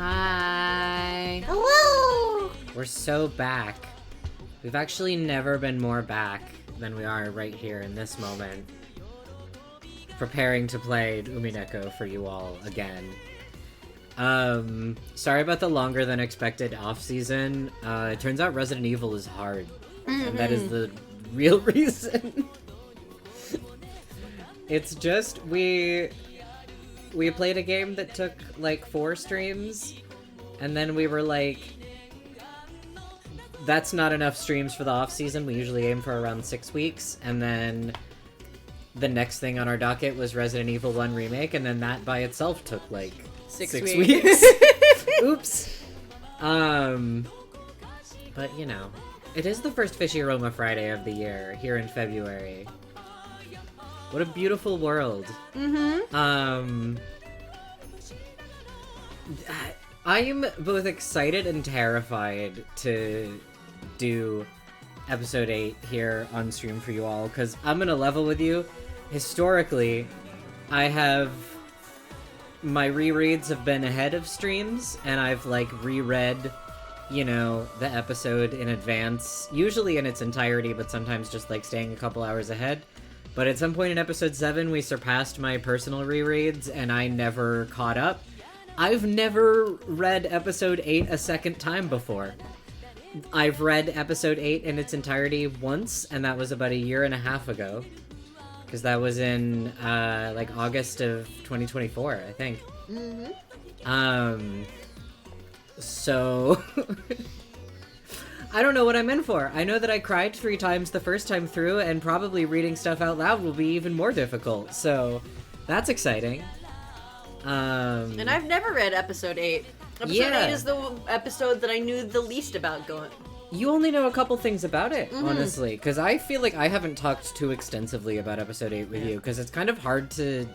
Hi. Hello! We're so back. We've actually never been more back than we are right here in this moment. Preparing to play Umineko for you all again. Sorry about the longer than expected off-season. It turns out Resident Evil is hard. And that is the real reason. It's just, we played a game that took, like, 4 streams, and then we were like, that's not enough streams for the off-season, we usually aim for around 6 weeks, and then the next thing on our docket was Resident Evil 1 Remake, and then that by itself took, like, 6 weeks. Oops. But, you know, it is the first Fishy Aroma Friday of the year, here in February. What a beautiful world. I am both excited and terrified to do episode 8 here on stream for you all, because I'm gonna level with you. Historically, my rereads have been ahead of streams, and I've, like, reread, you know, the episode in advance, usually in its entirety, but sometimes just, like, staying a couple hours ahead. But at some point in episode 7, we surpassed my personal rereads, and I never caught up. I've never read episode 8 a second time before. I've read episode 8 in its entirety once, and that was about a year and a half ago. Because that was in, like, August of 2024, I think. So... I don't know what I'm in for. I know that I cried 3 times the first time through, and probably reading stuff out loud will be even more difficult, so that's exciting. And I've never read episode 8. Episode 8 is the episode that I knew the least about going. You only know a couple things about it, honestly, because I feel like I haven't talked too extensively about episode 8 with you, because it's kind of hard to...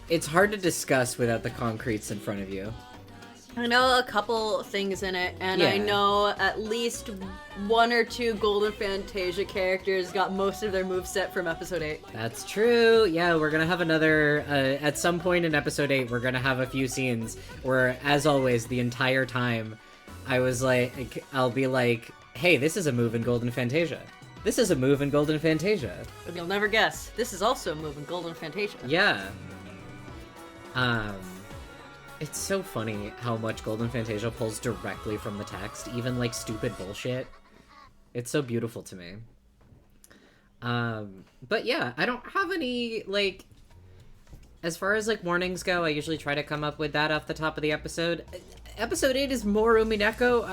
It's hard to discuss without the concretes in front of you. I know a couple things in it, and I know at least 1 or 2 Golden Fantasia characters got most of their moveset from episode 8. That's true. Yeah, we're gonna have another, at some point in episode 8, we're gonna have a few scenes where, as always, the entire time, I was like, I'll be like, hey, this is a move in Golden Fantasia. This is a move in Golden Fantasia. But you'll never guess, this is also a move in Golden Fantasia. Yeah. It's so funny how much Golden Fantasia pulls directly from the text, even, like, stupid bullshit. It's so beautiful to me. But yeah, I don't have any, like... As far as, like, warnings go, I usually try to come up with that off the top of the episode. Episode 8 is more Umineko.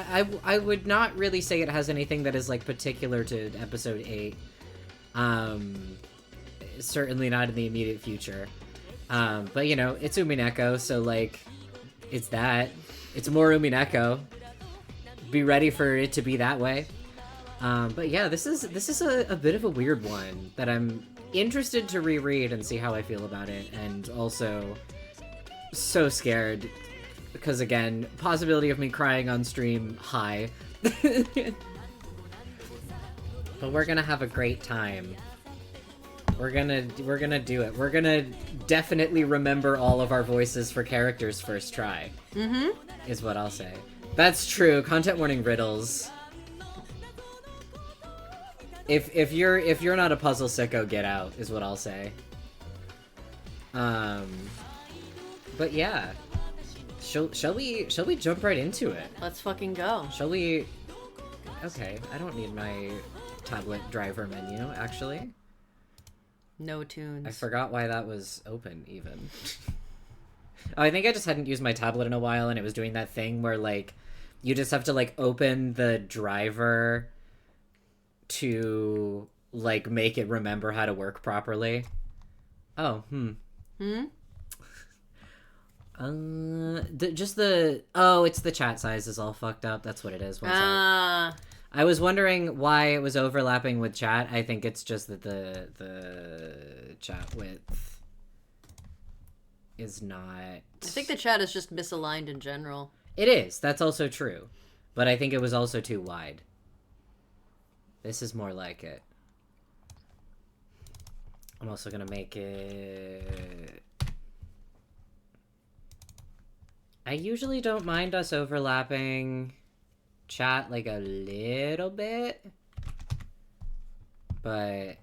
I would not really say it has anything that is, like, particular to episode 8. Certainly not in the immediate future. But, you know, it's Umineko, so, like... It's that. It's more Umineko. Be ready for it to be that way. But yeah, this is a bit of a weird one that I'm interested to reread and see how I feel about it, and also so scared because, again, possibility of me crying on stream high. But we're gonna have a great time. We're gonna do it. We're gonna definitely remember all of our voices for characters first try. Is what I'll say. That's true. Content warning riddles. If you're not a puzzle sicko, get out, is what I'll say. But yeah. Shall we jump right into it? Let's fucking go. Shall we? Okay, I don't need my tablet driver menu, actually. No tunes. I forgot why that was open, even. Oh, I think I just hadn't used my tablet in a while, and it was doing that thing where, like, you just have to, like, open the driver to, like, make it remember how to work properly. Oh, it's the chat size is all fucked up. That's what it is. I was wondering why it was overlapping with chat. I think it's just that the chat width is not... I think the chat is just misaligned in general. It is. That's also true. But I think it was also too wide. This is more like it. I'm also gonna make it... I usually don't mind us overlapping chat like a little bit. But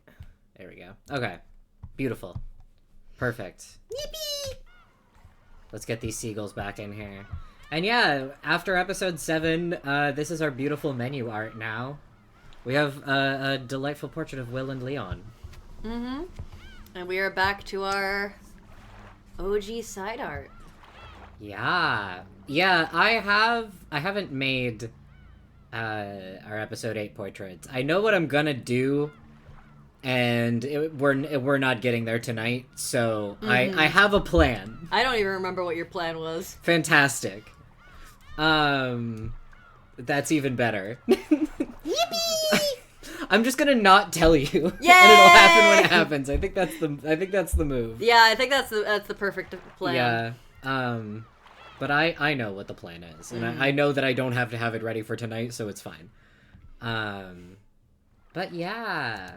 there we go. Okay. Beautiful. Perfect. Yippee! Let's get these seagulls back in here. And yeah, after episode 7, this is our beautiful menu art now. We have a delightful portrait of Will and Leon. Mm-hmm. And we are back to our OG side art. Yeah. Yeah, I haven't made our episode 8 portraits. I know what I'm gonna do, and we're not getting there tonight, so I have a plan. I don't even remember what your plan was. Fantastic. That's even better. Yippee! I'm just gonna not tell you, Yay! and it'll happen when it happens. I think that's the move. Yeah, I think that's the perfect plan. Yeah. But I know what the plan is, and I know that I don't have to have it ready for tonight, so it's fine. But yeah.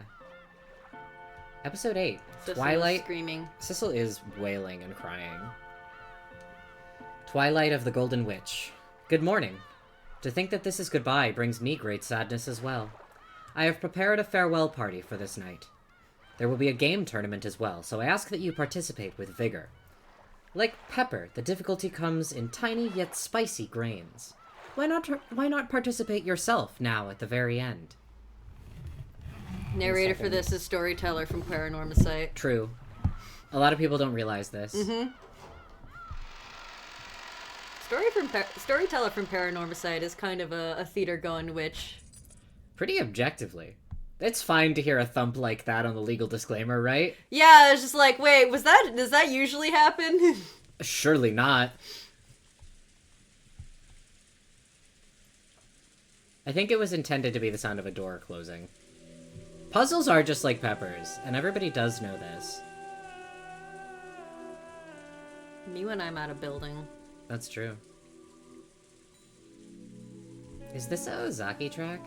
Episode 8. Sissel Twilight. is screaming. Sissel is wailing and crying. Twilight of the Golden Witch. Good morning. To think that this is goodbye brings me great sadness as well. I have prepared a farewell party for this night. There will be a game tournament as well, so I ask that you participate with vigor. Like pepper, the difficulty comes in tiny yet spicy grains. Why not participate yourself now at the very end? Narrator for this is Storyteller from Paranormal Site. True. A lot of people don't realize this. Mm-hmm. Storyteller from Paranormal Site is kind of a theater-going witch. Pretty objectively. It's fine to hear a thump like that on the legal disclaimer, right? Yeah, it's just like, wait, does that usually happen? Surely not. I think it was intended to be the sound of a door closing. Puzzles are just like peppers, and everybody does know this. Me when I'm at a building. That's true. Is this a Ozaki track?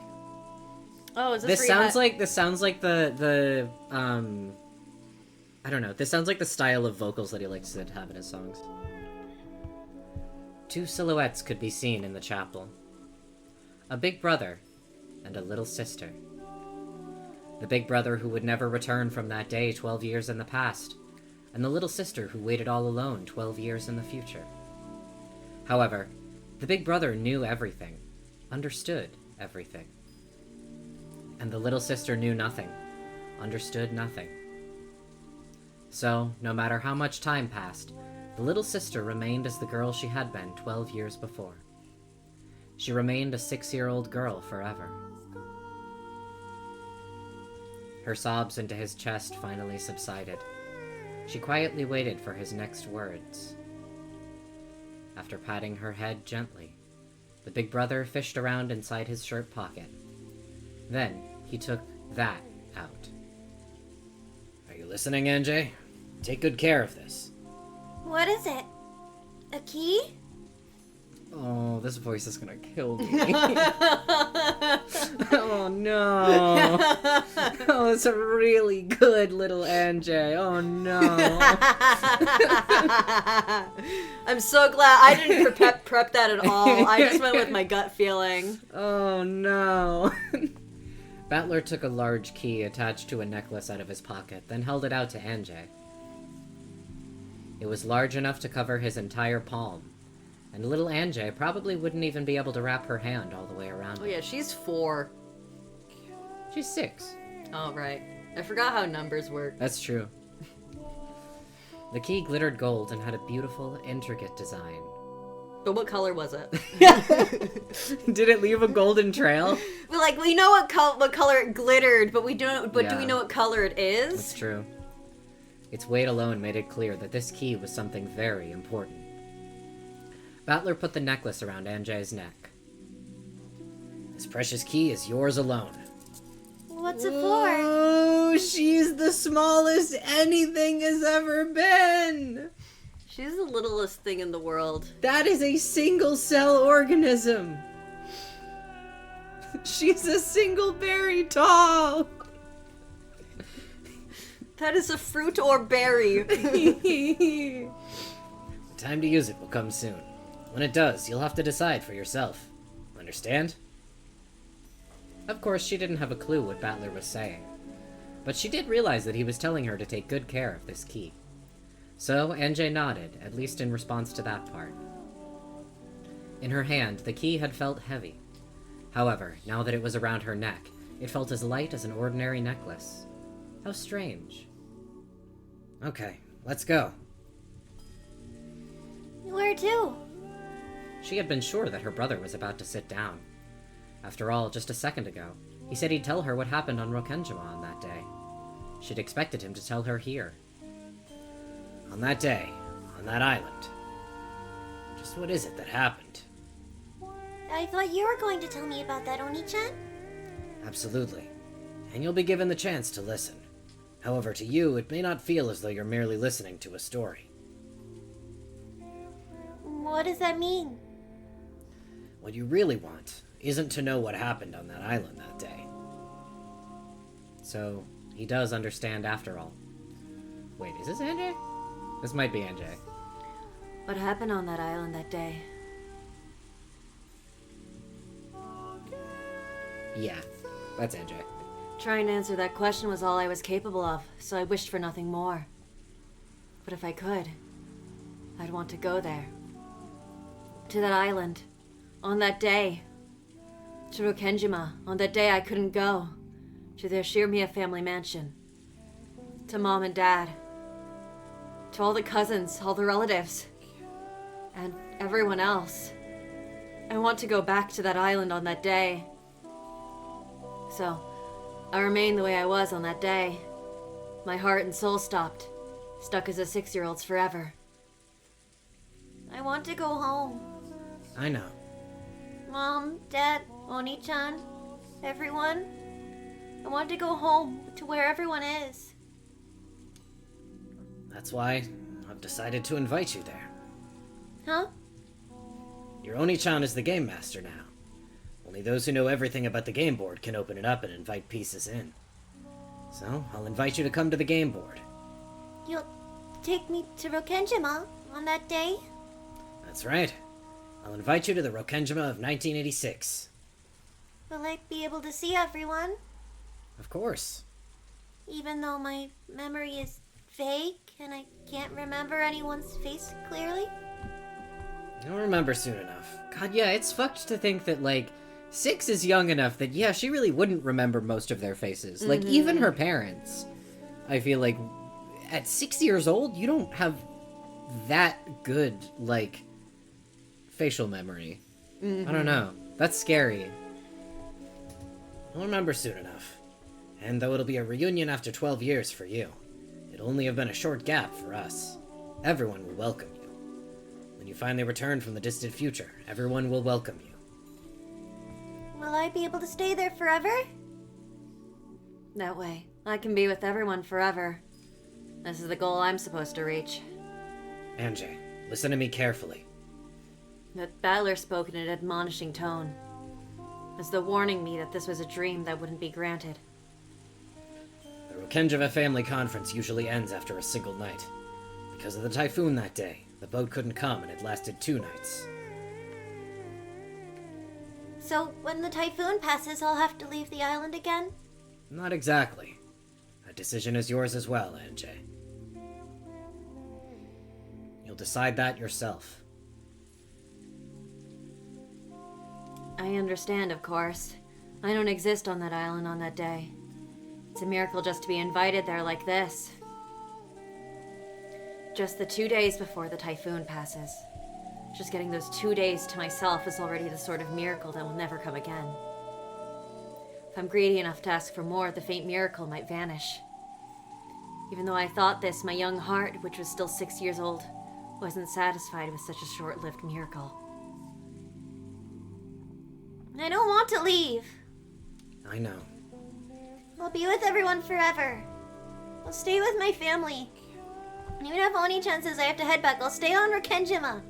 Oh, is this This sounds like the I don't know. This sounds like the style of vocals that he likes to have in his songs. Two silhouettes could be seen in the chapel. A big brother and a little sister. The big brother who would never return from that day 12 years in the past, and the little sister who waited all alone 12 years in the future. However, the big brother knew everything, understood everything. And the little sister knew nothing, understood nothing. So, no matter how much time passed, the little sister remained as the girl she had been 12 years before. She remained a 6-year-old girl forever. Her sobs into his chest finally subsided. She quietly waited for his next words. After patting her head gently, the big brother fished around inside his shirt pocket. Then, he took that out. Are you listening, NJ? Take good care of this. What is it? A key? Oh, this voice is gonna kill me. Oh no. Oh, it's a really good little NJ. Oh no. I'm so glad I didn't prep that at all. I just went with my gut feeling. Oh no. Battler took a large key attached to a necklace out of his pocket, then held it out to Anjay. It was large enough to cover his entire palm, and little Anjay probably wouldn't even be able to wrap her hand all the way around Oh it. yeah, she's 4. She's 6. Oh, right. I forgot how numbers work. That's true. The key glittered gold and had a beautiful, intricate design. But what color was it? Did it leave a golden trail? We know what color it glittered, but we don't. But do Yeah. we know what color it is? That's true. Its weight alone made it clear that this key was something very important. Battler put the necklace around Anjay's neck. This precious key is yours alone. What's it for? Oh, she's the smallest anything has ever been! She's the littlest thing in the world. That is a single-cell organism! She's a single berry tall! That is a fruit or berry. Time to use it will come soon. When it does, you'll have to decide for yourself. Understand? Of course, she didn't have a clue what Battler was saying, but she did realize that he was telling her to take good care of this key. So, NJ nodded, at least in response to that part. In her hand, the key had felt heavy. However, now that it was around her neck, it felt as light as an ordinary necklace. How strange. Okay, let's go. Where to? She had been sure that her brother was about to sit down. After all, just a second ago, he said he'd tell her what happened on Rokenjima on that day. She'd expected him to tell her here. On that day, on that island. Just what is it that happened? I thought you were going to tell me about that, Oni-chan. Absolutely. And you'll be given the chance to listen. However, to you, it may not feel as though you're merely listening to a story. What does that mean? What you really want isn't to know what happened on that island that day. So, he does understand after all. Wait, is this NJ? This might be NJ. What happened on that island that day? Yeah, that's NJ. Trying to answer that question was all I was capable of, so I wished for nothing more. But if I could, I'd want to go there. To that island. On that day. To Rokenjima. On that day I couldn't go. To their Shirmiya family mansion. To Mom and Dad. To all the cousins, all the relatives. And everyone else. I want to go back to that island on that day. So, I remained the way I was on that day. My heart and soul stopped. Stuck as a 6-year-old's forever. I want to go home. I know. Mom, Dad, Oni-chan, everyone. I want to go home to where everyone is. That's why I've decided to invite you there. Huh? Your Oni-chan is the game master now. Only those who know everything about the game board can open it up and invite pieces in. So, I'll invite you to come to the game board. You'll take me to Rokenjima on that day? That's right. I'll invite you to the Rokenjima of 1986. Will I be able to see everyone? Of course. Even though my memory is vague and I can't remember anyone's face clearly? You'll remember soon enough. God, yeah, it's fucked to think that, like, 6 is young enough that, yeah, she really wouldn't remember most of their faces. Like, even her parents. I feel like, at 6 years old, you don't have that good, like, facial memory. I don't know. That's scary. You'll remember soon enough. And though it'll be a reunion after 12 years for you, it'll only have been a short gap for us. Everyone will welcome you. When you finally return from the distant future, everyone will welcome you. Will I be able to stay there forever? That way, I can be with everyone forever. This is the goal I'm supposed to reach. Anjay, listen to me carefully. That Battler spoke in an admonishing tone, as though warning me that this was a dream that wouldn't be granted. The Rokenjima family conference usually ends after a single night. Because of the typhoon that day, the boat couldn't come and it lasted 2 nights. So when the typhoon passes, I'll have to leave the island again? Not exactly. That decision is yours as well, Anjay. You'll decide that yourself. I understand, of course. I don't exist on that island on that day. It's a miracle just to be invited there like this. Just the 2 days before the typhoon passes. Just getting those 2 days to myself is already the sort of miracle that will never come again. If I'm greedy enough to ask for more, the faint miracle might vanish. Even though I thought this, my young heart, which was still 6 years old, wasn't satisfied with such a short-lived miracle. I don't want to leave. I know. I'll be with everyone forever. I'll stay with my family. And even if Oni-chan says I have to head back, I'll stay on Rokenjima.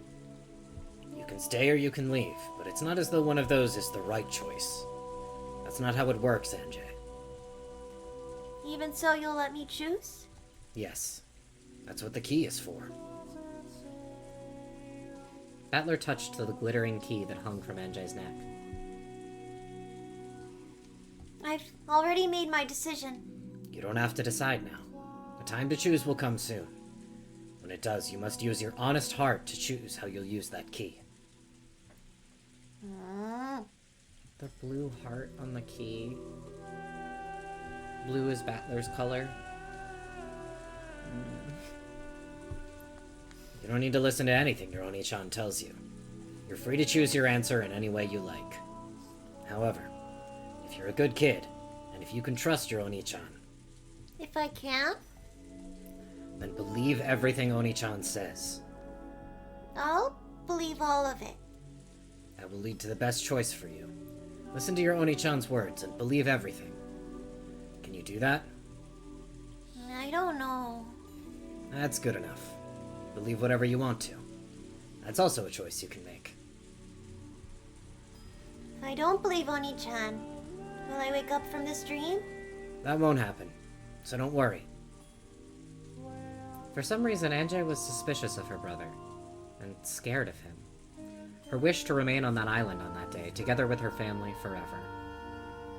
You can stay or you can leave, but it's not as though one of those is the right choice. That's not how it works, Anjay. Even so, you'll let me choose? Yes. That's what the key is for. Battler touched the glittering key that hung from NJ's neck. I've already made my decision. You don't have to decide now. The time to choose will come soon. When it does, you must use your honest heart to choose how you'll use that key. The blue heart on the key. Blue is Battler's color. You don't need to listen to anything your Oni-chan tells you. You're free to choose your answer in any way you like. However, if you're a good kid, and if you can trust your Oni-chan, If I can, then believe everything Oni-chan says. I'll believe all of it. That will lead to the best choice for you. Listen to your Oni-chan's words and believe everything. Can you do that? I don't know. That's good enough. Believe whatever you want to. That's also a choice you can make. If I don't believe Oni-chan, will I wake up from this dream? That won't happen, so don't worry. For some reason, NJ was suspicious of her brother, and scared of him. Her wish to remain on that island on that day, together with her family forever.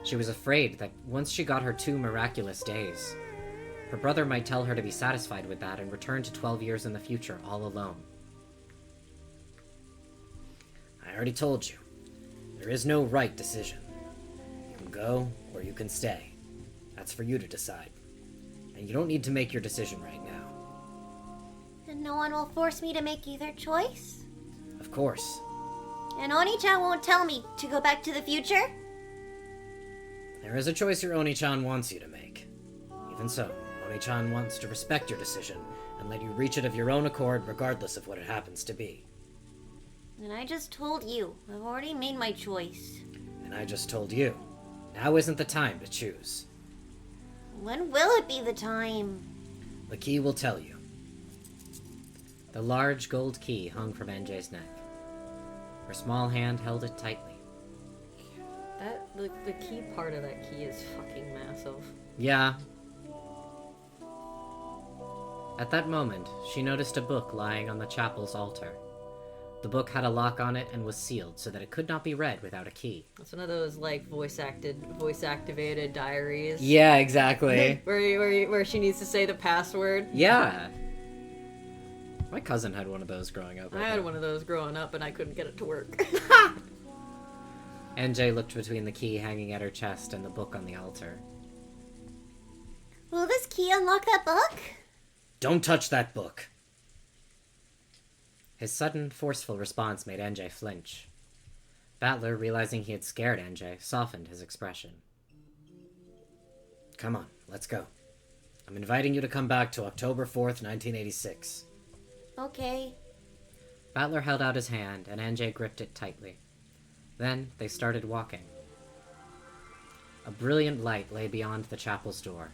She was afraid that once she got her 2 miraculous days, her brother might tell her to be satisfied with that and return to 12 years in the future all alone. I already told you. There is no right decision. You can go, or you can stay. That's for you to decide. And you don't need to make your decision right now. And no one will force me to make either choice? Of course. And Oni-chan won't tell me to go back to the future? There is a choice your Oni-chan wants you to make. Even so, Oni-chan wants to respect your decision and let you reach it of your own accord regardless of what it happens to be. And I just told you, I've already made my choice. And I just told you, now isn't the time to choose. When will it be the time? The key will tell you. The large gold key hung from NJ's neck. Her small hand held it tightly. The key part of that key is fucking massive. Yeah. At that moment, she noticed a book lying on the chapel's altar. The book had a lock on it and was sealed so that it could not be read without a key. It's one of those like voice activated diaries. Yeah, exactly. where she needs to say the password. Yeah. My cousin had one of those growing up. I had one of those growing up and I couldn't get it to work. NJ looked between the key hanging at her chest and the book on the altar. Will this key unlock that book? Don't touch that book. His sudden, forceful response made NJ flinch. Battler, realizing he had scared NJ, softened his expression. Come on, let's go. I'm inviting you to come back to October 4th, 1986. Okay. Battler held out his hand, and NJ gripped it tightly. Then they started walking. A brilliant light lay beyond the chapel's door.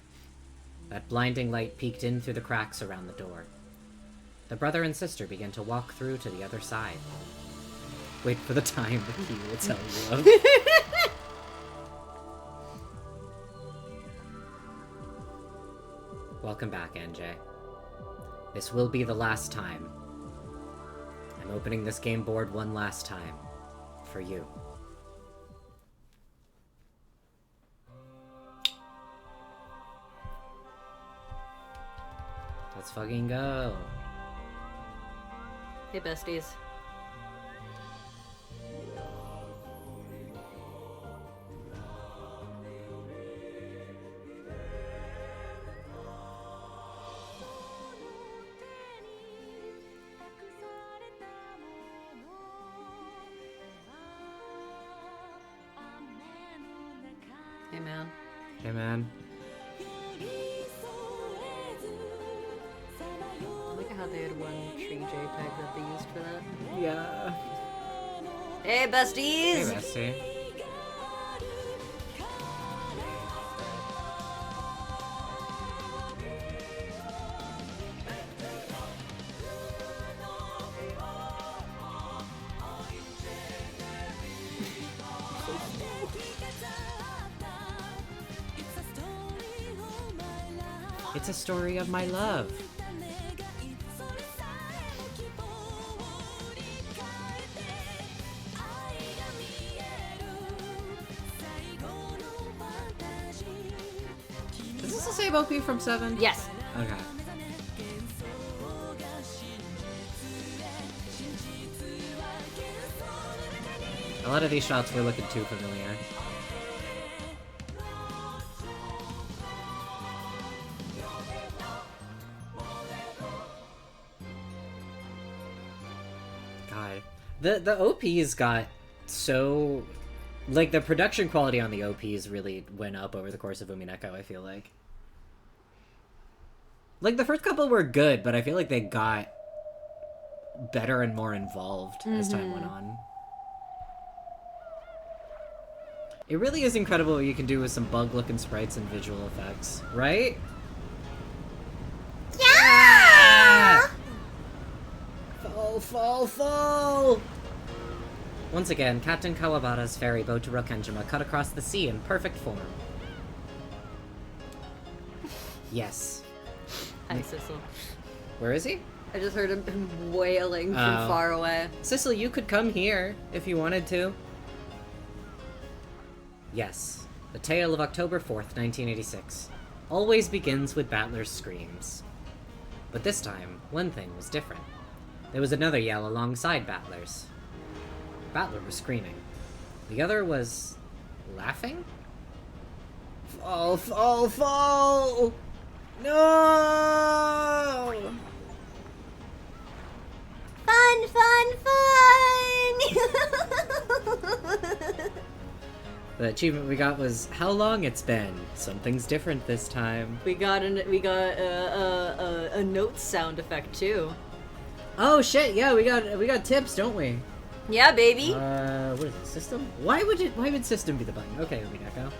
That blinding light peeked in through the cracks around the door. The brother and sister began to walk through to the other side. Wait for the time the key will tell you of. Welcome back, NJ. This will be the last time. I'm opening this game board one last time. For you. Let's fucking go. Hey, besties. Hey, man. Hey, man. I like how they had one tree JPEG that they used for that. Yeah. Hey, besties! Hey, bestie. It's a story of my love. the same OP from 7? Yes. Okay. A lot of these shots were looking too familiar. God. The OPs got so... Like, the production quality on the OPs really went up over the course of Umineko, I feel like. Like, the first couple were good, but I feel like they got better and more involved as time went on. It really is incredible what you can do with some bug-looking sprites and visual effects, right? Yeah! Fall, fall, fall! Once again, Captain Kawabata's ferry boat to Rokenjima cut across the sea in perfect form. Yes. Hi, Sissel. Where is he? I just heard him wailing from Oh. far away. Sissel, you could come here if you wanted to. Yes, the tale of October 4th, 1986, always begins with Battler's screams. But this time, one thing was different. There was another yell alongside Battler's. Battler was screaming. The other was... laughing? Fall, fall, fall! No! Fun, fun, fun! The achievement we got was how long it's been. Something's different this time. We got a note sound effect too. Oh shit! Yeah, we got tips, don't we? Yeah, baby. What is it? System? Why would system be the button? Okay, Umineko.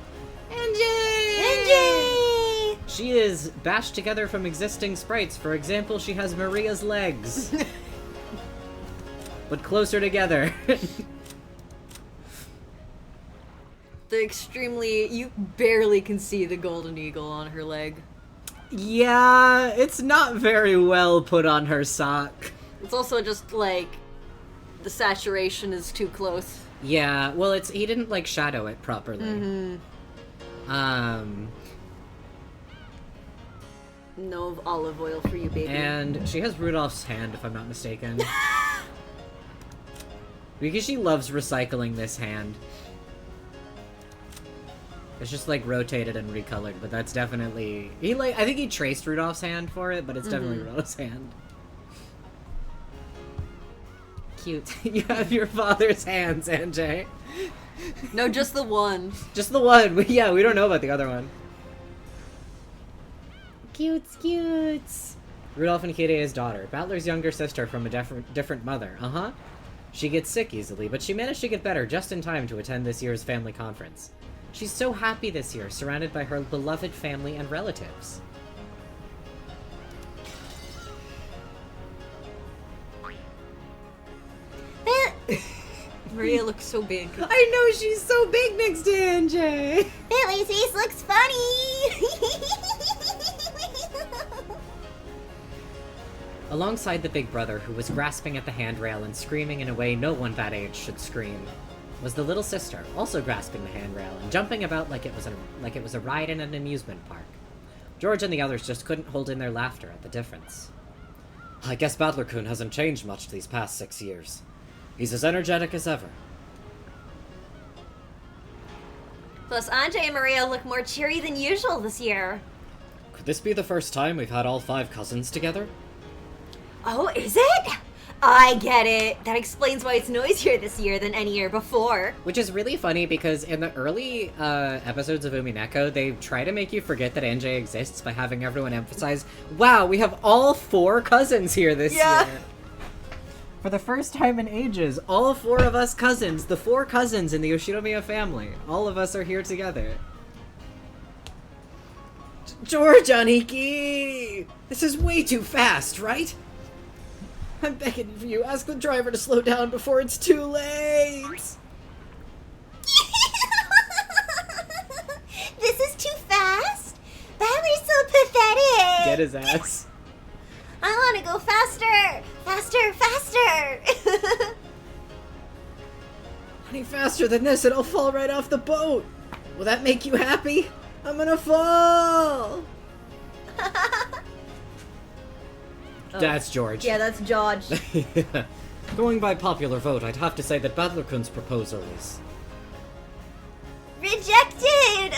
Angie! Angie! She is bashed together from existing sprites. For example, she has Maria's legs, but closer together. The extremely, you barely can see the golden eagle on her leg. Yeah, it's not very well put on her sock. It's also just like the saturation is too close. Yeah, well, he didn't like shadow it properly. No olive oil for you, baby. And she has Rudolph's hand, if I'm not mistaken. Because she loves recycling this hand. It's just like rotated and recolored, but that's definitely... I think he traced Rudolph's hand for it, but it's definitely Rudolph's hand. Cute. You have your father's hands, Anjay. No, just the one. Just the one. Yeah, we don't know about the other one. Cutes, cutes. Rudolph and Kire's daughter, Battler's younger sister from a different mother. Uh-huh. She gets sick easily, but she managed to get better just in time to attend this year's family conference. She's so happy this year, surrounded by her beloved family and relatives. Maria looks so big. I know, she's so big next to Anjay! Billy's face looks funny! Alongside the big brother, who was grasping at the handrail and screaming in a way no one that age should scream, was the little sister, also grasping the handrail and jumping about like it was a ride in an amusement park. George and the others just couldn't hold in their laughter at the difference. I guess Battler-kun hasn't changed much these past 6 years. He's as energetic as ever. Plus, Anjay and Maria look more cheery than usual this year. Could this be the first time we've had all 5 cousins together? Oh, is it? I get it. That explains why it's noisier this year than any year before. Which is really funny because in the early episodes of Umineko, they try to make you forget that Anjay exists by having everyone emphasize, wow, we have all 4 cousins here this year. For the first time in ages, all 4 of us cousins, the 4 cousins in the Yoshinomiya family, all of us are here together. George, Aniki! This is way too fast, right? I'm begging for you, ask the driver to slow down before it's too late! This is too fast? Battery's so pathetic! Get his ass. I want to go faster! Faster, faster! Any faster than this and I'll fall right off the boat! Will that make you happy? I'm gonna fall! That's George. Yeah, that's George. Going by popular vote, I'd have to say that Battlerkun's proposal is... Rejected!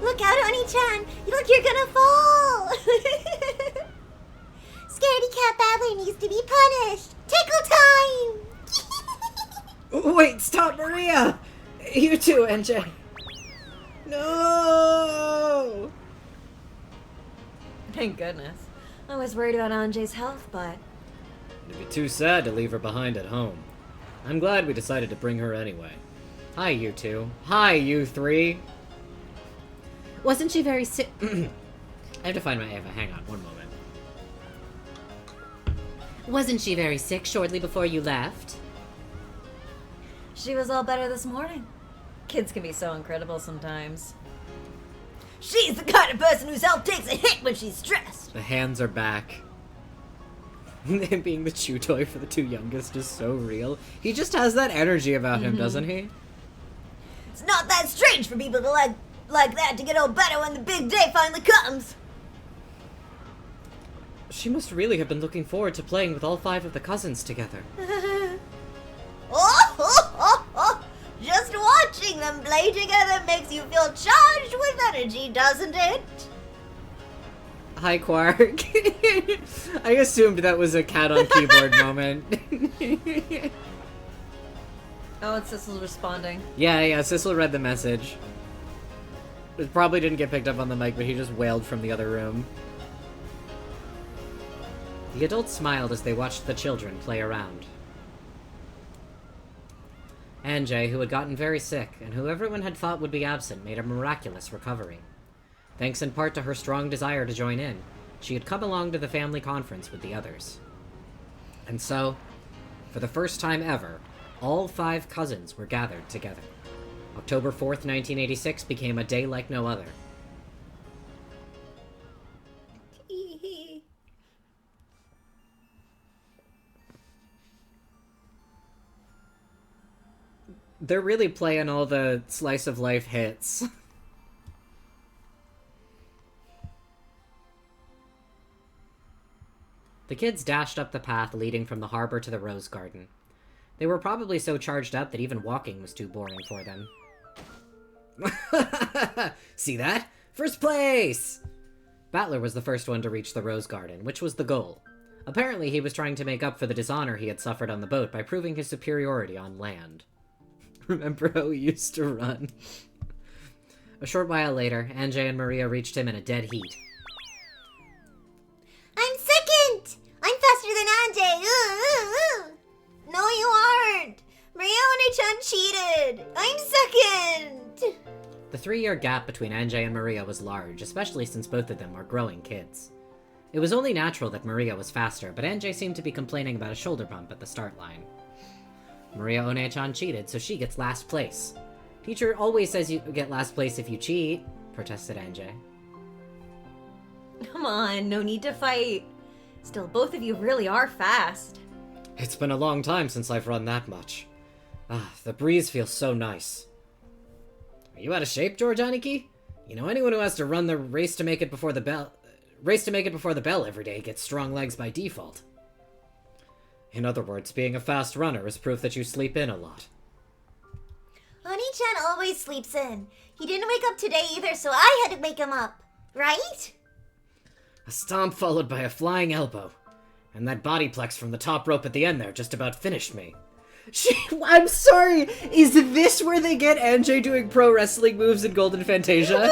Look out, Oni-chan! Look, you're gonna fall! Scaredy cat battler needs to be punished! Tickle time! Wait, stop, Maria! You too, NJ. No! Thank goodness. I was worried about Anjay's health, but... It'd be too sad to leave her behind at home. I'm glad we decided to bring her anyway. Hi, you two. Hi, you three! Wasn't she very sick? I have to find my Ava. Hang on, one moment. Wasn't she very sick shortly before you left? She was all better this morning. Kids can be so incredible sometimes. She's the kind of person whose health takes a hit when she's stressed. The hands are back. Him being the chew toy for the two youngest is so real. He just has that energy about him, doesn't he? It's not that strange for people to like that to get all better when the big day finally comes. She must really have been looking forward to playing with all 5 of the cousins together. Just watching them play together makes you feel charged with energy, doesn't it? Hi, Quark. I assumed that was a cat on keyboard moment. Oh, it's Sissel's responding. Yeah, Sissel read the message. It probably didn't get picked up on the mic, but he just wailed from the other room. The adults smiled as they watched the children play around. Anjay, who had gotten very sick, and who everyone had thought would be absent, made a miraculous recovery. Thanks in part to her strong desire to join in, she had come along to the family conference with the others. And so, for the first time ever, all 5 cousins were gathered together. October 4th, 1986 became a day like no other. They're really playing all the slice of life hits. The kids dashed up the path leading from the harbor to the rose garden. They were probably so charged up that even walking was too boring for them. See that? First place! Battler was the first one to reach the rose garden, which was the goal. Apparently he was trying to make up for the dishonor he had suffered on the boat by proving his superiority on land. Remember how he used to run? A short while later, Anjay and Maria reached him in a dead heat. I'm second! I'm faster than Anjay! No, you aren't! Maria One-chan cheated! I'm second! The 3-year gap between Anjay and Maria was large, especially since both of them were growing kids. It was only natural that Maria was faster, but Anjay seemed to be complaining about a shoulder bump at the start line. Maria One-chan cheated, so she gets last place. Teacher always says you get last place if you cheat, protested Anjay. Come on, no need to fight. Still, both of you really are fast. It's been a long time since I've run that much. The breeze feels so nice. Are you out of shape, George Aniki? You know, anyone who has to run the race to make it before the bell every day gets strong legs by default. In other words, being a fast runner is proof that you sleep in a lot. Oni-chan always sleeps in. He didn't wake up today either, so I had to wake him up. Right? A stomp followed by a flying elbow. And that bodyplex from the top rope at the end there just about finished me. I'm sorry! Is this where they get Anjay doing pro wrestling moves in Golden Fantasia?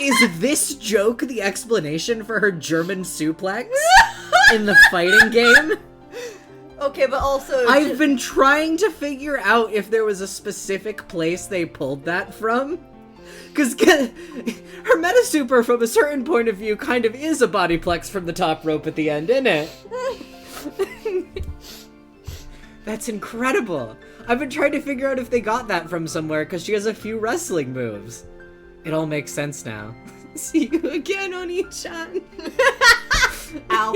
Is this joke the explanation for her German suplex in the fighting game? Okay, but also... I've been trying to figure out if there was a specific place they pulled that from. Because her meta super, from a certain point of view, kind of is a bodyplex from the top rope at the end, isn't it? That's incredible. I've been trying to figure out if they got that from somewhere, because she has a few wrestling moves. It all makes sense now. See you again, Oni-chan. Ow.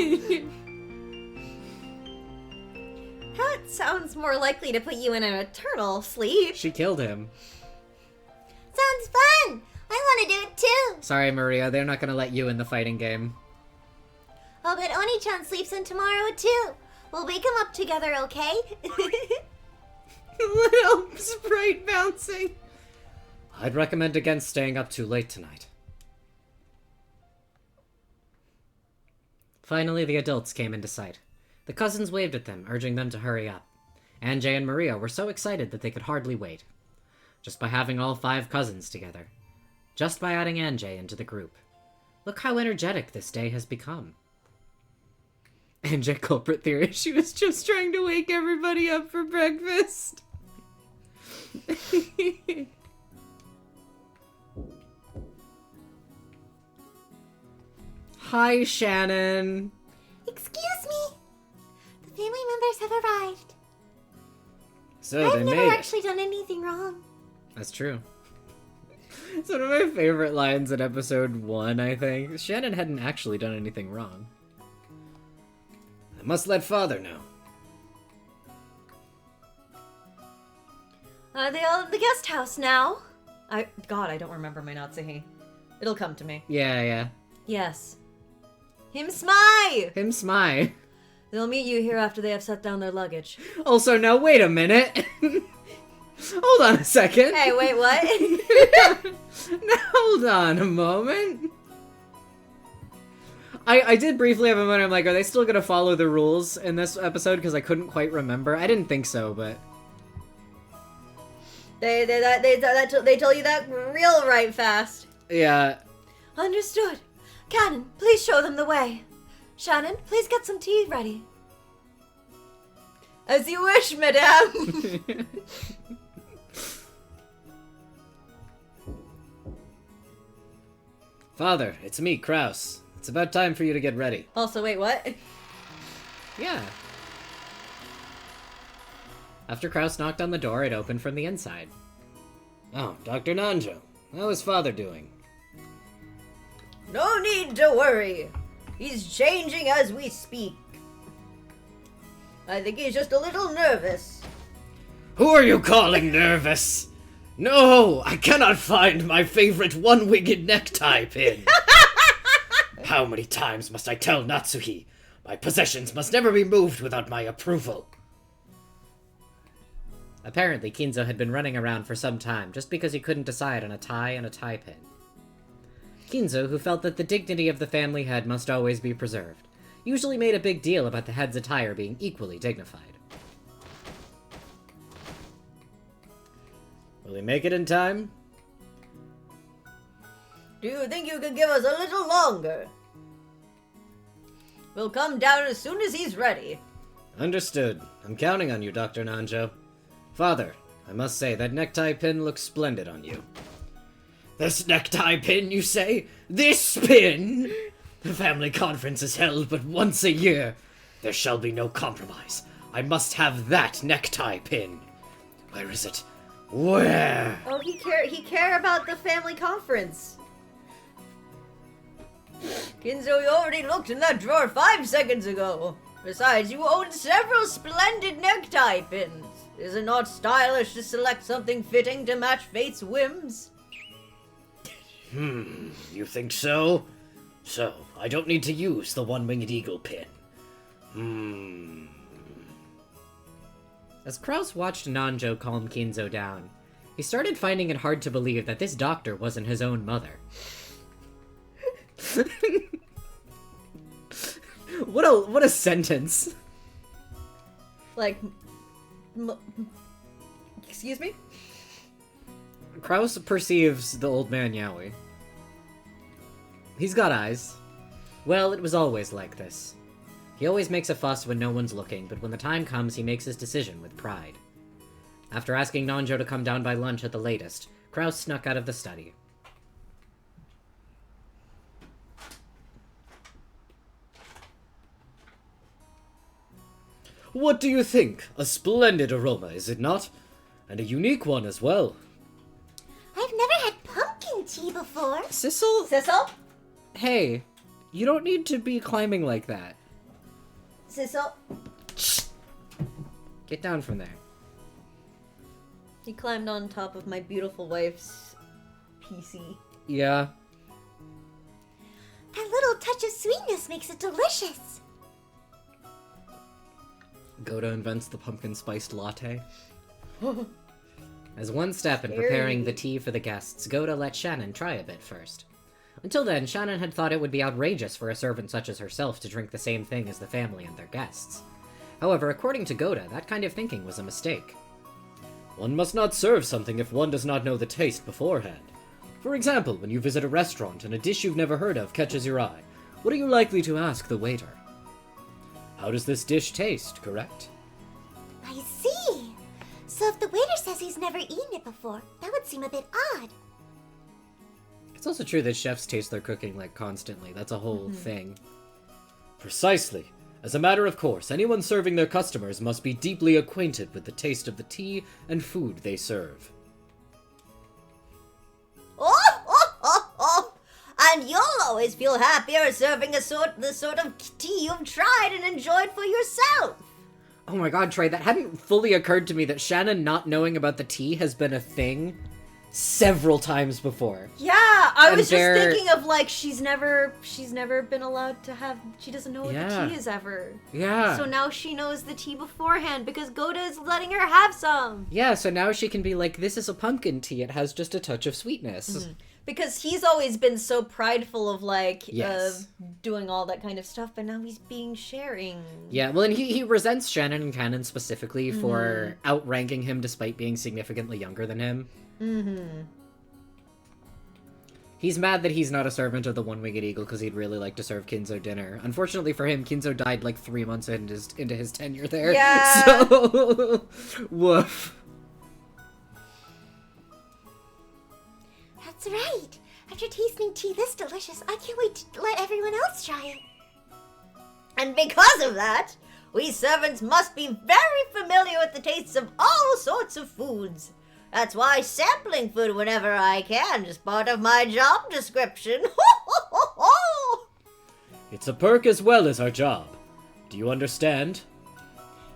That sounds more likely to put you in an eternal sleep. She killed him. Sounds fun! I want to do too. Sorry, Maria, they're not gonna let you in the fighting game. Oh, but Oni-chan sleeps in tomorrow too. We'll wake him up together, okay? Little sprite bouncing. I'd recommend against staying up too late tonight. Finally, the adults came into sight. The cousins waved at them, urging them to hurry up. Anjay and Maria were so excited that they could hardly wait. Just by having all 5 cousins together. Just by adding Anjay into the group. Look how energetic this day has become. Anjay culprit theory, she was just trying to wake everybody up for breakfast. Hi, Shannon. Excuse me. The family members have arrived. So they I've made never it. actually done anything wrong. That's true. It's one of my favorite lines in episode 1, I think. Shannon hadn't actually done anything wrong. I must let father know. Are they all in the guest house now? God, I don't remember my Natsuhi. It'll come to me. Yeah. Yes. Him Smai! Him Smai. They'll meet you here after they have set down their luggage. Also, now wait a minute. Hold on a second. Hey, wait, what? Now, hold on a moment. I did briefly have a moment, I'm like, are they still gonna follow the rules in this episode? Because I couldn't quite remember. I didn't think so, but... They tell you that real right fast. Yeah. Understood. Cannon, please show them the way. Shannon, please get some tea ready. As you wish, madame. Father, it's me, Kraus. It's about time for you to get ready. Also, wait, what? Yeah. After Kraus knocked on the door, it opened from the inside. Oh, Dr. Nanjo. How is father doing? No need to worry. He's changing as we speak. I think he's just a little nervous. Who are you calling nervous? No, I cannot find my favorite one-winged necktie pin. How many times must I tell Natsuhi? My possessions must never be moved without my approval. Apparently, Kinzo had been running around for some time just because he couldn't decide on a tie and a tie pin. Kinzo, who felt that the dignity of the family head must always be preserved, usually made a big deal about the head's attire being equally dignified. Will he make it in time? Do you think you could give us a little longer? We'll come down as soon as he's ready. Understood. I'm counting on you, Dr. Nanjo. Father, I must say, that necktie pin looks splendid on you. This necktie pin, you say? This pin? The family conference is held but once a year. There shall be no compromise. I must have that necktie pin. Where is it? Where? Oh, he care about the family conference. Kinzo, you already looked in that drawer 5 seconds ago. Besides, you own several splendid necktie pins. Is it not stylish to select something fitting to match fate's whims? You think so? So, I don't need to use the one-winged eagle pin. As Kraus watched Nanjo calm Kinzo down, he started finding it hard to believe that this doctor wasn't his own mother. What a sentence. Like, excuse me? Kraus perceives the old man Yaoi. He's got eyes. Well, it was always like this. He always makes a fuss when no one's looking, but when the time comes, he makes his decision with pride. After asking Nanjo to come down by lunch at the latest, Kraus snuck out of the study. What do you think? A splendid aroma, is it not? And a unique one as well. I've never had pumpkin tea before. Sissel? Sissel? Hey, you don't need to be climbing like that. Sissel? Get down from there. He climbed on top of my beautiful wife's PC. Yeah. sweetness makes it delicious. Goda invents the pumpkin spiced latte. As one step in preparing the tea for the guests, Goda let Shannon try a bit first. Until then, Shannon had thought it would be outrageous for a servant such as herself to drink the same thing as the family and their guests. However, according to Goda, that kind of thinking was a mistake. One must not serve something if one does not know the taste beforehand. For example, when you visit a restaurant and a dish you've never heard of catches your eye, what are you likely to ask the waiter? How does this dish taste, correct? I see. So if the waiter says he's never eaten it before, that would seem a bit odd. It's also true that chefs taste their cooking, like, constantly. That's a whole thing. Precisely. As a matter of course, anyone serving their customers must be deeply acquainted with the taste of the tea and food they serve. Oh! And you'll always feel happier serving the sort of tea you've tried and enjoyed for yourself. Oh my god, Trey, that hadn't fully occurred to me that Shannon not knowing about the tea has been a thing several times before. Yeah, I was they're- just thinking of like she's never been allowed to have. She doesn't know what Yeah. the tea is ever. Yeah. So now she knows the tea beforehand because Goda is letting her have some. Yeah, so now she can be like, this is a pumpkin tea, it has just a touch of sweetness. Because he's always been so prideful of like Yes. doing all that kind of stuff, but now he's being sharing. Yeah, well, and he resents Shannon and Cannon specifically for outranking him despite being significantly younger than him. He's mad that he's not a servant of the One-Winged Eagle because he'd really like to serve Kinzo dinner. Unfortunately for him, Kinzo died like 3 months into his tenure there. Yeah. So, woof. That's right. After tasting tea this delicious, I can't wait to let everyone else try it. And because of that, we servants must be very familiar with the tastes of all sorts of foods. That's why sampling food whenever I can is part of my job description. It's a perk as well as our job. Do you understand?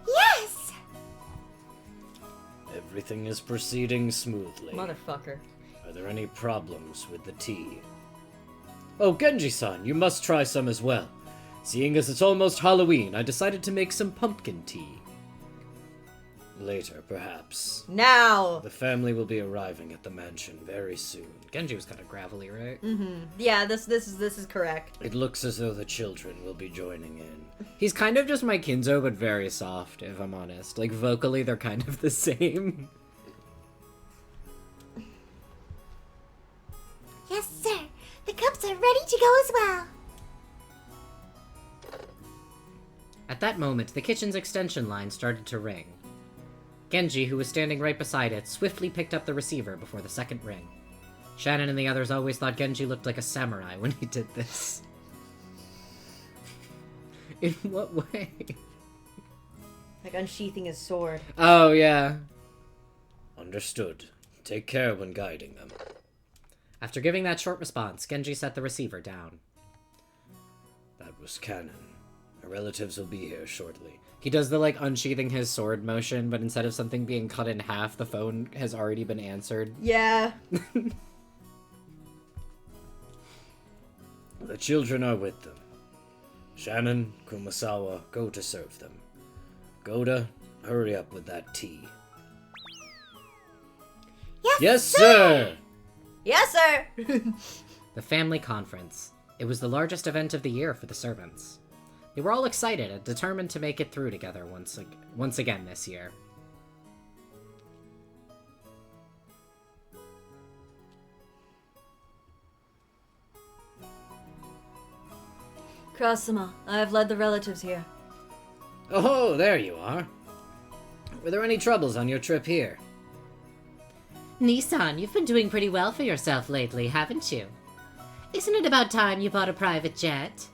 Yes! Everything is proceeding smoothly. Motherfucker. Are there any problems with the tea? Oh, Genji-san, you must try some as well. Seeing as it's almost Halloween, I decided to make some pumpkin tea. Later, perhaps. Now. The family will be arriving at the mansion very soon. Genji was kind of gravelly, right? Yeah, this is correct. It looks as though the children will be joining in. He's kind of just my Kinzo, but very soft, if I'm honest. Like, vocally, they're kind of the same. Yes, sir. The cups are ready to go as well. At that moment, the kitchen's extension line started to ring. Genji, who was standing right beside it, swiftly picked up the receiver before the second ring. Shannon and the others always thought Genji looked like a samurai when he did this. In what way? Like unsheathing his sword. Oh, yeah. Understood. Take care when guiding them. After giving that short response, Genji set the receiver down. That was Canon. Our relatives will be here shortly. He does the, like, unsheathing his sword motion, but instead of something being cut in half, the phone has already been answered. Yeah. The children are with them. Shannon, Kumasawa, go to serve them. Goda, hurry up with that tea. Yes, sir! Yes, sir. The family conference. It was the largest event of the year for the servants. They were all excited and determined to make it through together once again this year. Kurasama, I have led the relatives here. Oh, there you are. Were there any troubles on your trip here? Nissan, you've been doing pretty well for yourself lately, haven't you? Isn't it about time you bought a private jet?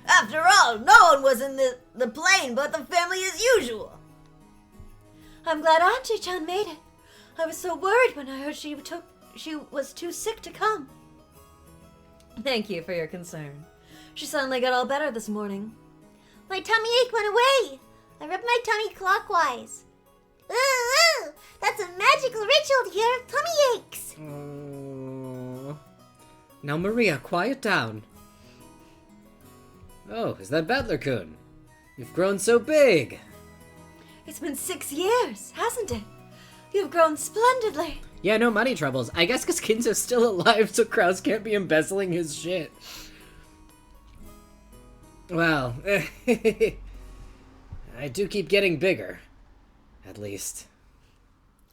After all, no one was in the plane but the family as usual. I'm glad Auntie-chan made it. I was so worried when I heard she was too sick to come. Thank you for your concern. She suddenly got all better this morning. My tummy ache went away. I rubbed my tummy clockwise. Ooh, that's a magical ritual to cure tummy aches. Now, Maria, quiet down. Oh, is that Battler-kun? You've grown so big! It's been 6 years, hasn't it? You've grown splendidly. Yeah, no money troubles. I guess because Kinzo's still alive, so Kraus can't be embezzling his shit. Well, I do keep getting bigger. At least.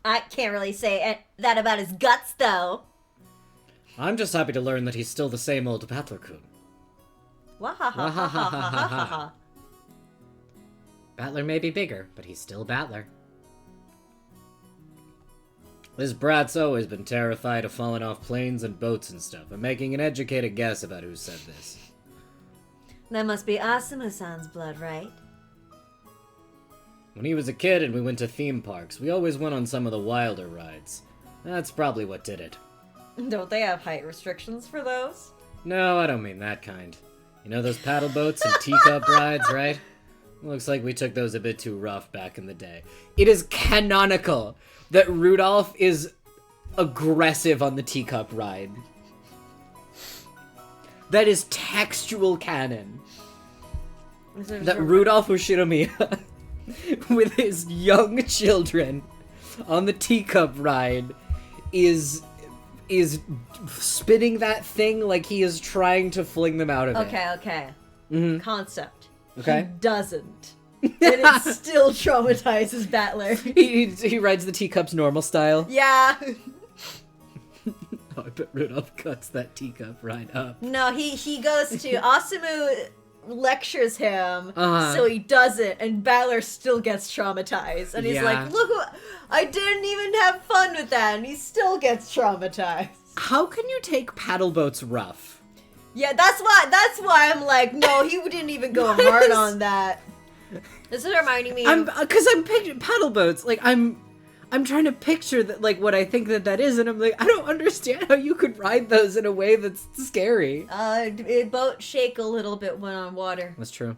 I can't really say that about his guts, though. I'm just happy to learn that he's still the same old Battler-kun. Wahahahahahaha. Battler may be bigger, but he's still Battler. This brat's always been terrified of falling off planes and boats and stuff. I'm making an educated guess about who said this. That must be Asumu-san's blood, right? When he was a kid and we went to theme parks, we always went on some of the wilder rides. That's probably what did it. Don't they have height restrictions for those? No, I don't mean that kind. You know those paddle boats and teacup rides, right? Looks like we took those a bit too rough back in the day. It is canonical that Rudolph is aggressive on the teacup ride. That is textual canon. That Rudolph Ushinomiya, with his young children on the teacup ride, is spinning that thing like he is trying to fling them out of it. Okay. Mhm. Concept. Okay. He doesn't. And it still traumatizes Battler. He rides the teacups normal style. Yeah. Oh, I bet Rudolph cuts that teacup ride up. No, he goes to Asumu lectures him, Uh-huh. so he doesn't, and Battler still gets traumatized. And he's Yeah. like, look, I didn't even have fun with that, and he still gets traumatized. How can you take paddle boats rough? Yeah, that's why I'm like, no, he didn't even go hard on that. This is reminding me of... Because I'm picturing paddle boats. Like, I'm trying to picture that, like, what I think that is, and I'm like, I don't understand how you could ride those in a way that's scary. Boats shake a little bit when on water. That's true.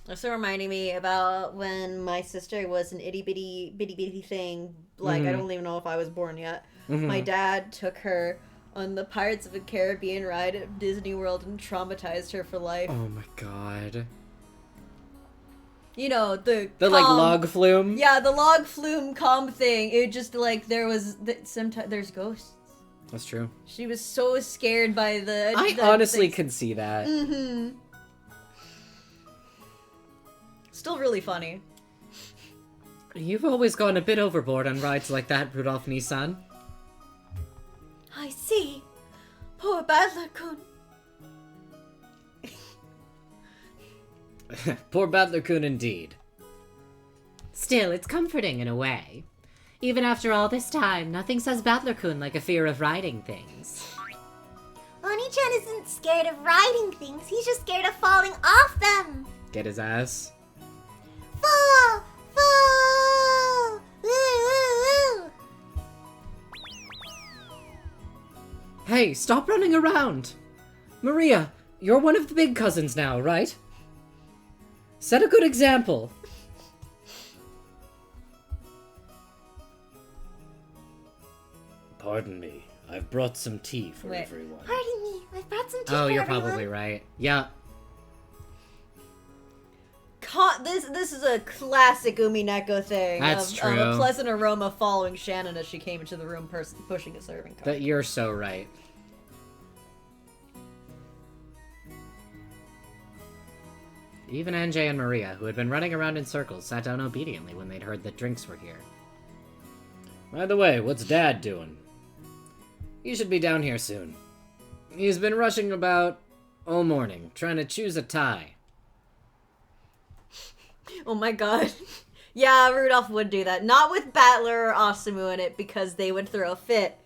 Also reminding me about when my sister was an itty bitty thing. Like, I don't even know if I was born yet. My dad took her on the Pirates of the Caribbean ride at Disney World and traumatized her for life. Oh my god. You know, the like, calm- log flume? Yeah, the log flume calm thing. It just, like, sometimes there's ghosts. That's true. She was so scared by the... I honestly can see that. Mm-hmm. Still really funny. You've always gone a bit overboard on rides like that, Rudolph Nissan. I see. Poor Battler-kun. Poor Battler-kun indeed. Still, it's comforting in a way. Even after all this time, nothing says Battler-kun like a fear of riding things. Oni-chan isn't scared of riding things. He's just scared of falling off them. Get his ass. Fall! Fall! Ooh, ooh, ooh. Hey, stop running around! Maria, you're one of the big cousins now, right? Set a good example. Pardon me. I've brought some tea for Wait. everyone. Pardon me. I brought some tea Oh, for you're everyone. probably right. Yeah. This is a classic Umineko thing. That's of true. a pleasant aroma following Shannon as she came into the room pushing a serving cart. That you're so right. Even NJ and Maria, who had been running around in circles, sat down obediently when they'd heard that drinks were here. By the way, what's Dad doing? He should be down here soon. He's been rushing about all morning, trying to choose a tie. Oh my god. Yeah, Rudolph would do that. Not with Battler or Asumu in it because they would throw a fit.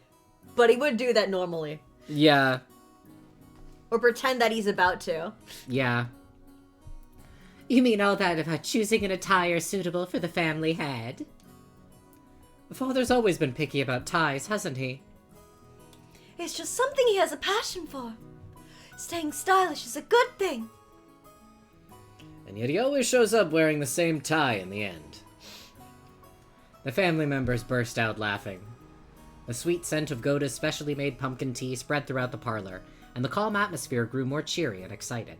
But he would do that normally. Yeah. Or pretend that he's about to. Yeah. You mean all that about choosing an attire suitable for the family head? Father's always been picky about ties, hasn't he? It's just something he has a passion for. Staying stylish is a good thing. And yet he always shows up wearing the same tie in the end. The family members burst out laughing. The sweet scent of Goda's specially made pumpkin tea spread throughout the parlor, and the calm atmosphere grew more cheery and excited.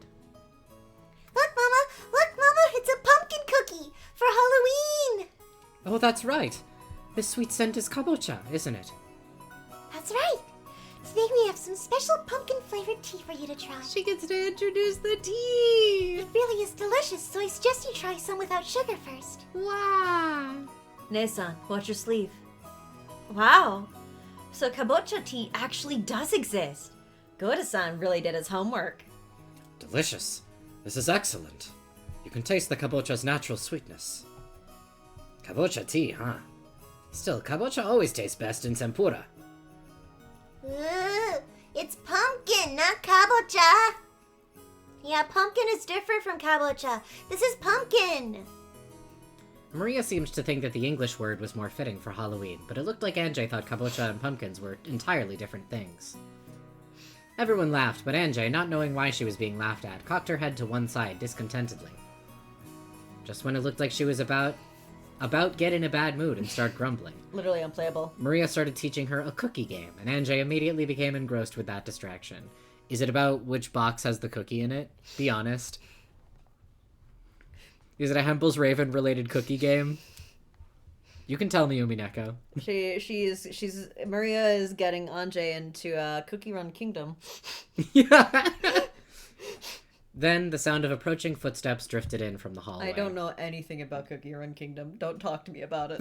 Look, Mama, it's a pumpkin cookie for Halloween. Oh, that's right. This sweet scent is kabocha, isn't it? That's right. Today we have some special pumpkin-flavored tea for you to try. She gets to introduce the tea! It really is delicious, so I suggest you try some without sugar first. Wow! Nesan, watch your sleeve. Wow. So kabocha tea actually does exist. Goda-san really did his homework. Delicious. This is excellent. You can taste the kabocha's natural sweetness. Kabocha tea, huh? Still, kabocha always tastes best in tempura. Ooh, it's pumpkin, not kabocha. Yeah, pumpkin is different from kabocha. This is pumpkin. Maria seemed to think that the English word was more fitting for Halloween, but it looked like Anjay thought kabocha and pumpkins were entirely different things. Everyone laughed, but Anjay, not knowing why she was being laughed at, cocked her head to one side discontentedly. Just when it looked like she was about get in a bad mood and start grumbling, Literally unplayable. Maria started teaching her a cookie game, and Anjay immediately became engrossed with that distraction. Is it about which box has the cookie in it? Be honest. Is it a Hempel's Raven related cookie game? You can tell me, Umineko. She's Maria is getting Anjay into Cookie Run Kingdom. Yeah. Then the sound of approaching footsteps drifted in from the hallway. I don't know anything about Cookie Run Kingdom. Don't talk to me about it.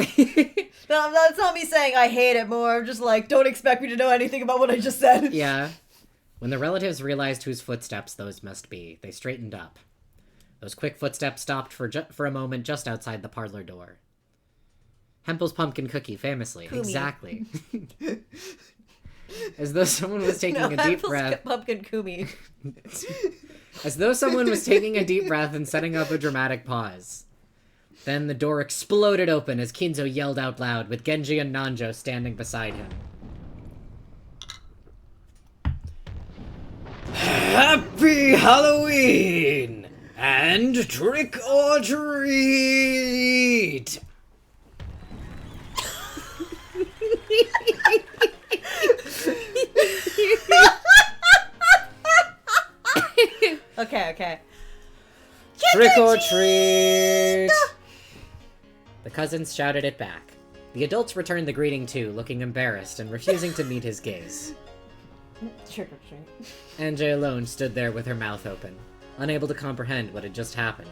That's not me saying I hate it more. I'm just like, don't expect me to know anything about what I just said. Yeah. When the relatives realized whose footsteps those must be, they straightened up. Those quick footsteps stopped for a moment just outside the parlor door. Hempel's pumpkin cookie, famously. Kumi. Exactly. As though someone was taking a deep Hempel's breath. Pumpkin Kumi. As though someone was taking a deep breath and setting up a dramatic pause. Then the door exploded open as Kinzo yelled out loud, with Genji and Nanjo standing beside him. Happy Halloween! And trick or treat! Okay. Trick or treat! The cousins shouted it back. The adults returned the greeting too, looking embarrassed and refusing to meet his gaze. Trick or treat. Anjay alone stood there with her mouth open, unable to comprehend what had just happened.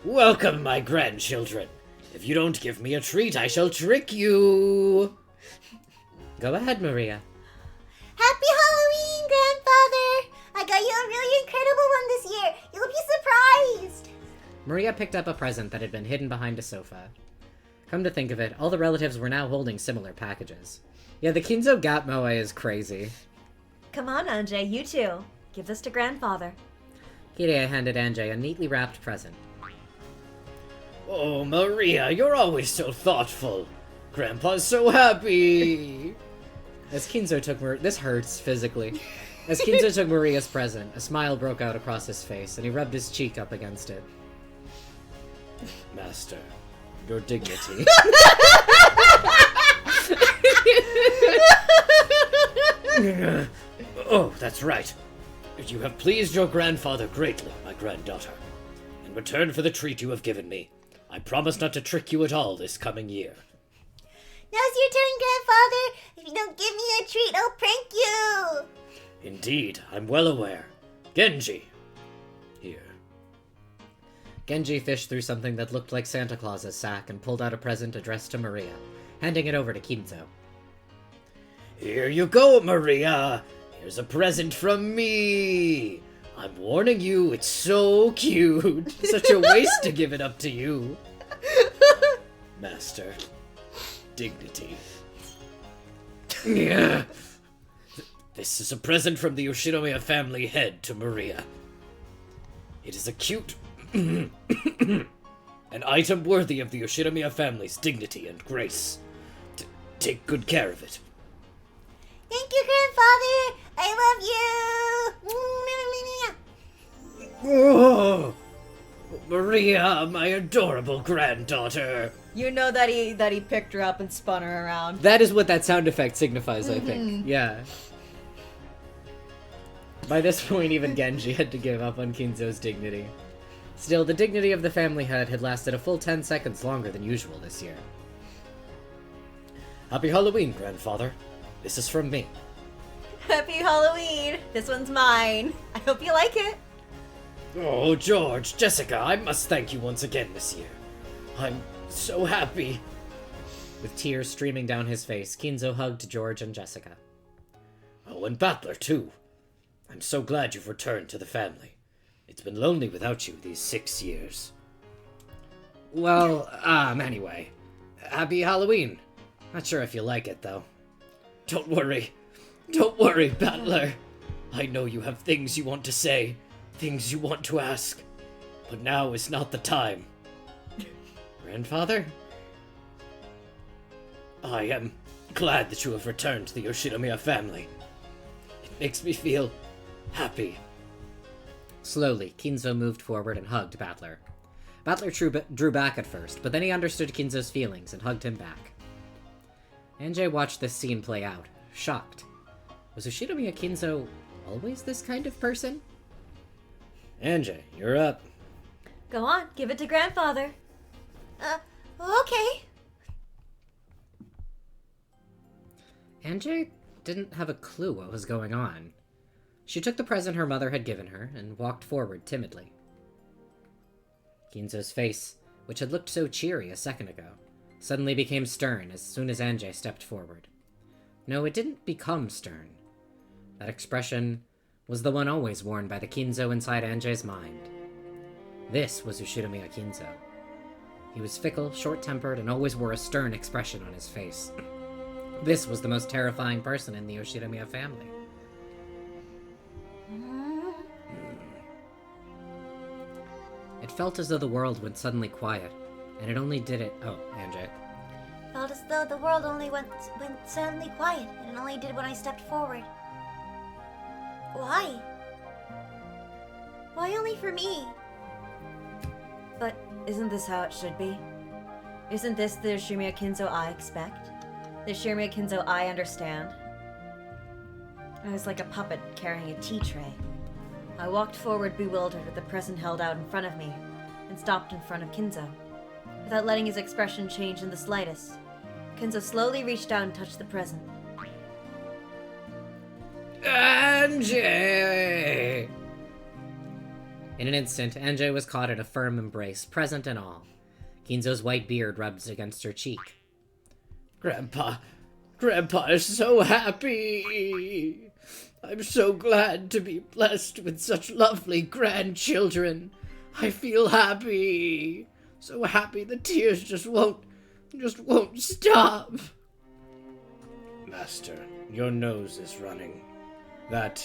Welcome, my grandchildren. If you don't give me a treat, I shall trick you. Go ahead, Maria. Happy Halloween, Grandfather! I got you a really incredible one this year. You'll be surprised. Maria picked up a present that had been hidden behind a sofa. Come to think of it, all the relatives were now holding similar packages. Yeah, the Kinzo Gap Moe is crazy. Come on, Anjay, you too. Give this to Grandfather. Kirei handed Anjay a neatly wrapped present. Oh, Maria, you're always so thoughtful. Grandpa's so happy. As Kinzo took this hurts physically. As Kinzo took Maria's present, a smile broke out across his face, and he rubbed his cheek up against it. Master, your dignity. Oh, that's right. You have pleased your grandfather greatly, my granddaughter. In return for the treat you have given me, I promise not to trick you at all this coming year. Now's your turn, Grandfather. If you don't give me a treat, I'll prank you. Indeed, I'm well aware. Genji. Here. Genji fished through something that looked like Santa Claus's sack and pulled out a present addressed to Maria, handing it over to Kinzo. Here you go, Maria. Here's a present from me. I'm warning you, it's so cute. Such a waste to give it up to you. Master. Dignity. Yeah. This is a present from the Yoshinomiya family head to Maria. It is a cute... an item worthy of the Yoshinomiya family's dignity and grace. Take good care of it. Thank you, Grandfather. I love you. Oh, Maria, my adorable granddaughter. You know that he picked her up and spun her around. That is what that sound effect signifies, I think. Yeah. By this point, even Genji had to give up on Kinzo's dignity. Still, the dignity of the family head had lasted a full 10 seconds longer than usual this year. Happy Halloween, grandfather. This is from me. Happy Halloween! This one's mine. I hope you like it. Oh, George, Jessica, I must thank you once again this year. I'm so happy. With tears streaming down his face, Kinzo hugged George and Jessica. Oh, and Battler, too. I'm so glad you've returned to the family. It's been lonely without you these 6 years. Well, anyway. Happy Halloween. Not sure if you like it, though. Don't worry. Don't worry, Battler. I know you have things you want to say, things you want to ask. But now is not the time. Grandfather? I am glad that you have returned to the Yoshinomiya family. It makes me feel happy. Slowly, Kinzo moved forward and hugged Battler. Battler drew back at first, but then he understood Kinzo's feelings and hugged him back. Anjay watched this scene play out, shocked. Was Yoshinomiya Kinzo always this kind of person? Anjay, you're up. Go on, give it to grandfather. Okay. Anjay didn't have a clue what was going on. She took the present her mother had given her and walked forward timidly. Kinzo's face, which had looked so cheery a second ago, suddenly became stern as soon as Anjay stepped forward. No, it didn't become stern. That expression was the one always worn by the Kinzo inside Anjay's mind. This was Yoshinomiya Kinzo. He was fickle, short-tempered, and always wore a stern expression on his face. This was the most terrifying person in the Yoshinomiya family. It felt as though the world went suddenly quiet, and it only did it— Oh, Anjay. Felt as though the world only went suddenly quiet, and it only did when I stepped forward. Why? Why only for me? But isn't this how it should be? Isn't this the Yoshinomiya Kinzo I expect? The Yoshinomiya Kinzo I understand? I was like a puppet carrying a tea tray. I walked forward bewildered with the present held out in front of me, and stopped in front of Kinzo. Without letting his expression change in the slightest, Kinzo slowly reached out and touched the present. Anjay! In an instant, Anjay was caught in a firm embrace, present and all. Kinzo's white beard rubbed against her cheek. Grandpa is so happy. I'm so glad to be blessed with such lovely grandchildren. I feel happy. So happy the tears just won't stop. Master, your nose is running. That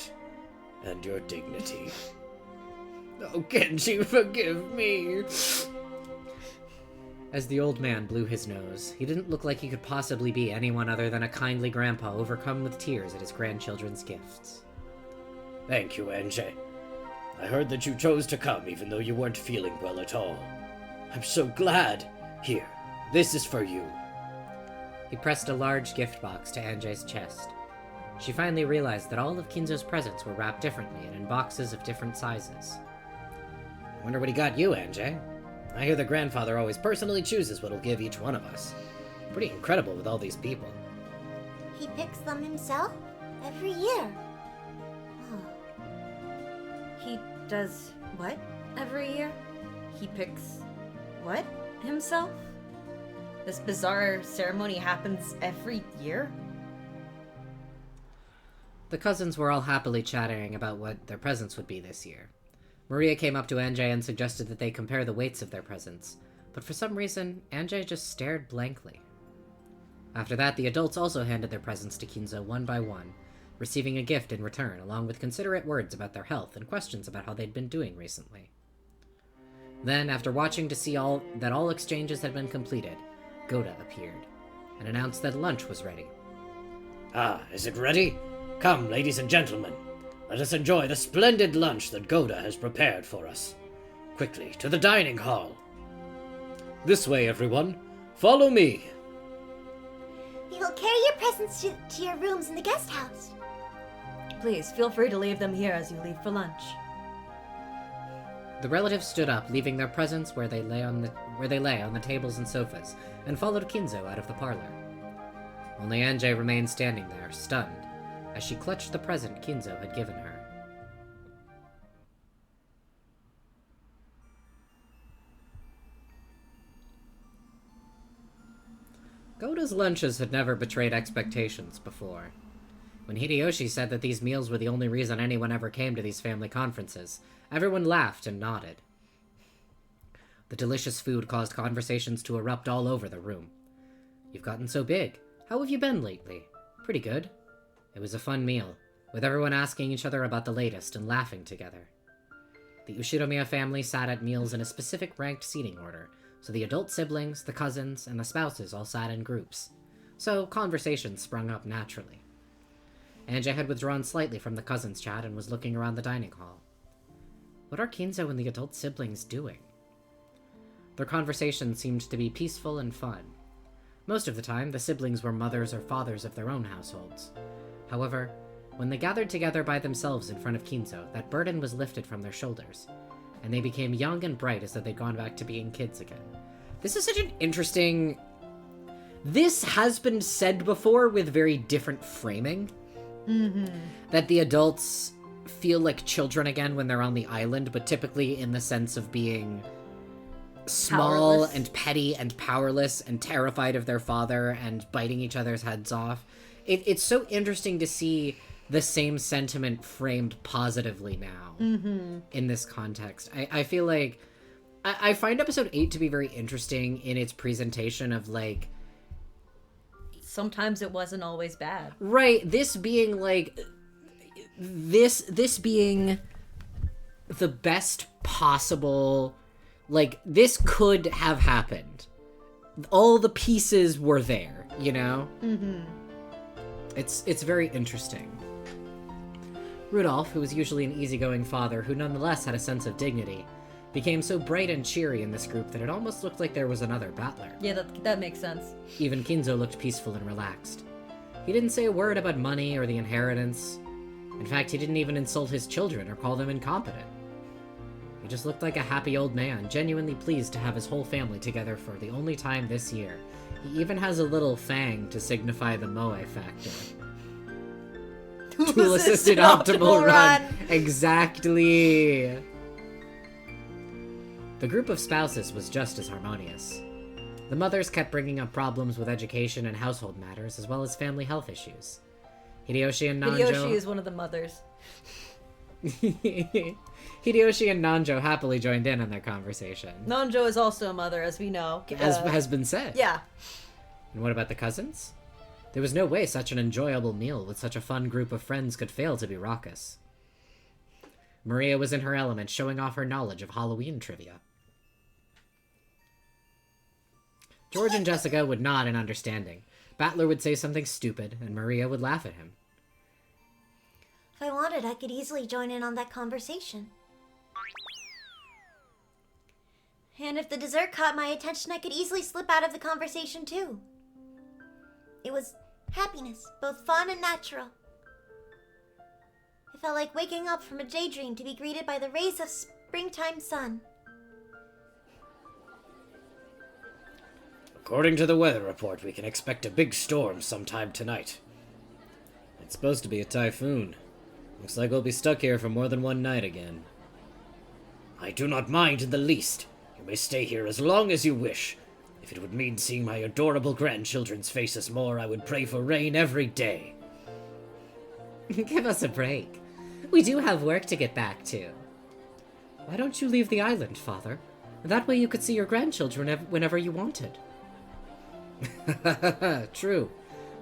and your dignity. Oh, Genji, forgive me. As the old man blew his nose, he didn't look like he could possibly be anyone other than a kindly grandpa overcome with tears at his grandchildren's gifts. Thank you, NJ. I heard that you chose to come even though you weren't feeling well at all. I'm so glad. Here, this is for you. He pressed a large gift box to Anjay's chest. She finally realized that all of Kinzo's presents were wrapped differently and in boxes of different sizes. I wonder what he got you, Anjay. I hear the grandfather always personally chooses what he'll give each one of us. Pretty incredible with all these people. He picks them himself every year. He does what every year? He picks what himself? This bizarre ceremony happens every year? The cousins were all happily chatting about what their presents would be this year. Maria came up to Anjay and suggested that they compare the weights of their presents, but for some reason, Anjay just stared blankly. After that, the adults also handed their presents to Kinzo one by one, receiving a gift in return, along with considerate words about their health and questions about how they'd been doing recently. Then, after watching to see that all exchanges had been completed, Goda appeared, and announced that lunch was ready. Ah, is it ready? Come, ladies and gentlemen. Let us enjoy the splendid lunch that Goda has prepared for us. Quickly, to the dining hall. This way, everyone. Follow me. We will carry your presents to your rooms in the guest house. Please, feel free to leave them here as you leave for lunch. The relatives stood up, leaving their presents where they lay on the tables and sofas, and followed Kinzo out of the parlor. Only Anjay remained standing there, stunned, as she clutched the present Kinzo had given her. Goda's lunches had never betrayed expectations before. When Hideyoshi said that these meals were the only reason anyone ever came to these family conferences, everyone laughed and nodded. The delicious food caused conversations to erupt all over the room. "You've gotten so big. How have you been lately?" "Pretty good." It was a fun meal, with everyone asking each other about the latest and laughing together. The Ushiromiya family sat at meals in a specific ranked seating order, so the adult siblings, the cousins, and the spouses all sat in groups. So conversations sprung up naturally. Anjay had withdrawn slightly from the cousins' chat and was looking around the dining hall. What are Kinzo and the adult siblings doing? Their conversation seemed to be peaceful and fun. Most of the time, the siblings were mothers or fathers of their own households. However, when they gathered together by themselves in front of Kinzo, that burden was lifted from their shoulders, and they became young and bright as though they'd gone back to being kids again. This is such an interesting... This has been said before with very different framing. That the adults feel like children again when they're on the island, but typically in the sense of being small Powerless. and petty and powerless and terrified of their father and biting each other's heads off. It's so interesting to see the same sentiment framed positively now in this context. I feel like I find episode 8 to be very interesting in its presentation of, like, Sometimes it wasn't always bad. right, this being like this being the best possible, like, this could have happened. All the pieces were there, you know? It's very interesting. Rudolph, who was usually an easygoing father who nonetheless had a sense of dignity, became so bright and cheery in this group that it almost looked like there was another battler. Yeah, that makes sense. Even Kinzo looked peaceful and relaxed. He didn't say a word about money or the inheritance. In fact, he didn't even insult his children or call them incompetent. He just looked like a happy old man, genuinely pleased to have his whole family together for the only time this year. He even has a little fang to signify the moe factor. Tool-assisted optimal run. Exactly. The group of spouses was just as harmonious. The mothers kept bringing up problems with education and household matters, as well as family health issues. Hideyoshi and Nanjo... Hideyoshi is one of the mothers. Hideyoshi and Nanjo happily joined in on their conversation. Nanjo is also a mother, as we know. As has been said. Yeah. And what about the cousins? There was no way such an enjoyable meal with such a fun group of friends could fail to be raucous. Maria was in her element, showing off her knowledge of Halloween trivia. George and Jessica would nod in understanding. Battler would say something stupid, and Maria would laugh at him. If I wanted, I could easily join in on that conversation. And if the dessert caught my attention, I could easily slip out of the conversation too. It was happiness, both fun and natural. It felt like waking up from a daydream to be greeted by the rays of springtime sun. According to the weather report, we can expect a big storm sometime tonight. It's supposed to be a typhoon. Looks like we'll be stuck here for more than one night again. I do not mind in the least. You may stay here as long as you wish. If it would mean seeing my adorable grandchildren's faces more, I would pray for rain every day. Give us a break. We do have work to get back to. Why don't you leave the island, Father? That way you could see your grandchildren whenever you wanted. True.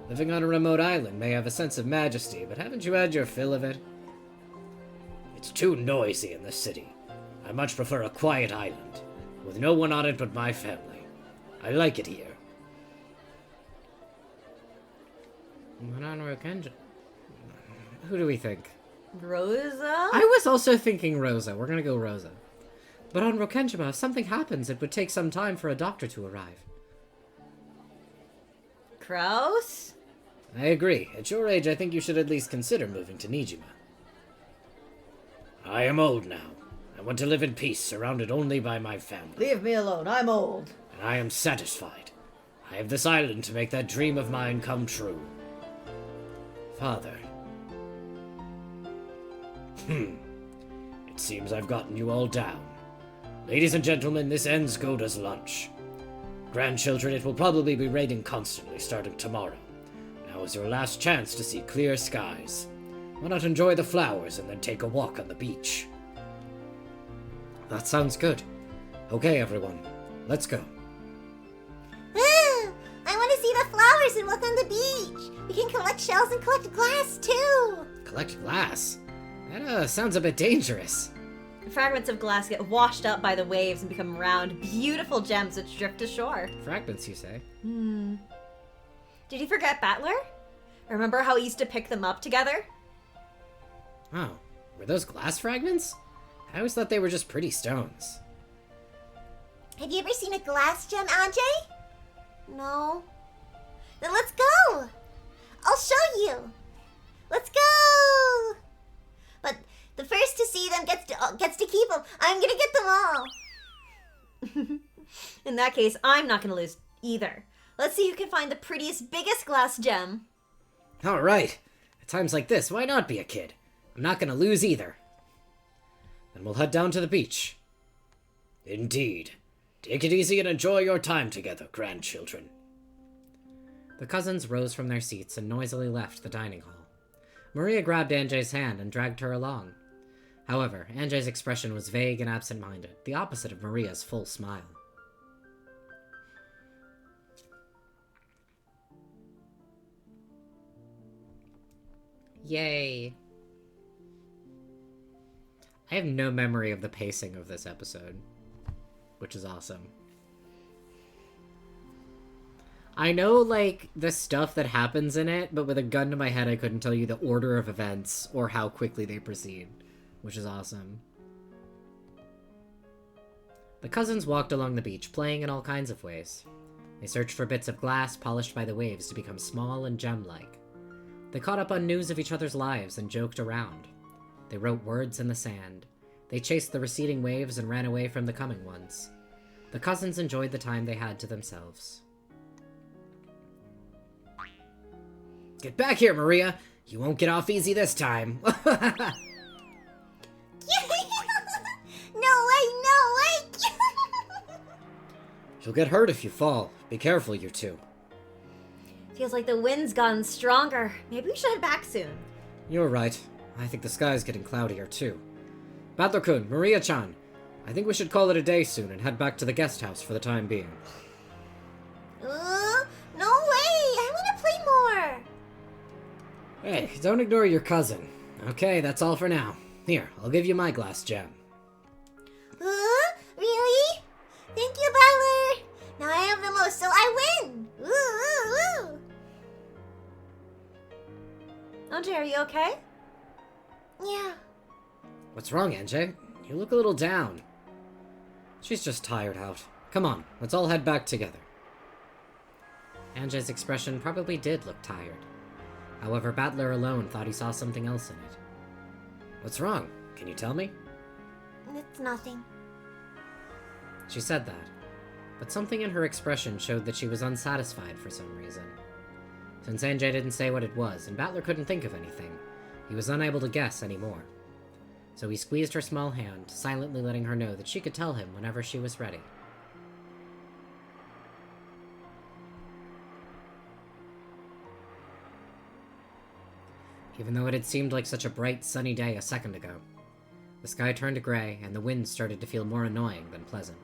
Living on a remote island may have a sense of majesty, but haven't you had your fill of it? It's too noisy in the city. I much prefer a quiet island, with no one on it but my family. I like it here. Who do we think? Rosa? I was also thinking Rosa. We're gonna go Rosa. But on Rokenjima, if something happens, it would take some time for a doctor to arrive. Kraus? I agree. At your age, I think you should at least consider moving to Nijima. I am old now. I want to live in peace, surrounded only by my family. Leave me alone, I'm old. And I am satisfied. I have this island to make that dream of mine come true. Father. It seems I've gotten you all down. Ladies and gentlemen, this ends Goda's lunch. Grandchildren, it will probably be raining constantly starting tomorrow. Now is your last chance to see clear skies. Why not enjoy the flowers and then take a walk on the beach? That sounds good. Okay, everyone. Let's go. I want to see the flowers and walk on the beach. We can collect shells and collect glass too. Collect glass? That sounds a bit dangerous. Fragments of glass get washed up by the waves and become round, beautiful gems which drift ashore. Fragments, you say? Did you forget Battler? Remember how he used to pick them up together? Oh, were those glass fragments? I always thought they were just pretty stones. Have you ever seen a glass gem, Anjay? No. Then let's go. I'll show you. Let's go. But the first to see them gets to keep them. I'm gonna get them all. In that case, I'm not gonna lose either. Let's see who can find the prettiest, biggest glass gem. Alright. At times like this, why not be a kid? I'm not gonna lose either. Then we'll head down to the beach. Indeed. Take it easy and enjoy your time together, grandchildren. The cousins rose from their seats and noisily left the dining hall. Maria grabbed Anjay's hand and dragged her along. However, Anjay's expression was vague and absent-minded, the opposite of Maria's full smile. Yay. I have no memory of the pacing of this episode, which is awesome. I know, like, the stuff that happens in it, but with a gun to my head, I couldn't tell you the order of events or how quickly they proceed, which is awesome. The cousins walked along the beach, playing in all kinds of ways. They searched for bits of glass polished by the waves to become small and gem-like. They caught up on news of each other's lives and joked around. They wrote words in the sand. They chased the receding waves and ran away from the coming ones. The cousins enjoyed the time they had to themselves. Get back here, Maria! You won't get off easy this time! No way, no way! You'll get hurt if you fall. Be careful, you two. Feels like the wind's gotten stronger. Maybe we should head back soon. You're right. I think the sky's getting cloudier, too. Battler-kun, Maria-chan, I think we should call it a day soon and head back to the guest house for the time being. No way! I want to play more! Hey, don't ignore your cousin. Okay, that's all for now. Here, I'll give you my glass gem. Really? Thank you, Battler! Now I have the most, so I win! Woo! Anjay, are you okay? Yeah. What's wrong, Anjay? You look a little down. She's just tired out. Come on, let's all head back together. Anjay's expression probably did look tired. However, Battler alone thought he saw something else in it. What's wrong? Can you tell me? It's nothing. She said that, but something in her expression showed that she was unsatisfied for some reason. Since Anjay didn't say what it was, and Battler couldn't think of anything, he was unable to guess anymore. So he squeezed her small hand, silently letting her know that she could tell him whenever she was ready. Even though it had seemed like such a bright, sunny day a second ago, the sky turned gray and the wind started to feel more annoying than pleasant.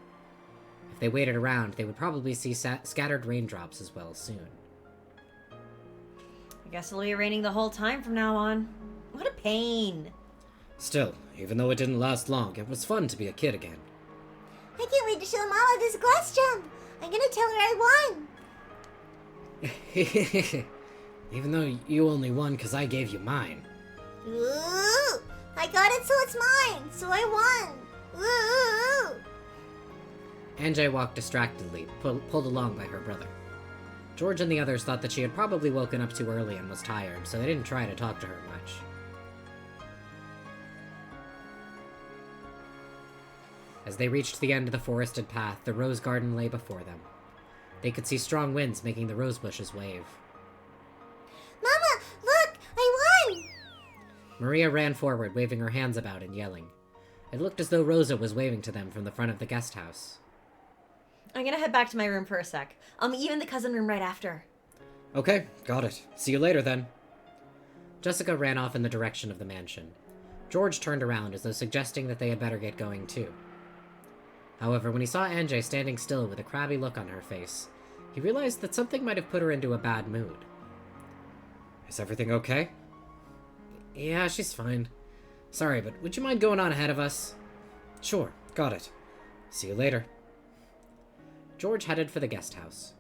If they waited around, they would probably see scattered raindrops as well soon. I guess it'll be raining the whole time from now on. What a pain. Still, even though it didn't last long, it was fun to be a kid again. I can't wait to show Mama this glass gem. I'm gonna tell her I won. Even though you only won because I gave you mine. Ooh! I got it, so it's mine. So I won. Ooh! Anjay walked distractedly, pulled along by her brother. George and the others thought that she had probably woken up too early and was tired, so they didn't try to talk to her much. As they reached the end of the forested path, the rose garden lay before them. They could see strong winds making the rose bushes wave. Mama, look! I won! Maria ran forward, waving her hands about and yelling. It looked as though Rosa was waving to them from the front of the guest house. I'm gonna head back to my room for a sec. I'll meet you in the cousin room right after. Okay, got it. See you later then. Jessica ran off in the direction of the mansion. George turned around as though suggesting that they had better get going too. However, when he saw Anjay standing still with a crabby look on her face, he realized that something might have put her into a bad mood. Is everything okay? Yeah, she's fine. Sorry, but would you mind going on ahead of us? Sure, got it. See you later. George headed for the guest house.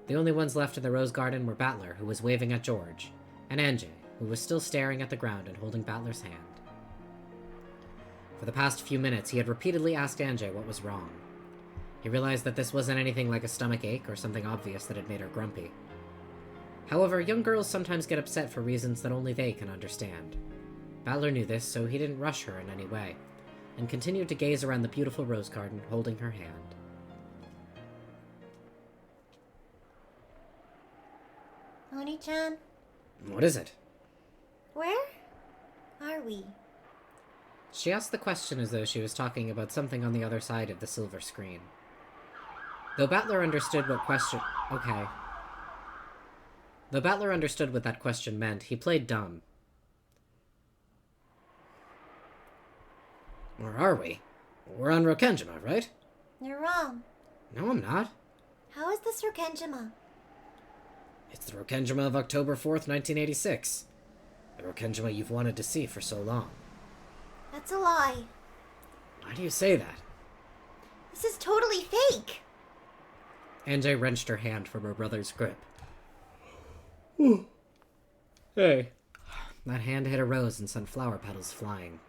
The only ones left in the rose garden were Battler, who was waving at George, and Anjay, who was still staring at the ground and holding Battler's hand. For the past few minutes, he had repeatedly asked Anjay what was wrong. He realized that this wasn't anything like a stomach ache or something obvious that had made her grumpy. However, young girls sometimes get upset for reasons that only they can understand. Battler knew this, so he didn't rush her in any way, and continued to gaze around the beautiful rose garden, holding her hand. Oni-chan, What is it? where are we? She asked the question as though she was talking about something on the other side of the silver screen. Though Battler understood what that question meant, he played dumb. Where are we? We're on Rokenjima, right? You're wrong. No, I'm not. How is this Rokenjima? It's the Rokenjima of October 4th, 1986. The Rokenjima you've wanted to see for so long. That's a lie. Why do you say that? This is totally fake. Anjay wrenched her hand from her brother's grip. Hey. That hand hit a rose and sent flower petals flying.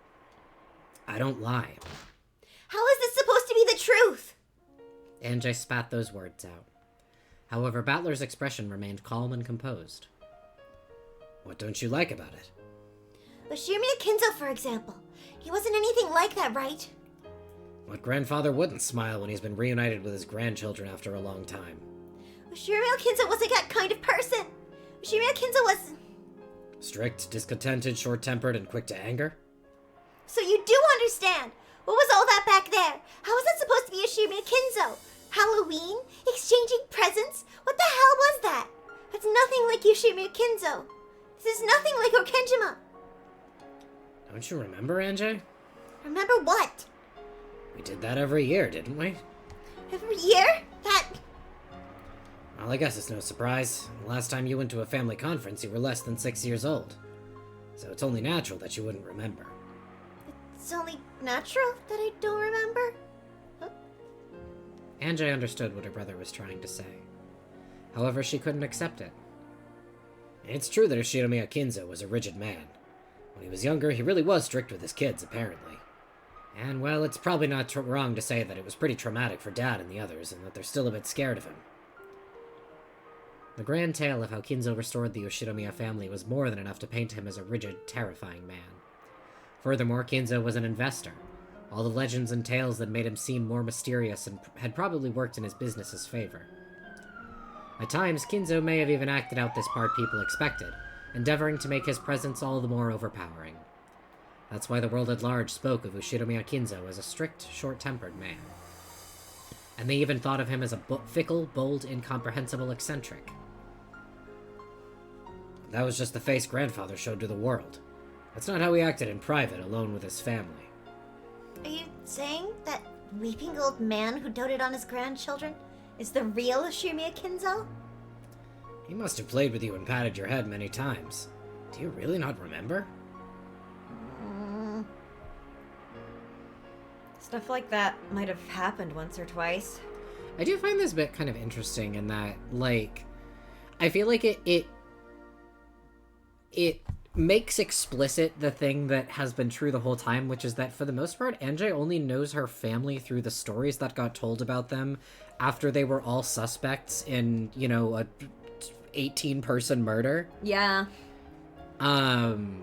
I don't lie. How is this supposed to be the truth? Anjay spat those words out. However, Battler's expression remained calm and composed. What don't you like about it? Oshimiya Kinzo, for example. He wasn't anything like that, right? What grandfather wouldn't smile when he's been reunited with his grandchildren after a long time? Oshimiya Kinzo wasn't that kind of person. Oshimiya Kinzo was... Strict, discontented, short-tempered, and quick to anger? So you do understand. What was all that back there? How is that supposed to be Oshimiya Kinzo? Halloween? Exchanging presents? What the hell was that? That's nothing like Yoshimiya Kinzo. This is nothing like Rokenjima. Don't you remember, Anjay? Remember what? We did that every year, didn't we? Every year? That... Well, I guess it's no surprise. The last time you went to a family conference, you were less than 6 years old. So it's only natural that you wouldn't remember. It's only natural that I don't remember. Anjay understood what her brother was trying to say. However, she couldn't accept it. It's true that Oshinomiya Kinzo was a rigid man. When he was younger, he really was strict with his kids, apparently. And, well, it's probably not wrong to say that it was pretty traumatic for Dad and the others, and that they're still a bit scared of him. The grand tale of how Kinzo restored the Yoshinomiya family was more than enough to paint him as a rigid, terrifying man. Furthermore, Kinzo was an investor. All the legends and tales that made him seem more mysterious and had probably worked in his business's favor. At times, Kinzo may have even acted out this part people expected, endeavoring to make his presence all the more overpowering. That's why the world at large spoke of Ushinomiya Kinzo as a strict, short-tempered man. And they even thought of him as a fickle, bold, incomprehensible eccentric. That was just the face grandfather showed to the world. That's not how he acted in private, alone with his family. Are you saying that weeping old man who doted on his grandchildren is the real Oshimiya Kinzo? He must have played with you and patted your head many times. Do you really not remember? Stuff like that might have happened once or twice. I do find this bit kind of interesting in that, like, I feel like it makes explicit the thing that has been true the whole time, which is that for the most part, Anjay only knows her family through the stories that got told about them after they were all suspects in, you know, a 18-person murder. Yeah. And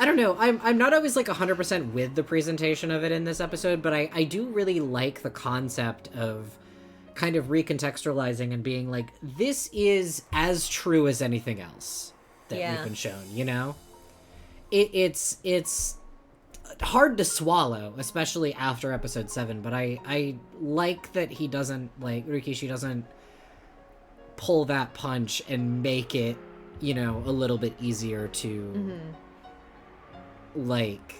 I don't know. I'm not always like 100% with the presentation of it in this episode, but I do really like the concept of kind of recontextualizing and being like, this is as true as anything else that we've been shown, you know? It's hard to swallow, especially after episode 7, but I like that he doesn't, like, Rikishi doesn't pull that punch and make it, you know, a little bit easier to, like,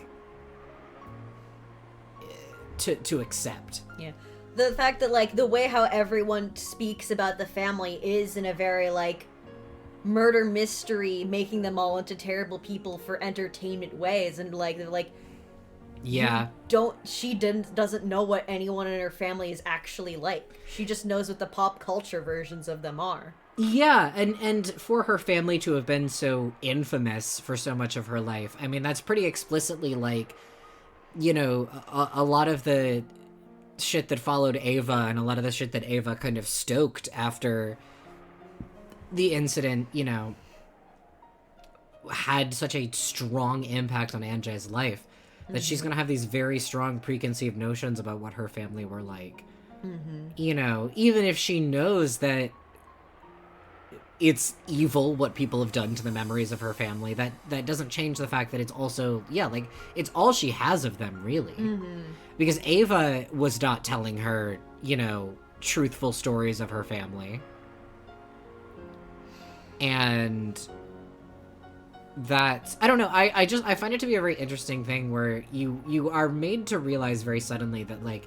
to accept. Yeah. The fact that, like, the way how everyone speaks about the family is in a very, like, murder mystery, making them all into terrible people for entertainment ways, and, like, they're like, yeah, doesn't know what anyone in her family is actually like. She just knows what the pop culture versions of them are. Yeah, and for her family to have been so infamous for so much of her life, I mean, that's pretty explicitly, like, you know, a lot of the shit that followed Ava and a lot of the shit that Ava kind of stoked after the incident, you know, had such a strong impact on Anjay's life that she's gonna have these very strong preconceived notions about what her family were like. You know, even if she knows that it's evil what people have done to the memories of her family, that doesn't change the fact that it's also, yeah, like, it's all she has of them, really. Because Ava was not telling her, you know, truthful stories of her family. And that, I don't know, I find it to be a very interesting thing where you are made to realize very suddenly that, like,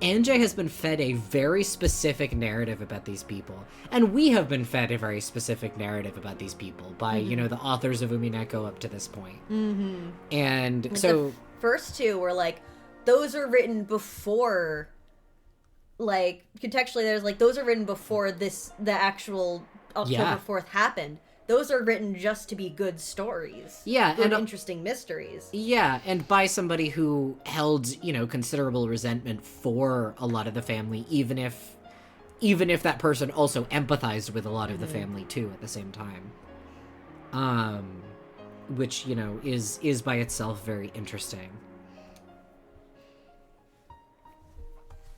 Anjay has been fed a very specific narrative about these people, and we have been fed a very specific narrative about these people by, you know, the authors of Umineko up to this point. And Like, so the first two were, like, those are written before, like, contextually, there's, like, those are written before the actual October 4th happened. Those are written just to be good stories. Yeah, good, and interesting mysteries. yeah, and by somebody who held, you know, considerable resentment for a lot of the family, even if that person also empathized with a lot of the family too at the same time. Which, you know, is by itself very interesting.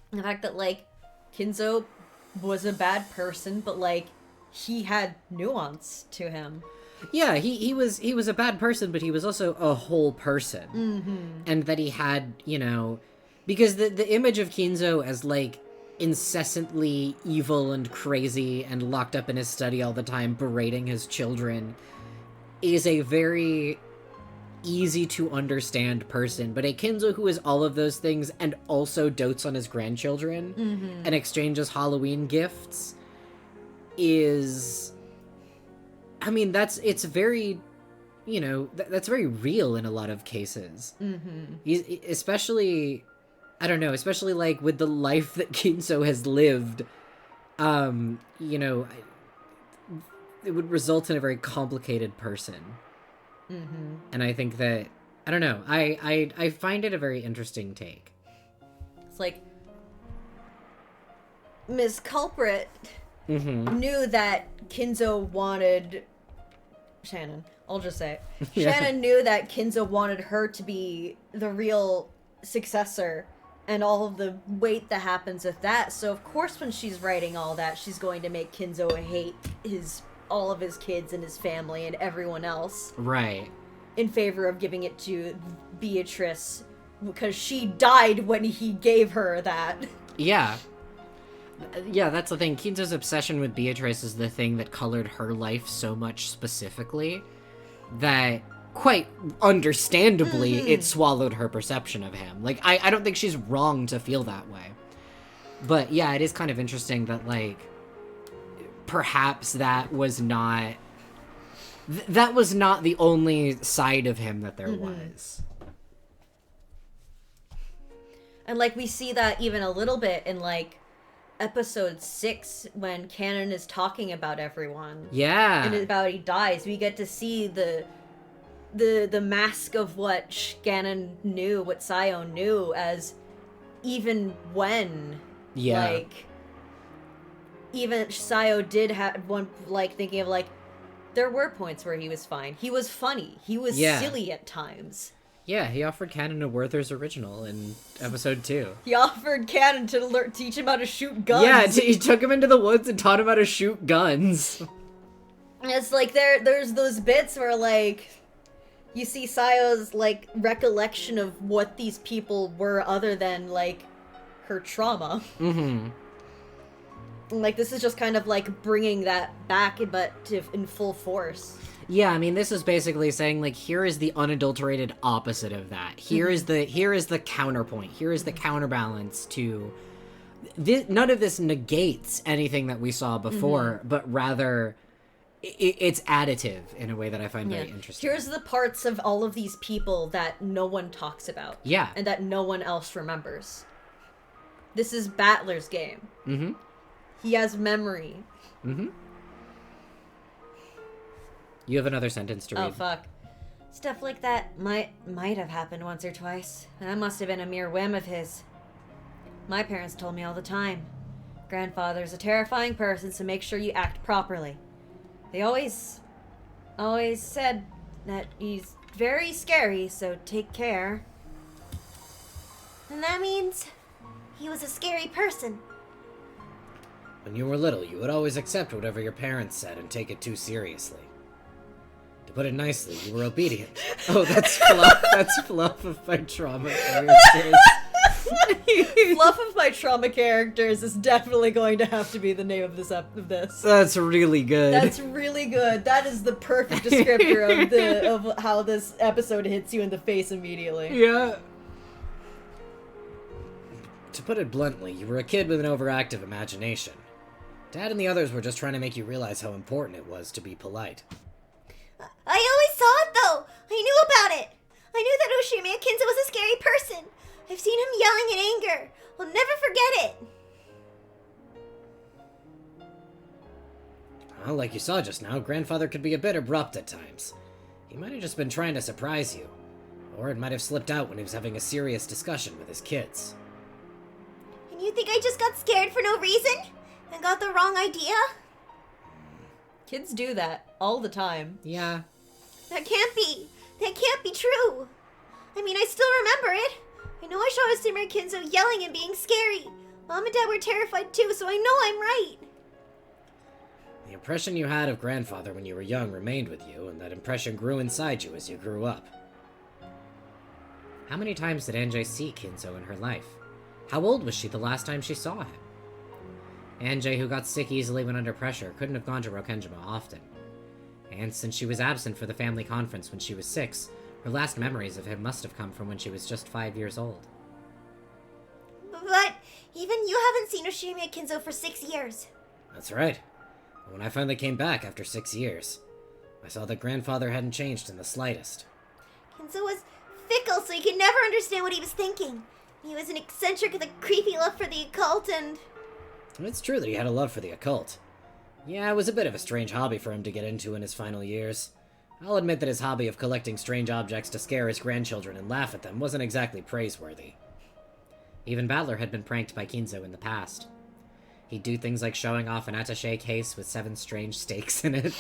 The fact that, like, Kinzo was a bad person, but, like, he had nuance to him. Yeah, he was a bad person, but he was also a whole person. And that he had, you know, because the image of Kinzo as, like, incessantly evil and crazy and locked up in his study all the time berating his children is a very easy to understand person, but a Kinzo who is all of those things and also dotes on his grandchildren and exchanges Halloween gifts is, I mean, it's very, you know, that's very real in a lot of cases. He's especially, I don't know, especially, like, with the life that Kinzo has lived, you know, it would result in a very complicated person. And I think that, I don't know, I find it a very interesting take. It's like, Ms. Culprit knew that Kinzo wanted Shannon. I'll just say it. Yeah. Shannon knew that Kinzo wanted her to be the real successor and all of the weight that happens with that. So of course when she's writing all that, she's going to make Kinzo hate all of his kids and his family and everyone else. Right. In favor of giving it to Beatrice because she died when he gave her that. Yeah. Yeah, that's the thing. Kinzo's obsession with Beatrice is the thing that colored her life so much specifically that, quite understandably, it swallowed her perception of him. Like, I don't think she's wrong to feel that way. But yeah, it is kind of interesting that, like, perhaps that was not the only side of him that there was. And, like, we see that even a little bit in, like, episode 6 when Canon is talking about everyone. Yeah. And about he dies. We get to see the mask of what Shannon knew, what Sayo knew, as even when, like, even Sayo did have one, like, thinking of, like, there were points where he was fine. He was funny. He was Yeah. silly at times. Yeah, he offered Cannon a Werther's original in episode 2. He offered Cannon to teach him how to shoot guns. Yeah, he took him into the woods and taught him how to shoot guns. And it's like there's those bits where like you see Sayo's like recollection of what these people were other than like her trauma. Mm-hmm. And, like this is just kind of like bringing that back, but in full force. Yeah, I mean, this is basically saying, like, here is the unadulterated opposite of that. Here is the counterpoint. Here is the counterbalance to... none of this negates anything that we saw before, but rather, it's additive in a way that I find very interesting. Here's the parts of all of these people that no one talks about. Yeah. And that no one else remembers. This is Battler's game. Mm-hmm. He has memory. Mm-hmm. You have another sentence to read. Oh, fuck. Stuff like that might have happened once or twice. And that must have been a mere whim of his. My parents told me all the time. Grandfather's a terrifying person, so make sure you act properly. They always said that he's very scary, so take care. And that means he was a scary person. When you were little, you would always accept whatever your parents said and take it too seriously. To put it nicely, you were obedient. Oh, that's fluff. That's fluff of my trauma characters. Fluff of my trauma characters is definitely going to have to be the name of this That's really good. That's really good. That is the perfect descriptor of how this episode hits you in the face immediately. Yeah. To put it bluntly, you were a kid with an overactive imagination. Dad and the others were just trying to make you realize how important it was to be polite. I always saw it, though. I knew about it. I knew that Oshimi Akinzo was a scary person. I've seen him yelling in anger. I'll never forget it. Well, like you saw just now, Grandfather could be a bit abrupt at times. He might have just been trying to surprise you. Or it might have slipped out when he was having a serious discussion with his kids. And you think I just got scared for no reason? And got the wrong idea? Kids do that all the time. Yeah. That can't be. That can't be true. I mean, I still remember it. I know I saw Oshimi Akinzo yelling and being scary. Mom and Dad were terrified too, so I know I'm right. The impression you had of Grandfather when you were young remained with you, and that impression grew inside you as you grew up. How many times did Anjay see Kinzo in her life? How old was she the last time she saw him? Anjay, who got sick easily when under pressure, couldn't have gone to Rokenjima often. And since she was absent for the family conference when she was 6, her last memories of him must have come from when she was just 5 years old. But even you haven't seen Oshimi Akinzo for 6 years. That's right. When I finally came back after 6 years, I saw that Grandfather hadn't changed in the slightest. Akinzo was fickle, so you could never understand what he was thinking. He was an eccentric with a creepy love for the occult and... It's true that he had a love for the occult. Yeah, it was a bit of a strange hobby for him to get into in his final years. I'll admit that his hobby of collecting strange objects to scare his grandchildren and laugh at them wasn't exactly praiseworthy. Even Battler had been pranked by Kinzo in the past. He'd do things like showing off an attaché case with 7 strange stakes in it.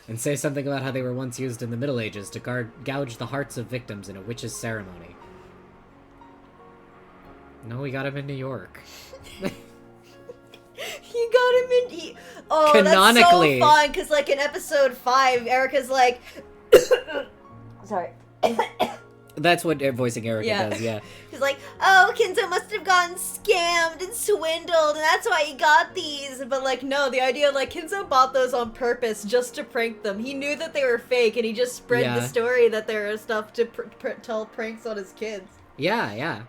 And say something about how they were once used in the Middle Ages to gouge the hearts of victims in a witch's ceremony. No, we got him in New York. He got him in. Oh, Canonically. that's so fun because, like, in episode 5, Erica's like, sorry. That's what voicing Erica Yeah. does, yeah. He's like, oh, Kinzo must have gotten scammed and swindled, and that's why he got these. But, like, no, the idea, like, Kinzo bought those on purpose just to prank them. He knew that they were fake, and he just spread Yeah. the story that there was stuff to tell pranks on his kids. Yeah, yeah.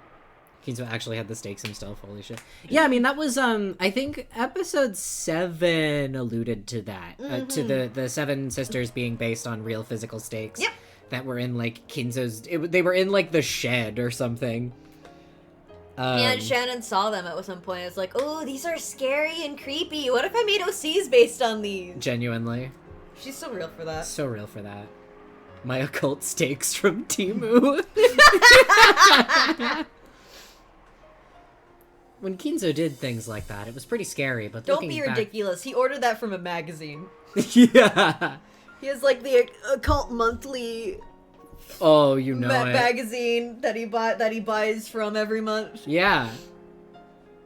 Kinzo actually had the stakes himself, holy shit. Yeah, I mean, that was, I think episode 7 alluded to that. To the 7 sisters being based on real physical stakes. Yep. That were in, like, Kinzo's... they were in, like, the shed or something. Yeah, and Shannon saw them at some point. It's like, oh, these are scary and creepy. What if I made OCs based on these? Genuinely. She's so real for that. So real for that. My occult stakes from Timu. when Kinzo did things like that, it was pretty scary, but Don't looking be back... ridiculous. He ordered that from a magazine. Yeah. He has like the Occult Monthly Oh, you know it. magazine that he buys from every month. Yeah.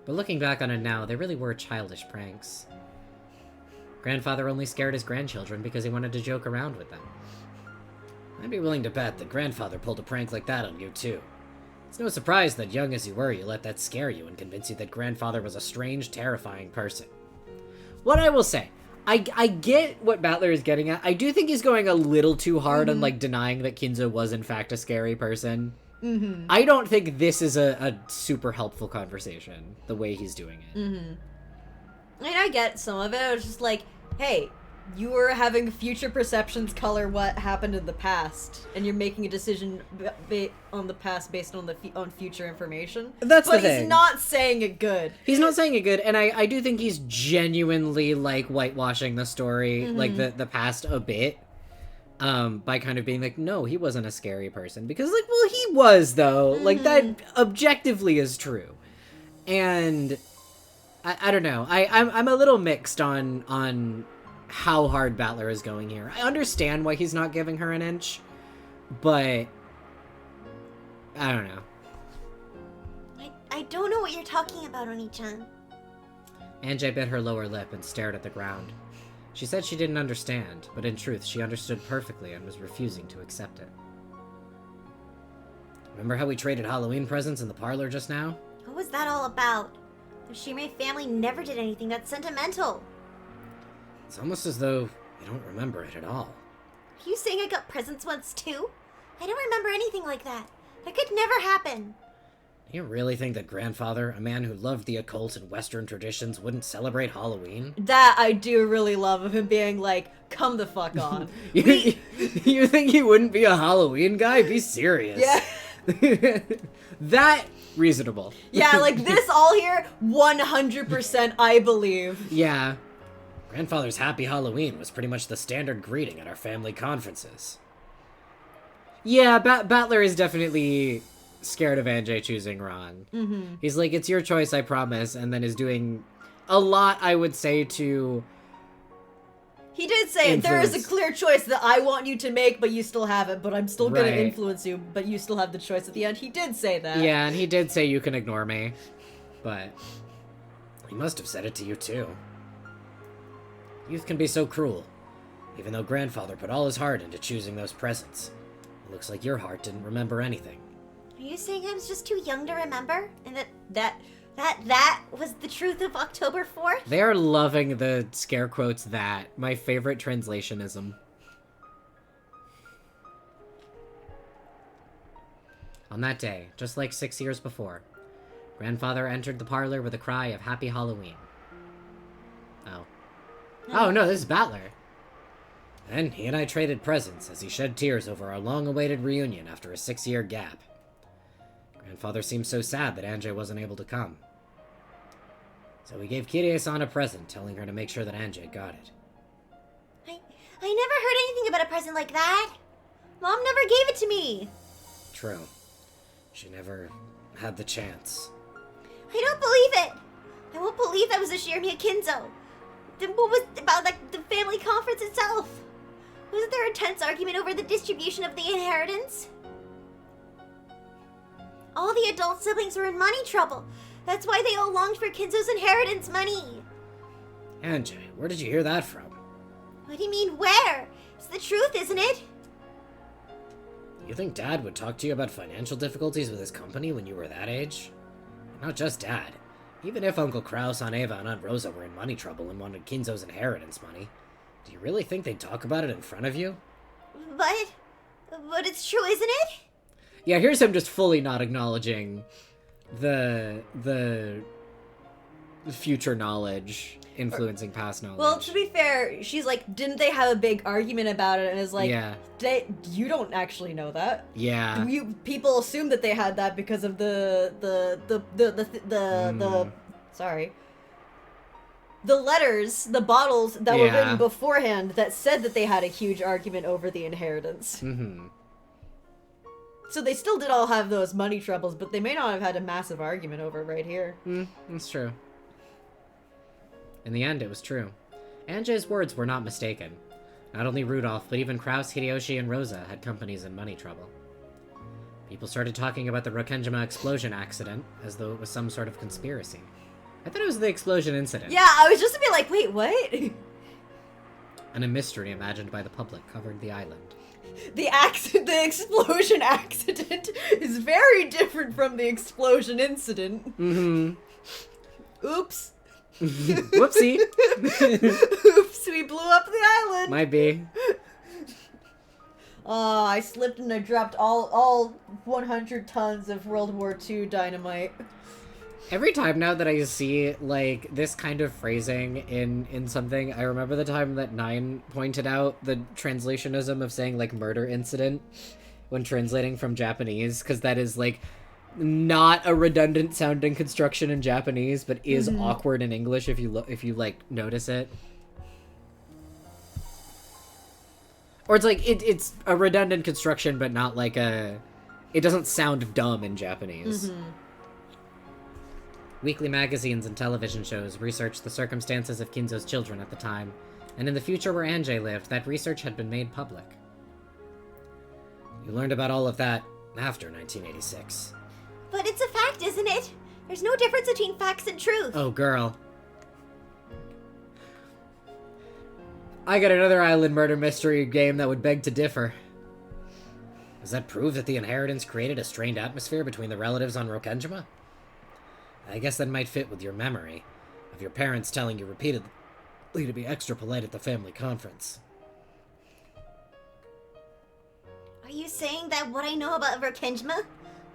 But looking back on it now, they really were childish pranks. Grandfather only scared his grandchildren because he wanted to joke around with them. I'd be willing to bet that grandfather pulled a prank like that on you, too. It's no surprise that, young as you were, you let that scare you and convince you that grandfather was a strange, terrifying person. What I will say, I get what Battler is getting at. I do think he's going a little too hard on, like, denying that Kinzo was, in fact, a scary person. Mm-hmm. I don't think this is a super helpful conversation, the way he's doing it. Mm-hmm. I mean, I get some of it. I was just like, hey, you were having future perceptions color what happened in the past, and you're making a decision on the past based on on future information. That's the but thing. He's not saying it good. He's not saying it good, and I do think he's genuinely, like, whitewashing the story, like, the past a bit, by kind of being like, no, he wasn't a scary person. Because, like, well, he was, though. Like, that objectively is true. And I don't know. I'm a little mixed on how hard Battler is going here. I understand why he's not giving her an inch, but I don't know. I don't know what you're talking about, Oni-chan. Anjay bit her lower lip and stared at the ground. She said she didn't understand, but in truth, she understood perfectly and was refusing to accept it. Remember how we traded Halloween presents in the parlor just now? What was that all about? The Shimei family never did anything that's sentimental. It's almost as though you don't remember it at all. Are you saying I got presents once too? I don't remember anything like that. That could never happen. Do you really think that grandfather, a man who loved the occult and Western traditions, wouldn't celebrate Halloween? That I do really love of him being like, come the fuck on. You think he wouldn't be a Halloween guy? Be serious. Yeah. That reasonable. Yeah, like this all here, 100% I believe. Yeah. Grandfather's Happy Halloween was pretty much the standard greeting at our family conferences. Yeah, Battler is definitely scared of Anjay choosing Ron. Mm-hmm. He's like, it's your choice, I promise, and then is doing a lot, I would say, to... He did say, there is a Influence. clear choice that I want you to make, but you still have it, but I'm still gonna Right. influence you, but you still have the choice at the end. He did say that. Yeah, and he did say you can ignore me, but... He must have said it to you, too. Youth can be so cruel. Even though grandfather put all his heart into choosing those presents, it looks like your heart didn't remember anything. Are you saying I was just too young to remember? And that was the truth of October 4th? They are loving the scare quotes that. My favorite translationism. On that day, just like 6 years before, grandfather entered the parlor with a cry of Happy Halloween. Oh. Oh no, this is Battler. Then he and I traded presents as he shed tears over our long-awaited reunion after a 6-year gap. Grandfather seemed so sad that Anjay wasn't able to come. So we gave Kirie-san a present, telling her to make sure that Anjay got it. I never heard anything about a present like that. Mom never gave it to me. True. She never had the chance. I don't believe it. I won't believe that was a Shirimiya Kinzo. Then what was about the family conference itself? Wasn't there a tense argument over the distribution of the inheritance? All the adult siblings were in money trouble. That's why they all longed for Kinzo's inheritance money. Anjay, where did you hear that from? What do you mean, where? It's the truth, isn't it? You think Dad would talk to you about financial difficulties with his company when you were that age? Not just Dad. Even if Uncle Kraus, Aunt Eva, and Aunt Rosa were in money trouble and wanted Kinzo's inheritance money, do you really think they'd talk about it in front of you? But it's true, isn't it? Yeah, here's him just fully not acknowledging the future knowledge influencing past knowledge. Well, to be fair, she's like, didn't they have a big argument about it? And is like, Yeah. You don't actually know that. Yeah. People assume that they had that because of the letters, the bottles that were Yeah. written beforehand that said that they had a huge argument over the inheritance. Mm-hmm. So they still did all have those money troubles, but they may not have had a massive argument over it right here. That's true. In the end, it was true. Anjay's words were not mistaken. Not only Rudolph, but even Kraus, Hideyoshi, and Rosa had companies in money trouble. People started talking about the Rokenjima explosion accident, as though it was some sort of conspiracy. I thought it was the explosion incident. Yeah, I was just a bit like, wait, what? And a mystery imagined by the public covered the island. The explosion accident is very different from the explosion incident. Mm-hmm. Oops. Whoopsie. Oops, we blew up the island. Might be. Oh, I slipped and I dropped all 100 tons of World War II dynamite. Every time now that I see, like, this kind of phrasing in something, I remember the time that Nine pointed out the translationism of saying, like, murder incident when translating from Japanese, because that is, like, not a redundant sounding construction in Japanese, but is awkward in English if you like notice it. Or it's like it's a redundant construction, but not like a. It doesn't sound dumb in Japanese. Weekly magazines and television shows researched the circumstances of Kinzo's children at the time, and in the future where Anjay lived, that research had been made public. You learned about all of that after 1986. But it's a fact, isn't it? There's no difference between facts and truth. Oh, girl. I got another island murder mystery game that would beg to differ. Does that prove that the inheritance created a strained atmosphere between the relatives on Rokenjima? I guess that might fit with your memory of your parents telling you repeatedly to be extra polite at the family conference. Are you saying that what I know about Rokenjima,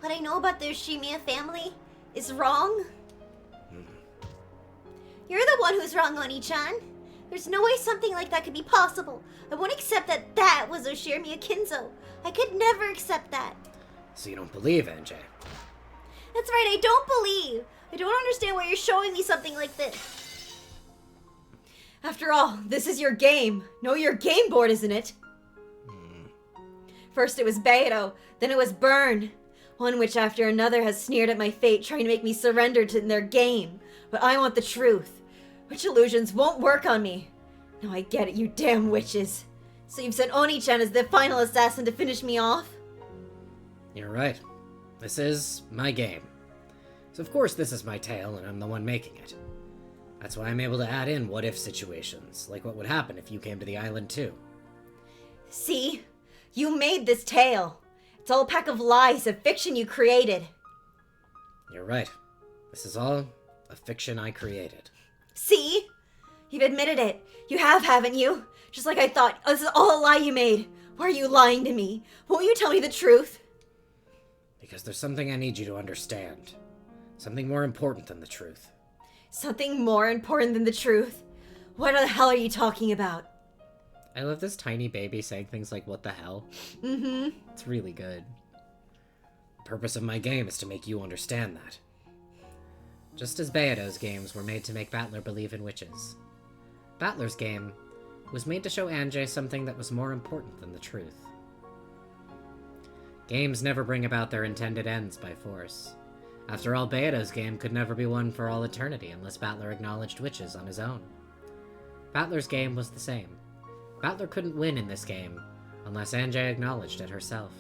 what I know about the Yoshimiya family, is wrong? You're the one who's wrong, Oni-chan. There's no way something like that could be possible. I won't accept that that was Oshirimiya Kinzo. I could never accept that. So you don't believe, Anjay? That's right, I don't believe. I don't understand why you're showing me something like this. After all, this is your game. No, your game board, isn't it? First it was Beto, then it was Burn. One which after another has sneered at my fate, trying to make me surrender to their game. But I want the truth. Witch illusions won't work on me. Now I get it, you damn witches. So you've sent Oni-chan as the final assassin to finish me off? You're right. This is my game. So of course this is my tale, and I'm the one making it. That's why I'm able to add in what-if situations, like what would happen if you came to the island too. See? You made this tale. It's all a pack of lies, a fiction you created. You're right. This is all a fiction I created. See? You've admitted it. You have, haven't you? Just like I thought. This is all a lie you made. Why are you lying to me? Won't you tell me the truth? Because there's something I need you to understand. Something more important than the truth. Something more important than the truth? What the hell are you talking about? I love this tiny baby saying things like, what the hell? Mm-hmm. It's really good. The purpose of my game is to make you understand that. Just as Beato's games were made to make Battler believe in witches. Battler's game was made to show Anjay something that was more important than the truth. Games never bring about their intended ends by force. After all, Beato's game could never be won for all eternity unless Battler acknowledged witches on his own. Battler's game was the same. Battler couldn't win in this game unless Anjay acknowledged it herself.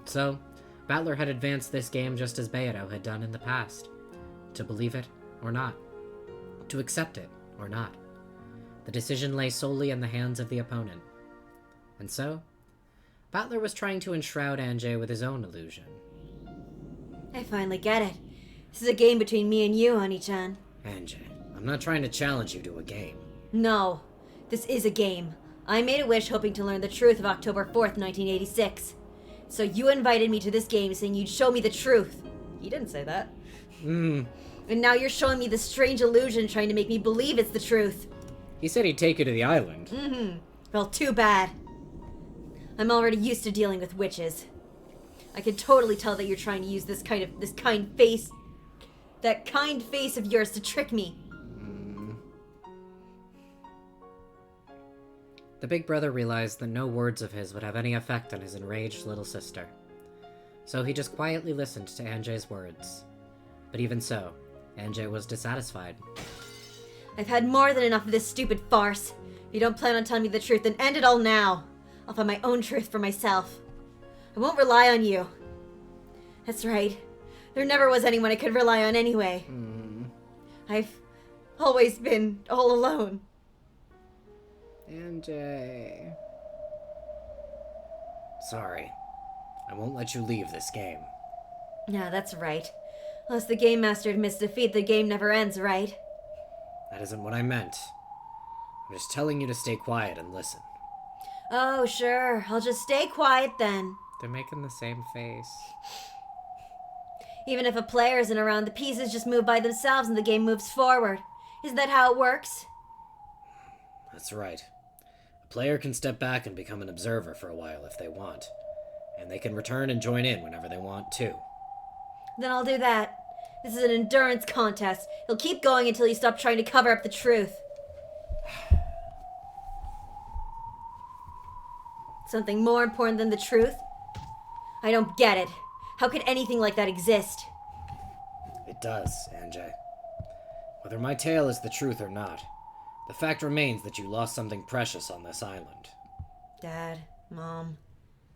So, Battler had advanced this game just as Beato had done in the past. To believe it or not. To accept it or not. The decision lay solely in the hands of the opponent. And so, Battler was trying to enshroud Anjay with his own illusion. I finally get it. This is a game between me and you, Oni-chan. Anjay, I'm not trying to challenge you to a game. No, this is a game. I made a wish hoping to learn the truth of October 4th, 1986. So you invited me to this game saying you'd show me the truth. You didn't say that. And now you're showing me this strange illusion trying to make me believe it's the truth. He said he'd take you to the island. Well, too bad. I'm already used to dealing with witches. I can totally tell that you're trying to use that kind face of yours to trick me. The big brother realized that no words of his would have any effect on his enraged little sister. So he just quietly listened to Anjay's words. But even so, Anjay was dissatisfied. I've had more than enough of this stupid farce. If you don't plan on telling me the truth, then end it all now. I'll find my own truth for myself. I won't rely on you. That's right. There never was anyone I could rely on anyway. I've always been all alone. Anjay. Sorry. I won't let you leave this game. Yeah, that's right. Unless the Game Master admits defeat, the game never ends, right? That isn't what I meant. I'm just telling you to stay quiet and listen. Oh, sure. I'll just stay quiet then. They're making the same face. Even if a player isn't around, the pieces just move by themselves and the game moves forward. Isn't that how it works? That's right. A player can step back and become an observer for a while if they want. And they can return and join in whenever they want too. Then I'll do that. This is an endurance contest. You'll keep going until you stop trying to cover up the truth. Something more important than the truth? I don't get it. How could anything like that exist? It does, Anjay. Whether my tale is the truth or not, the fact remains that you lost something precious on this island. Dad, Mom,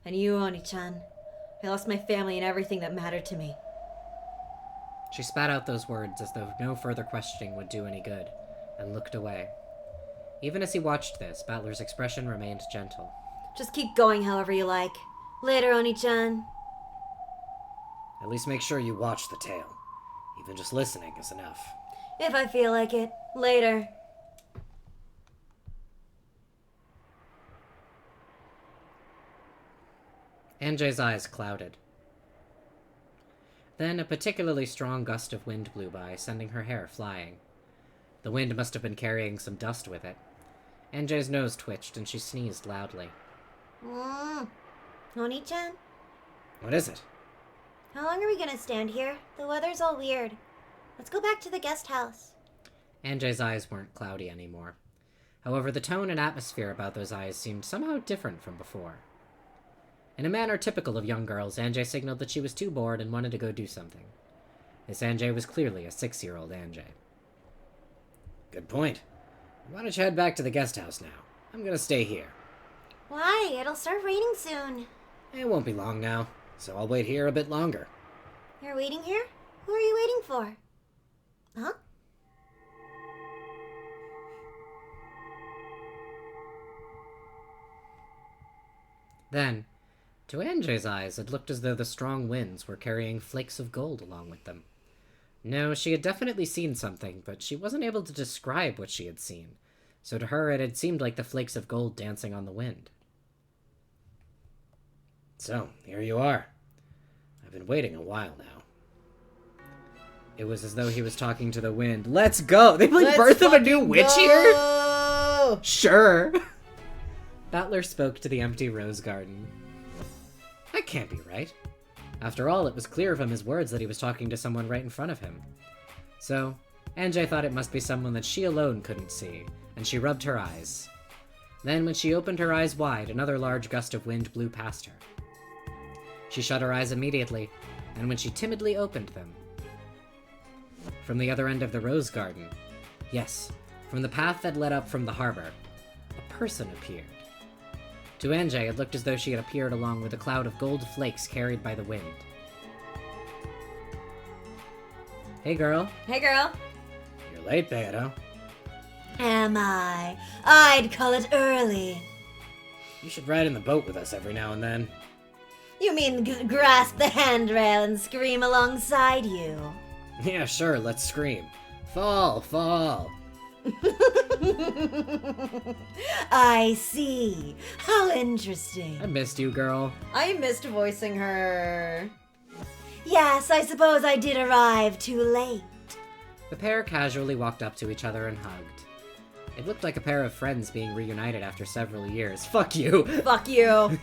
and you, Oni-chan. I lost my family and everything that mattered to me. She spat out those words as though no further questioning would do any good, and looked away. Even as he watched this, Battler's expression remained gentle. Just keep going however you like. Later, Oni-chan. At least make sure you watch the tale. Even just listening is enough. If I feel like it. Later. Anjay's eyes clouded. Then a particularly strong gust of wind blew by, sending her hair flying. The wind must have been carrying some dust with it. Anjay's nose twitched and she sneezed loudly. Oni-chan? What is it? How long are we gonna stand here? The weather's all weird. Let's go back to the guest house. Anjay's eyes weren't cloudy anymore. However, the tone and atmosphere about those eyes seemed somehow different from before. In a manner typical of young girls, Anjay signaled that she was too bored and wanted to go do something. This Anjay was clearly a 6-year-old Anjay. Good point. Why don't you head back to the guest house now? I'm gonna stay here. Why? It'll start raining soon. It won't be long now, so I'll wait here a bit longer. You're waiting here? Who are you waiting for? Huh? Then, to Anjay's eyes, it looked as though the strong winds were carrying flakes of gold along with them. No, she had definitely seen something, but she wasn't able to describe what she had seen, so to her it had seemed like the flakes of gold dancing on the wind. So, here you are. I've been waiting a while now. It was as though he was talking to the wind. Let's go! They like Let's birth of a new fucking witch here? go! Sure! Battler spoke to the empty rose garden. That can't be right. After all, it was clear from his words that he was talking to someone right in front of him. So, Anjay thought it must be someone that she alone couldn't see, and she rubbed her eyes. Then, when she opened her eyes wide, another large gust of wind blew past her. She shut her eyes immediately, and when she timidly opened them, from the other end of the rose garden, yes, from the path that led up from the harbor, a person appeared. To Anjay, it looked as though she had appeared along with a cloud of gold flakes carried by the wind. Hey, girl. Hey, girl. You're late, Beato. Am I? I'd call it early. You should ride in the boat with us every now and then. You mean grasp the handrail and scream alongside you? Yeah, sure, let's scream. Fall, fall. I see. How interesting. I missed you, girl. I missed voicing her. Yes, I suppose I did arrive too late. The pair casually walked up to each other and hugged. It looked like a pair of friends being reunited after several years. Fuck you! Fuck you.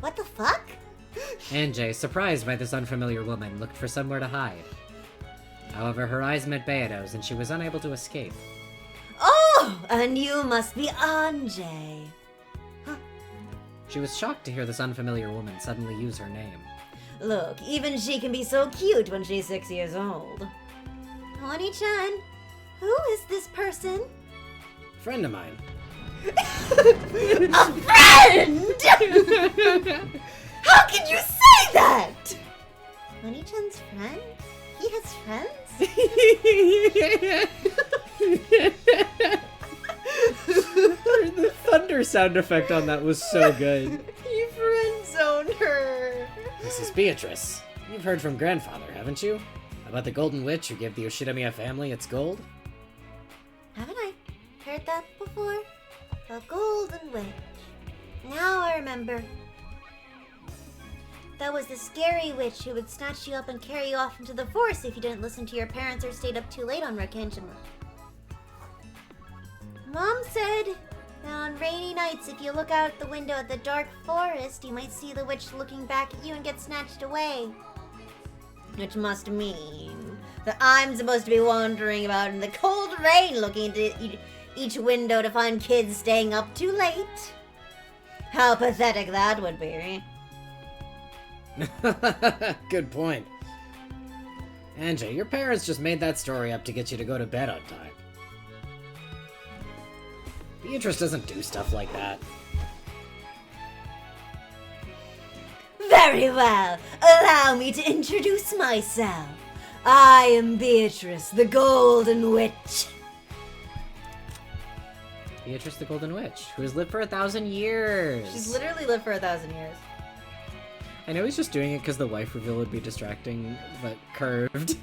What the fuck? Anjay, surprised by this unfamiliar woman, looked for somewhere to hide. However, her eyes met Beato's and she was unable to escape. Oh, and you must be Anjay. She was shocked to hear this unfamiliar woman suddenly use her name. Look, even she can be so cute when she's 6 years old. Oni-chan, who is this person? Friend of mine. A friend! How can you say that? Oni-chan's friend? He has friends? The thunder sound effect on that was so good. You friend-zoned her. Mrs. Beatrice, you've heard from grandfather, haven't you? About the Golden Witch who gave the Yoshidamiya family its gold? Haven't I heard that before? The Golden Witch. Now I remember. That was the scary witch who would snatch you up and carry you off into the forest if you didn't listen to your parents or stayed up too late on Rakenjima. Mom said that on rainy nights, if you look out the window at the dark forest, you might see the witch looking back at you and get snatched away. Which must mean that I'm supposed to be wandering about in the cold rain looking into each window to find kids staying up too late. How pathetic that would be. Good point. Angie, your parents just made that story up to get you to go to bed on time. Beatrice doesn't do stuff like that. Very well. Allow me to introduce myself. I am Beatrice, the Golden Witch. Beatrice the Golden Witch, who has lived for 1,000 years. She's literally lived for 1,000 years. I know he's just doing it because the wife reveal would be distracting, but curved.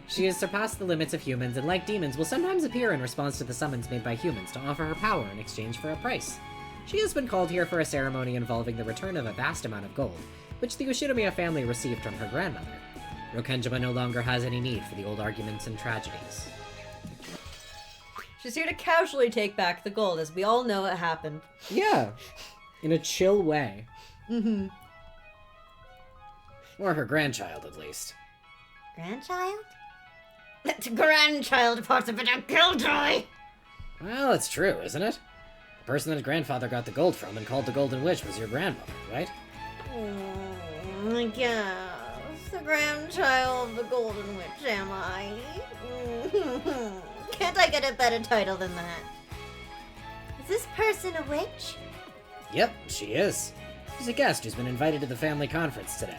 She has surpassed the limits of humans and, like demons, will sometimes appear in response to the summons made by humans to offer her power in exchange for a price. She has been called here for a ceremony involving the return of a vast amount of gold, which the Yoshidamiya family received from her grandmother. Rokenjima no longer has any need for the old arguments and tragedies. She's here to casually take back the gold, as we all know it happened. Yeah, in a chill way. Mm-hmm. Or her grandchild, at least. Grandchild? That grandchild part's a bit of killjoy. Well, it's true, isn't it? The person that grandfather got the gold from and called the Golden Witch was your grandmother, right? I guess. The grandchild of the Golden Witch, am I? Can't I get a better title than that? Is this person a witch? Yep, she is. She's a guest who's been invited to the family conference today.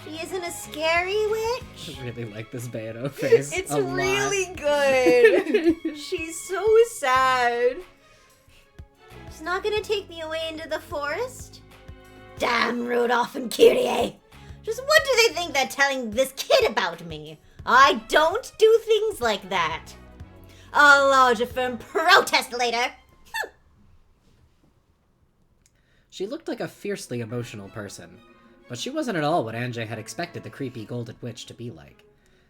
She isn't a scary witch? I really like this Bayano face. It's a lot. really good. She's so sad. She's not gonna take me away into the forest? Damn Rudolph and Kyrie! Just what do they think they're telling this kid about me? I don't do things like that. I'll lodge a firm protest later. She looked like a fiercely emotional person, but she wasn't at all what Anjay had expected the creepy Golden Witch to be like.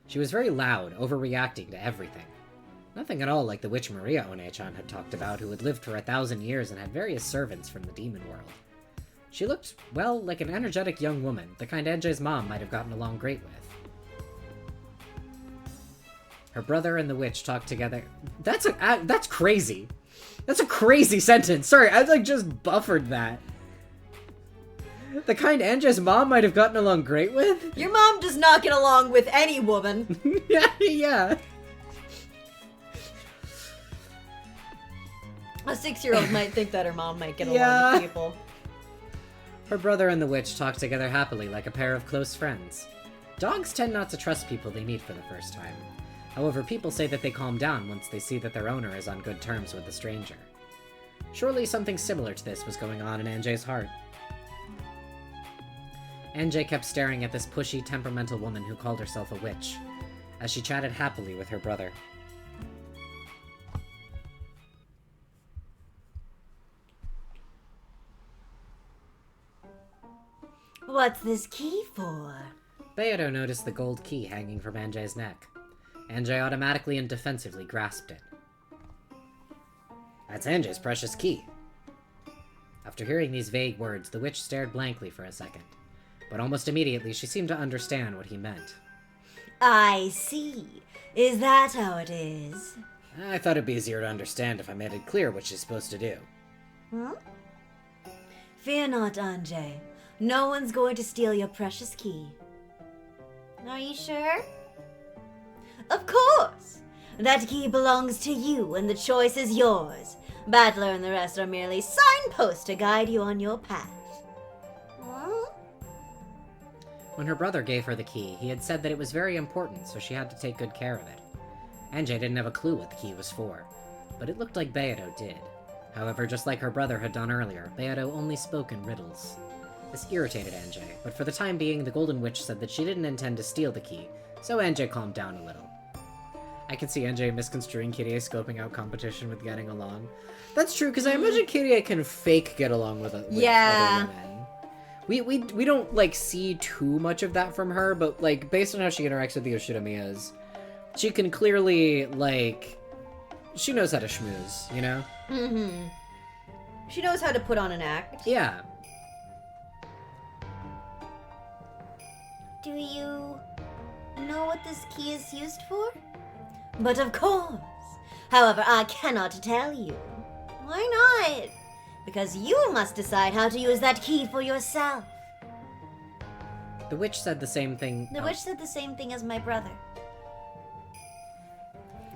She was very loud, overreacting to everything. Nothing at all like the witch Maria One-chan had talked about, who had lived for 1,000 years and had various servants from the demon world. She looked, well, like an energetic young woman, the kind Anjay's mom might have gotten along great with. Her brother and the witch talked together. That's crazy. That's a crazy sentence. Sorry, I just buffered that. The kind Anjay's mom might have gotten along great with? Your mom does not get along with any woman. Yeah. A 6-year-old might think that her mom might get along with people. Her brother and the witch talked together happily like a pair of close friends. Dogs tend not to trust people they meet for the first time. However, people say that they calm down once they see that their owner is on good terms with the stranger. Surely something similar to this was going on in Anjay's heart. Anjay kept staring at this pushy, temperamental woman who called herself a witch, as she chatted happily with her brother. What's this key for? Beato noticed the gold key hanging from Anjay's neck. Anjay automatically and defensively grasped it. That's Anjay's precious key. After hearing these vague words, the witch stared blankly for a second, but almost immediately she seemed to understand what he meant. I see. Is that how it is? I thought it'd be easier to understand if I made it clear what she's supposed to do. Fear not, Anjay. No one's going to steal your precious key. Are you sure? Of course! That key belongs to you, and the choice is yours. Battler and the rest are merely signposts to guide you on your path. Hmm? When her brother gave her the key, he had said that it was very important, so she had to take good care of it. NJ didn't have a clue what the key was for, but it looked like Beato did. However, just like her brother had done earlier, Beato only spoke in riddles. This irritated NJ, but for the time being, the Golden Witch said that she didn't intend to steal the key, so NJ calmed down a little. I can see NJ misconstruing Kirie scoping out competition with getting along. That's true, because I imagine Kirie can fake get along with other women. We don't, like, see too much of that from her, but, like, based on how she interacts with the Yoshida-miyas, she can clearly, like, she knows how to schmooze, you know? Mm-hmm. She knows how to put on an act. Yeah. Do you know what this key is used for? But of course! However, I cannot tell you. Why not? Because you must decide how to use that key for yourself. The witch said the same thing. The witch said the same thing as my brother.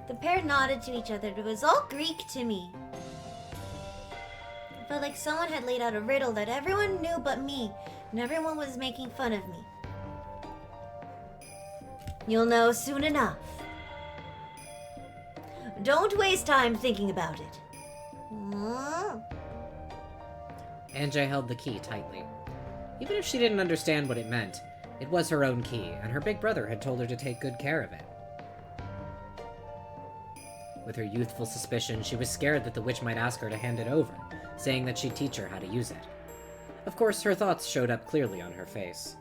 The pair nodded to each other. It was all Greek to me. It felt like someone had laid out a riddle that everyone knew but me, and everyone was making fun of me. You'll know soon enough. Don't waste time thinking about it. NJ held the key tightly. Even if she didn't understand what it meant, it was her own key, and her big brother had told her to take good care of it. With her youthful suspicion, she was scared that the witch might ask her to hand it over, saying that she'd teach her how to use it. Of course, her thoughts showed up clearly on her face.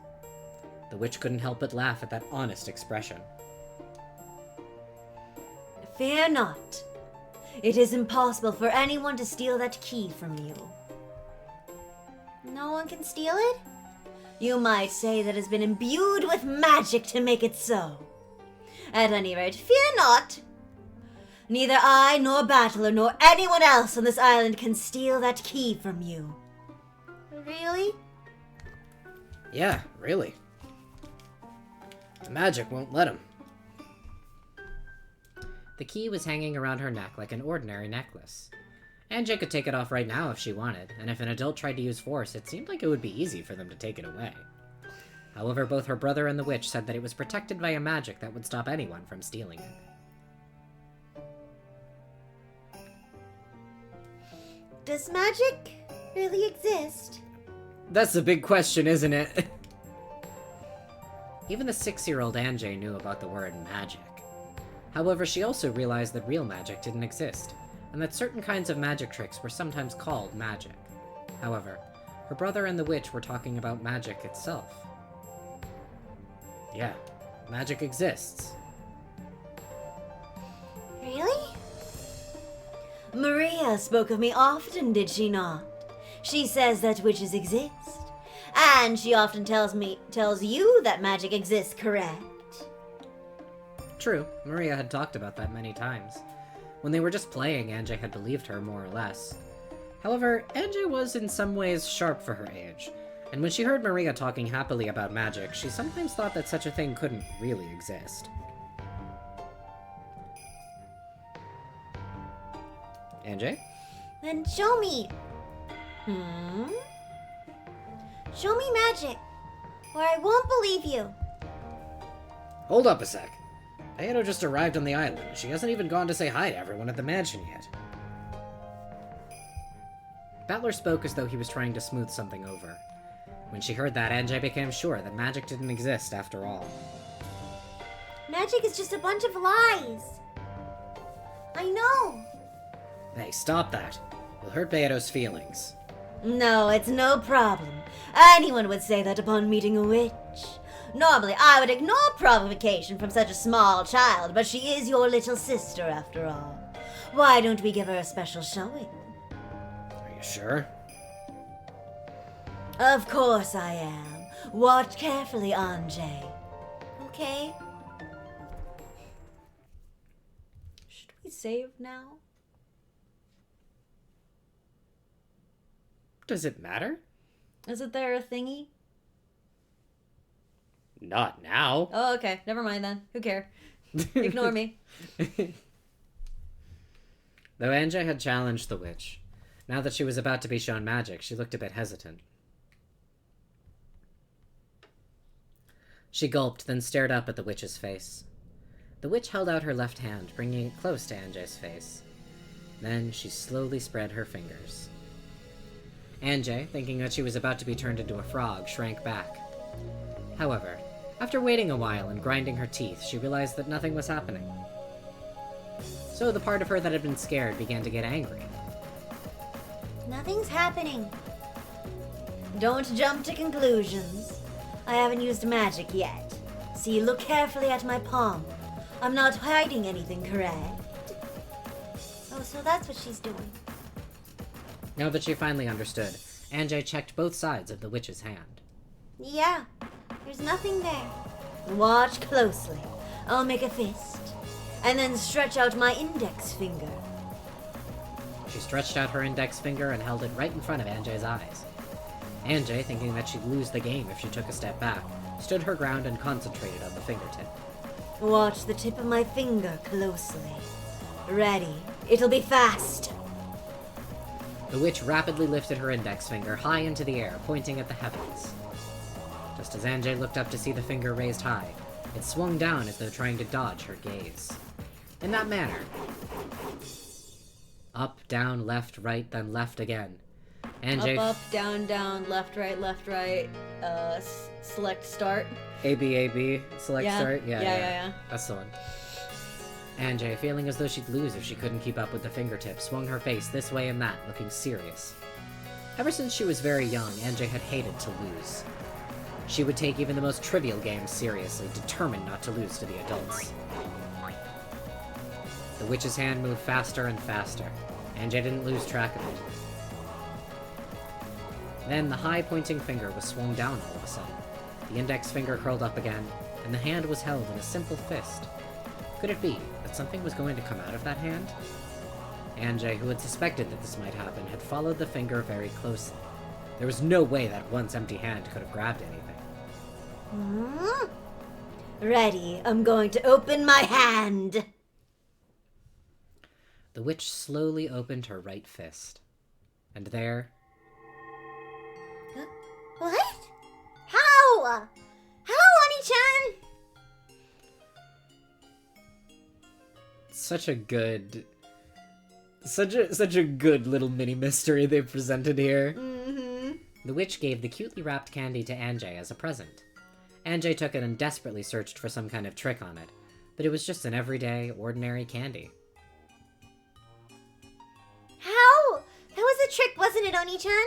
The witch couldn't help but laugh at that honest expression. Fear not. It is impossible for anyone to steal that key from you. No one can steal it? You might say that it's been imbued with magic to make it so. At any rate, fear not. Neither I, nor Battler, nor anyone else on this island can steal that key from you. Really? Yeah, really. The magic won't let him. The key was hanging around her neck like an ordinary necklace. NJ could take it off right now if she wanted, and if an adult tried to use force, it seemed like it would be easy for them to take it away. However, both her brother and the witch said that it was protected by a magic that would stop anyone from stealing it. Does magic really exist? That's the big question, isn't it? Even the 6-year-old NJ knew about the word magic. However, she also realized that real magic didn't exist, and that certain kinds of magic tricks were sometimes called magic. However, her brother and the witch were talking about magic itself. Yeah, magic exists. Really? Maria spoke of me often, did she not? She says that witches exist. And she often tells you that magic exists, correct? True, Maria had talked about that many times. When they were just playing, NJ had believed her more or less. However, NJ was in some ways sharp for her age, and when she heard Maria talking happily about magic, she sometimes thought that such a thing couldn't really exist. NJ? Then show me. Show me magic, or I won't believe you. Hold up a sec. Beato just arrived on the island. She hasn't even gone to say hi to everyone at the mansion yet. Battler spoke as though he was trying to smooth something over. When she heard that, NJ became sure that magic didn't exist after all. Magic is just a bunch of lies. I know. Hey, stop that. You'll hurt Beato's feelings. No, it's no problem. Anyone would say that upon meeting a witch. Normally, I would ignore provocation from such a small child, but she is your little sister after all. Why don't we give her a special showing? Are you sure? Of course I am. Watch carefully, Anjay. Okay. Should we save now? Does it matter? Isn't there a thingy? Not now. Oh, okay. Never mind then. Who cares? Ignore me. Though Anjay had challenged the witch, now that she was about to be shown magic, she looked a bit hesitant. She gulped, then stared up at the witch's face. The witch held out her left hand, bringing it close to Anjay's face. Then she slowly spread her fingers. Anjay, thinking that she was about to be turned into a frog, shrank back. However, after waiting a while and grinding her teeth, she realized that nothing was happening. So the part of her that had been scared began to get angry. Nothing's happening. Don't jump to conclusions. I haven't used magic yet. See, look carefully at my palm. I'm not hiding anything, correct? Oh, so that's what she's doing. Now that she finally understood, Anjay checked both sides of the witch's hand. Yeah, there's nothing there. Watch closely. I'll make a fist. And then stretch out my index finger. She stretched out her index finger and held it right in front of Anjay's eyes. Anjay, thinking that she'd lose the game if she took a step back, stood her ground and concentrated on the fingertip. Watch the tip of my finger closely. Ready. It'll be fast. The witch rapidly lifted her index finger high into the air, pointing at the heavens. Just as Anjay looked up to see the finger raised high, it swung down as though trying to dodge her gaze. In that manner. Up, down, left, right, then left again. Anjay... Up, down, left, right, select start. A, B, select Yeah. start? Yeah. That's the one. Anjay, feeling as though she'd lose if she couldn't keep up with the fingertip, swung her face this way and that, looking serious. Ever since she was very young, Anjay had hated to lose. She would take even the most trivial games seriously, determined not to lose to the adults. The witch's hand moved faster and faster. Anjay didn't lose track of it. Then the high pointing finger was swung down all of a sudden. The index finger curled up again, and the hand was held in a simple fist. Could it be that something was going to come out of that hand? Anjay, who had suspected that this might happen, had followed the finger very closely. There was no way that once empty hand could have grabbed anything. Ready. I'm going to open my hand. The witch slowly opened her right fist. And there... What? How? How, Oni-chan? Such a good little mini mystery they presented here. Mm-hmm. The witch gave the cutely wrapped candy to Anjay as a present. Anjay took it and desperately searched for some kind of trick on it, but it was just an everyday, ordinary candy. How? That was a trick, wasn't it, Oni-chan?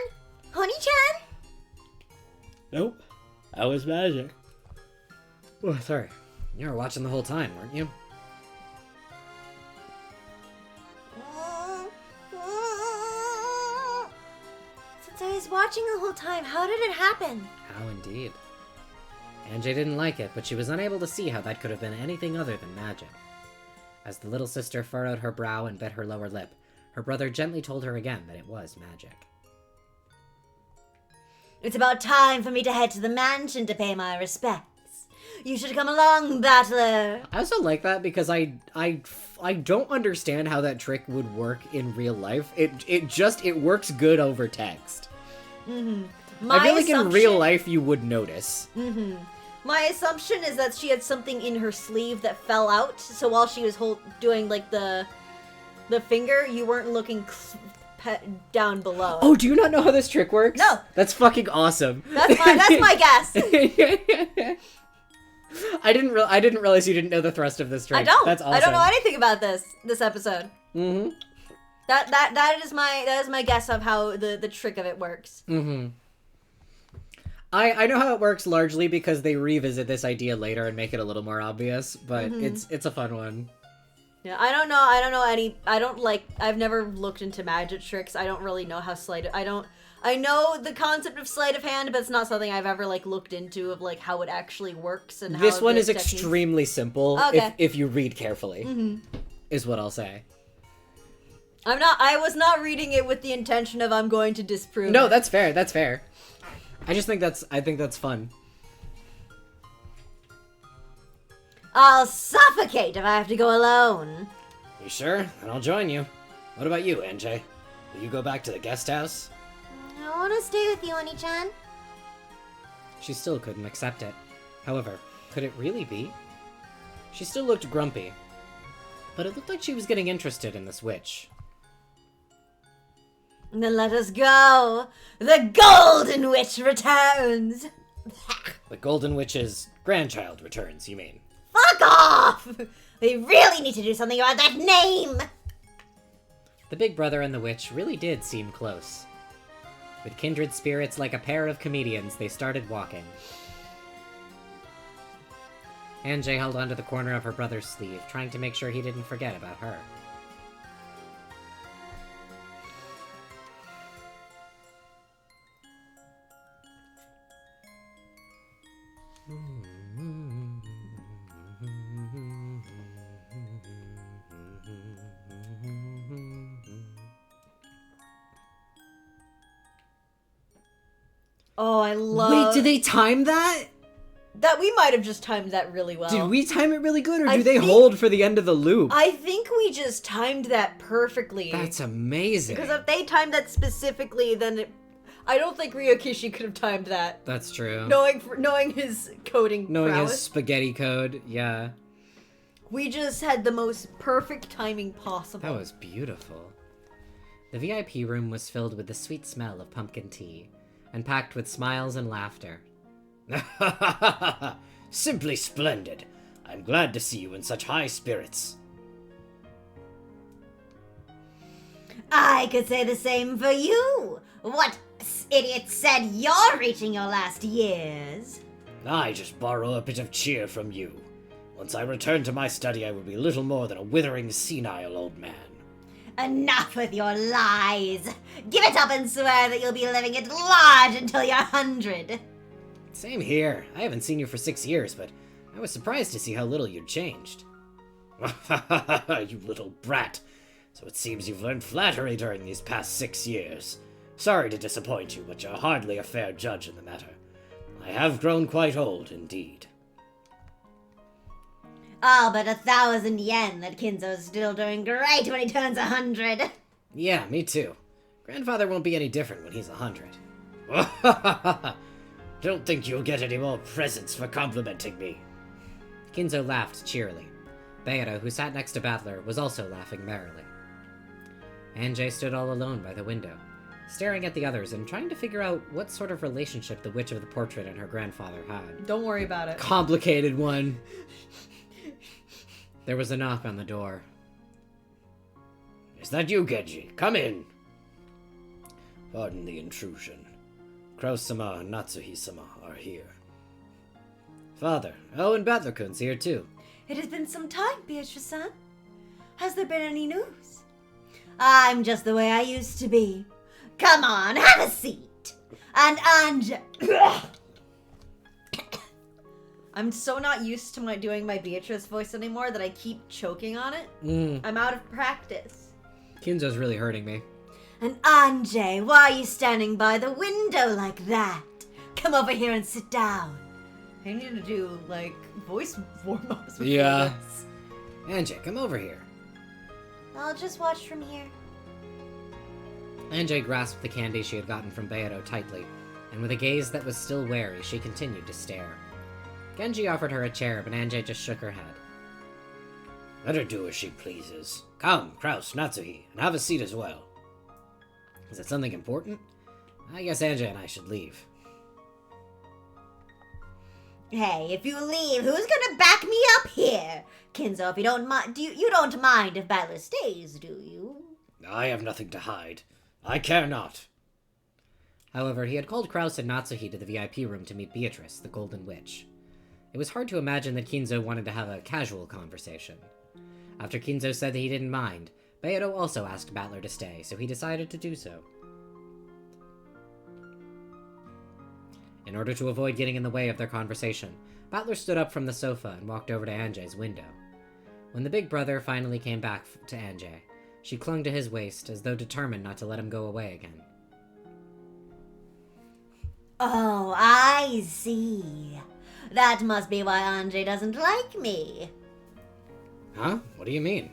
Oni-chan? Nope. That was magic. Oh, sorry. You were watching the whole time, weren't you? Since I was watching the whole time, how did it happen? How indeed. Anjay didn't like it, but she was unable to see how that could have been anything other than magic. As the little sister furrowed her brow and bit her lower lip, her brother gently told her again that it was magic. It's about time for me to head to the mansion to pay my respects. You should come along, battler. I also like that because I don't understand how that trick would work in real life. It works good over text. Mm-hmm. I feel like in real life you would notice. Mm-hmm. My assumption is that she had something in her sleeve that fell out, so while she was doing like the finger, you weren't looking down below. Oh, do you not know how this trick works? No. That's fucking awesome. That's my guess. I didn't realize you didn't know the thrust of this trick. I don't. That's awesome. I don't know anything about this episode. Mm-hmm. That is my guess of how the trick of it works. Mm-hmm. I know how it works largely because they revisit this idea later and make it a little more obvious, but it's a fun one. Yeah, I don't know I've never looked into magic tricks. I don't really know how I know the concept of sleight of hand, but it's not something I've ever looked into of how it actually works and how this one the is techniques... extremely simple if you read carefully. Is what I'll say. I was not reading it with the intention of I'm going to disprove No, it. that's fair. I think that's fun. I'll suffocate if I have to go alone. You sure? Then I'll join you. What about you, NJ? Will you go back to the guest house? I want to stay with you, Oni-chan. She still couldn't accept it. However, could it really be? She still looked grumpy, but it looked like she was getting interested in this witch. Then let us go. The Golden Witch returns. The Golden Witch's grandchild returns, you mean? Fuck off! We really need to do something about that name! The big brother and the witch really did seem close. With kindred spirits like a pair of comedians, they started walking. Anjay held onto the corner of her brother's sleeve, trying to make sure he didn't forget about her. Oh, I love... Wait, did they time that? That we might have just timed that really well. Did we time it really good, or I do they think- hold for the end of the loop? I think we just timed that perfectly. That's amazing. Because if they timed that specifically, then I don't think Ryokishi could have timed that. That's true. Knowing his coding Knowing prowess. his spaghetti code, yeah. We just had the most perfect timing possible. That was beautiful. The VIP room was filled with the sweet smell of pumpkin tea, and packed with smiles and laughter. Simply splendid. I'm glad to see you in such high spirits. I could say the same for you. What idiot said you're reaching your last years? I just borrow a bit of cheer from you. Once I return to my study, I will be little more than a withering, senile old man. Enough with your lies. Give it up and swear that you'll be living at large until you're 100. Same here. I haven't seen you for 6 years, but I was surprised to see how little you'd changed. You little brat. So it seems you've learned flattery during these past 6 years. Sorry to disappoint you, but you're hardly a fair judge in the matter. I have grown quite old, indeed. All but 1,000 yen that Kinzo's still doing great when he turns 100. Yeah, me too. Grandfather won't be any different when he's 100. Don't think you'll get any more presents for complimenting me. Kinzo laughed cheerily. Bayero, who sat next to Battler, was also laughing merrily. Anjay stood all alone by the window, staring at the others and trying to figure out what sort of relationship the Witch of the Portrait and her grandfather had. Don't worry about it. Complicated one. There was a knock on the door. Is that you, Genji? Come in. Pardon the intrusion. Kraus-sama and Natsuhi-sama are here. Father, and Battler-kun's here too. It has been some time, Beatrice-san. Has there been any news? I'm just the way I used to be. Come on, have a seat. And I'm so not used to doing my Beatrice voice anymore that I keep choking on it. I'm out of practice. Kinzo's really hurting me. And Anjay, why are you standing by the window like that? Come over here and sit down. I need to do, voice warm-ups before Yeah. this. Anjay, come over here. I'll just watch from here. Anjay grasped the candy she had gotten from Bayero tightly, and with a gaze that was still wary, she continued to stare. Genji offered her a chair, but Anjay just shook her head. Let her do as she pleases. Come, Kraus, Natsuhi, and have a seat as well. Is it something important? I guess Anjay and I should leave. Hey, if you leave, who's gonna back me up here? Kinzo, if you don't mind, you don't mind if Battler stays, do you? I have nothing to hide. I care not. However, he had called Kraus and Natsuhi to the VIP room to meet Beatrice, the Golden Witch. It was hard to imagine that Kinzo wanted to have a casual conversation. After Kinzo said that he didn't mind, Bayero also asked Battler to stay, so he decided to do so. In order to avoid getting in the way of their conversation, Battler stood up from the sofa and walked over to Anjay's window. When the big brother finally came back to Anjay, she clung to his waist as though determined not to let him go away again. Oh, I see. That must be why Andre doesn't like me. Huh? What do you mean?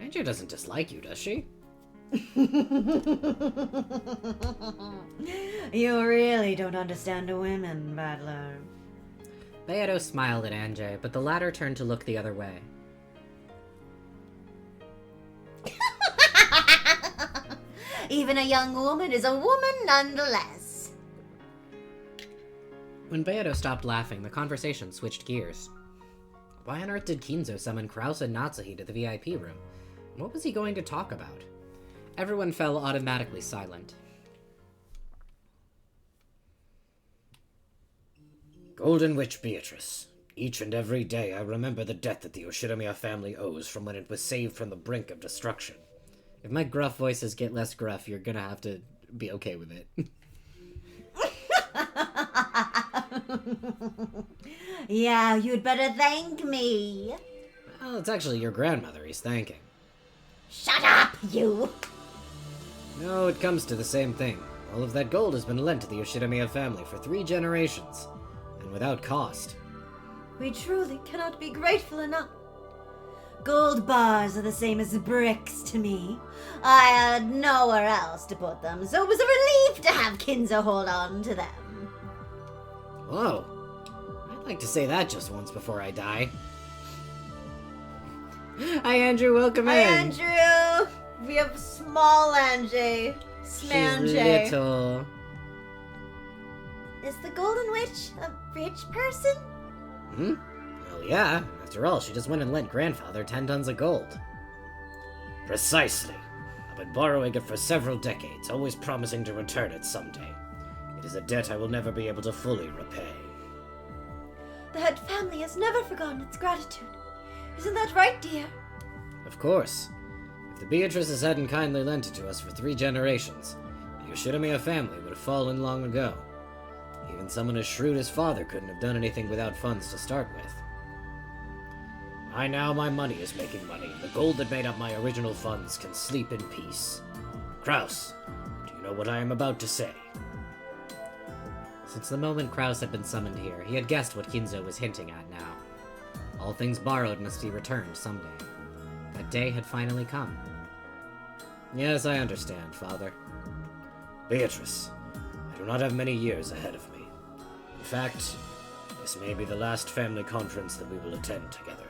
Angie doesn't dislike you, does she? You really don't understand women, Battler. Beato smiled at Anjay, but the latter turned to look the other way. Even a young woman is a woman nonetheless. When Beato stopped laughing, the conversation switched gears. Why on earth did Kinzo summon Krause and Natsuhi to the VIP room? What was he going to talk about? Everyone fell automatically silent. Golden Witch Beatrice. Each and every day I remember the debt that the Yoshinomiya family owes from when it was saved from the brink of destruction. If my gruff voices get less gruff, you're gonna have to be okay with it. Yeah, you'd better thank me. Well, it's actually your grandmother he's thanking. Shut up, you! No, it comes to the same thing. All of that gold has been lent to the Yoshinomiya family for 3 generations, and without cost. We truly cannot be grateful enough. Gold bars are the same as bricks to me. I had nowhere else to put them, so it was a relief to have Kinzo hold on to them. Whoa. I'd like to say that just once before I die. Hi, Andrew. Welcome Hi, in. Andrew. We have small Anjay. She's Smanjay. little. Is the Golden Witch a rich person? Hmm? Well, yeah. After all, she just went and lent grandfather 10 tons of gold. Precisely. I've been borrowing it for several decades, always promising to return it someday. It is a debt I will never be able to fully repay. The head family has never forgotten its gratitude. Isn't that right, dear? Of course. If the Beatrices hadn't kindly lent it to us for 3 generations, the Yoshinomiya family would have fallen long ago. Even someone as shrewd as father couldn't have done anything without funds to start with. By now, my money is making money. The gold that made up my original funds can sleep in peace. Kraus, do you know what I am about to say? Since the moment Krause had been summoned here, he had guessed what Kinzo was hinting at now. All things borrowed must be returned someday. That day had finally come. Yes, I understand, father. Beatrice, I do not have many years ahead of me. In fact, this may be the last family conference that we will attend together.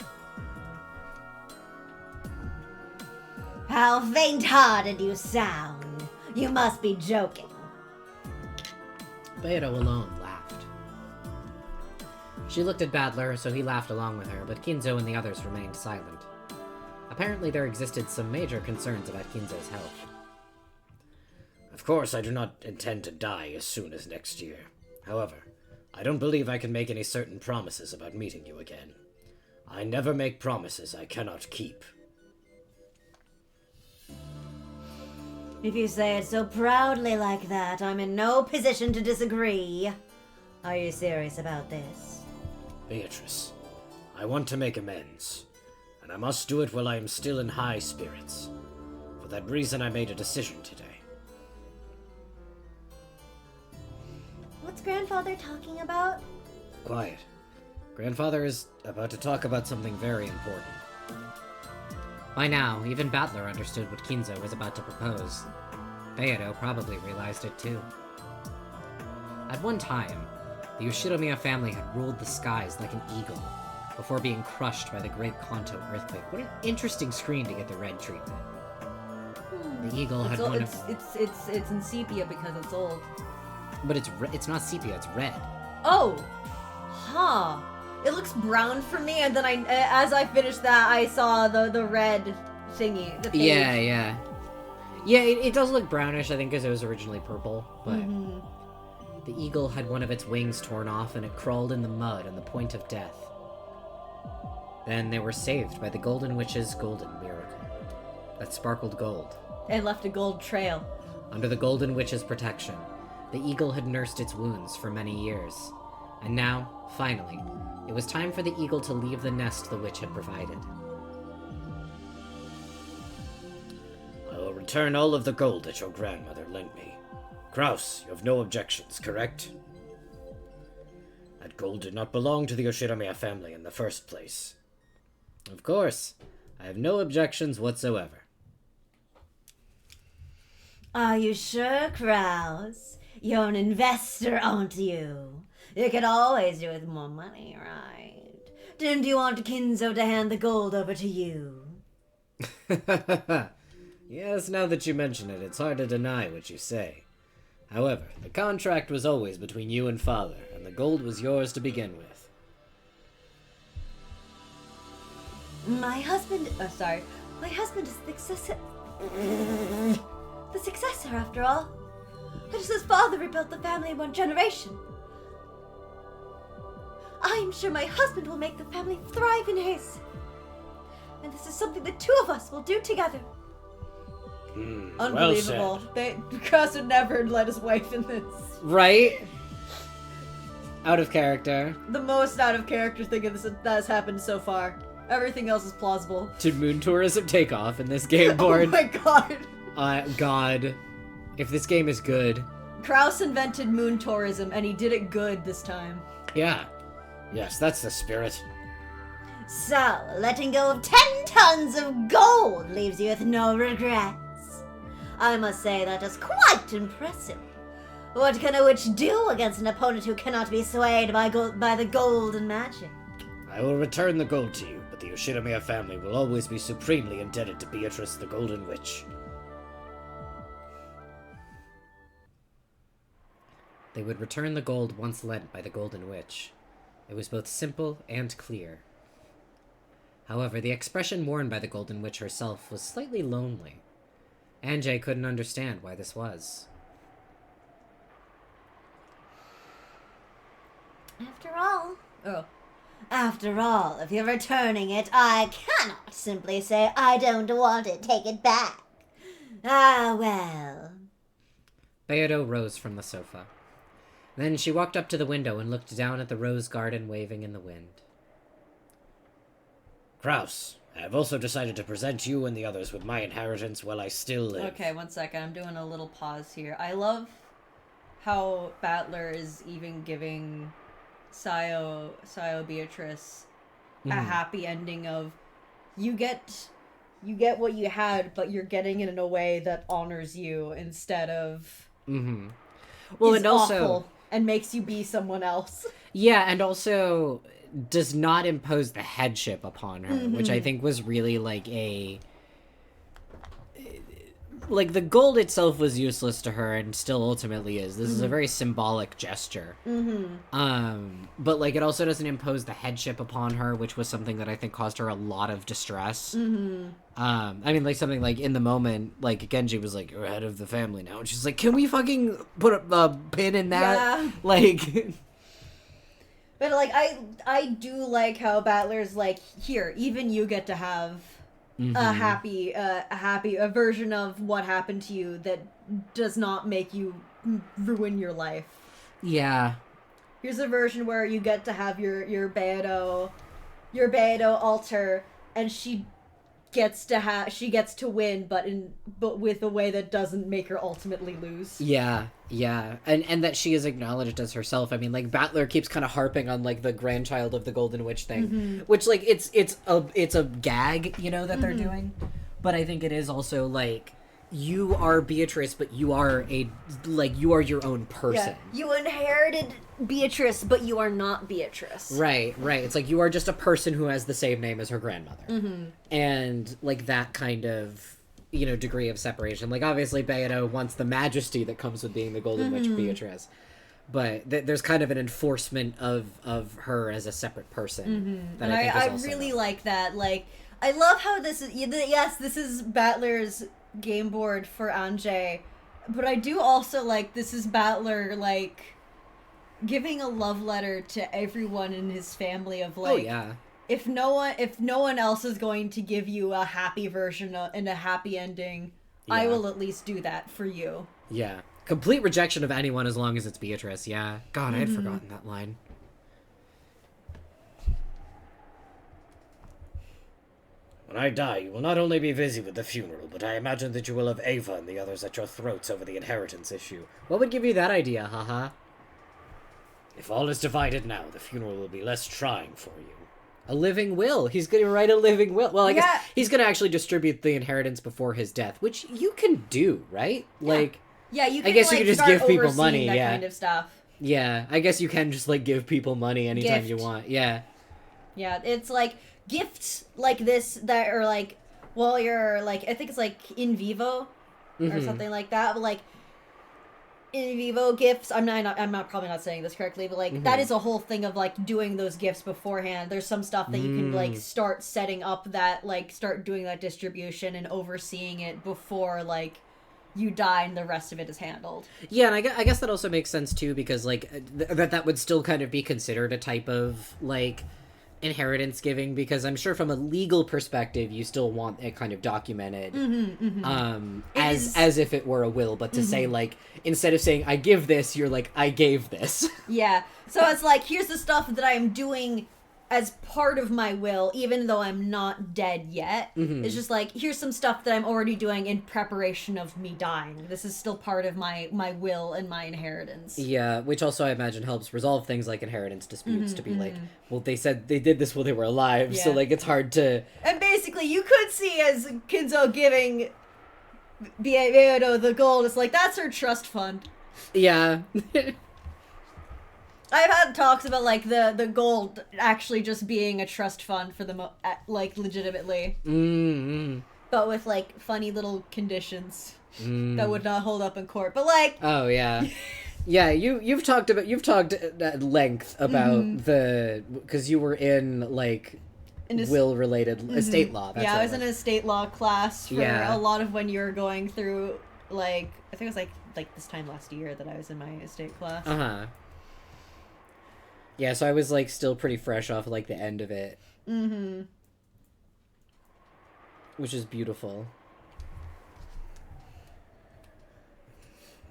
How faint-hearted you sound. You must be joking. Beato alone laughed. She looked at Badler, so he laughed along with her, but Kinzo and the others remained silent. Apparently there existed some major concerns about Kinzo's health. Of course, I do not intend to die as soon as next year. However, I don't believe I can make any certain promises about meeting you again. I never make promises I cannot keep. If you say it so proudly like that, I'm in no position to disagree. Are you serious about this? Beatrice, I want to make amends, and I must do it while I am still in high spirits. For that reason, I made a decision today. What's grandfather talking about? Quiet. Grandfather is about to talk about something very important. By now, even Battler understood what Kinzo was about to propose. Beato probably realized it too. At one time, the Yoshinomiya family had ruled the skies like an eagle, before being crushed by the Great Kanto earthquake. What an interesting screen to get the red treatment. The eagle had one of... It's in sepia because it's old. But it's not sepia, it's red. Oh! Huh. It looks brown for me, and then as I finished that, I saw the red thingy. The page. Yeah. Yeah, it does look brownish, I think, because it was originally purple, but... The eagle had one of its wings torn off, and it crawled in the mud on the point of death. Then they were saved by the Golden Witch's golden miracle. That sparkled gold. And left a gold trail. Under the Golden Witch's protection, the eagle had nursed its wounds for many years. And now, finally, it was time for the eagle to leave the nest the witch had provided. I will return all of the gold that your grandmother lent me. Kraus, you have no objections, correct? That gold did not belong to the Yoshiramiya family in the first place. Of course. I have no objections whatsoever. Are you sure, Kraus? You're an investor, aren't you? You could always do with more money, right? Didn't you want Kinzo to hand the gold over to you? Yes, now that you mention it, it's hard to deny what you say. However, the contract was always between you and Father, and the gold was yours to begin with. My husband is the successor. The successor, after all. It is his father rebuilt the family in one generation. I'm sure my husband will make the family thrive in his. And this is something the two of us will do together. Unbelievable. Kraus would never let his wife in this. Right? Out of character. The most out of character thing that has happened so far. Everything else is plausible. Did moon tourism take off in this game board? Oh my god. God. If this game is good. Kraus invented moon tourism, and he did it good this time. Yeah. Yes, that's the spirit. So, letting go of 10 tons of gold leaves you with no regrets. I must say that is quite impressive. What can a witch do against an opponent who cannot be swayed by the golden magic? I will return the gold to you, but the Yoshiramiya family will always be supremely indebted to Beatrice the Golden Witch. They would return the gold once lent by the Golden Witch. It was both simple and clear. However, the expression worn by the Golden Witch herself was slightly lonely. Anjay couldn't understand why this was. After all, if you're returning it, I cannot simply say I don't want it, take it back. Ah, well. Beato rose from the sofa. Then she walked up to the window and looked down at the rose garden waving in the wind. Kraus, I have also decided to present you and the others with my inheritance while I still live. Okay, one second. I'm doing a little pause here. I love how Battler is even giving Sayo Beatrice a happy ending of you get what you had, but you're getting it in a way that honors you instead of Well, is and also awful and makes you be someone else. yeah, and also does not impose the headship upon her, which I think was really like the gold itself was useless to her and still ultimately is. This is a very symbolic gesture. But like it also doesn't impose the headship upon her, which was something that I think caused her a lot of distress. I mean, like something like in the moment, like Genji was like, "You're head of the family now," and she's like, "Can we fucking put a pin in that?" Yeah. Like, But like I do like how Battler's like, here, even you get to have a happy version of what happened to you that does not make you ruin your life. yeah, Here's a version where you get to have your Beato altar, and she gets to win, but with a way that doesn't make her ultimately lose. yeah, and that she is acknowledged as herself. I mean, like Battler keeps kind of harping on like the grandchild of the Golden Witch thing, which like it's a gag, you know, that they're doing, but I think it is also like you are Beatrice, but you are your own person. Yeah. You inherited Beatrice, but you are not Beatrice. Right. It's like you are just a person who has the same name as her grandmother. And like that kind of, you know, degree of separation. Like obviously Beato wants the majesty that comes with being the Golden Witch Beatrice. But there's kind of an enforcement of her as a separate person. That And I think is I also really like that. Like, I love how this is, yes, this is Battler's game board for Anjay, but I do also like this is Battler, like, giving a love letter to everyone in his family of like, oh yeah. if no one else is going to give you a happy version and a happy ending, I Yeah. will at least do that for you. Yeah. Complete rejection of anyone as long as it's Beatrice, yeah. God, I had forgotten that line. When I die, you will not only be busy with the funeral, but I imagine that you will have Ava and the others at your throats over the inheritance issue. What would give you that idea, haha? If all is divided now, the funeral will be less trying for you. A living will. He's gonna write a living will. Well, I Yeah. guess he's gonna actually distribute the inheritance before his death, which you can do, right? Like, Yeah, you can, guess you like, could just start give people overseeing money, that yeah. kind of stuff. yeah, I guess you can just, like, give people money anytime you Gift. want. Yeah. Yeah, it's like gifts like this that are like while you're like, I think it's like in vivo or Mhm. something like that. But like in vivo gifts, I'm not probably not saying this correctly, but like that is a whole thing of like doing those gifts beforehand. There's some stuff that you can like start setting up that like start doing that distribution and overseeing it before like you die and the rest of it is handled. Yeah, and I guess that also makes sense, too, because, like, that would still kind of be considered a type of, like, inheritance giving, because I'm sure from a legal perspective you still want it kind of documented as if it were a will, but to say, like, instead of saying I give this, you're like I gave this. Yeah. So it's like, here's the stuff that I am doing as part of my will, even though I'm not dead yet. It's just like, here's some stuff that I'm already doing in preparation of me dying. This is still part of my will and my inheritance. Yeah, which also I imagine helps resolve things like inheritance disputes, to be like, well, they said they did this while they were alive, so, Yeah. like, it's hard to... And basically, you could see as Kinzo giving Beato the gold, it's like, that's her trust fund. Yeah. I've had talks about, like, the gold actually just being a trust fund for the like, legitimately. Mm-hmm. But with, like, funny little conditions that would not hold up in court. But, like... Oh, yeah. Yeah, you've talked at length about because you were in, like, will-related estate law. That's Yeah, what I it was in an estate law class for Yeah. a lot of when you were going through, like, I think it was, like this time last year that I was in my estate class. Uh-huh. Yeah, so I was, like, still pretty fresh off, like, the end of it. Mm-hmm. Which is beautiful.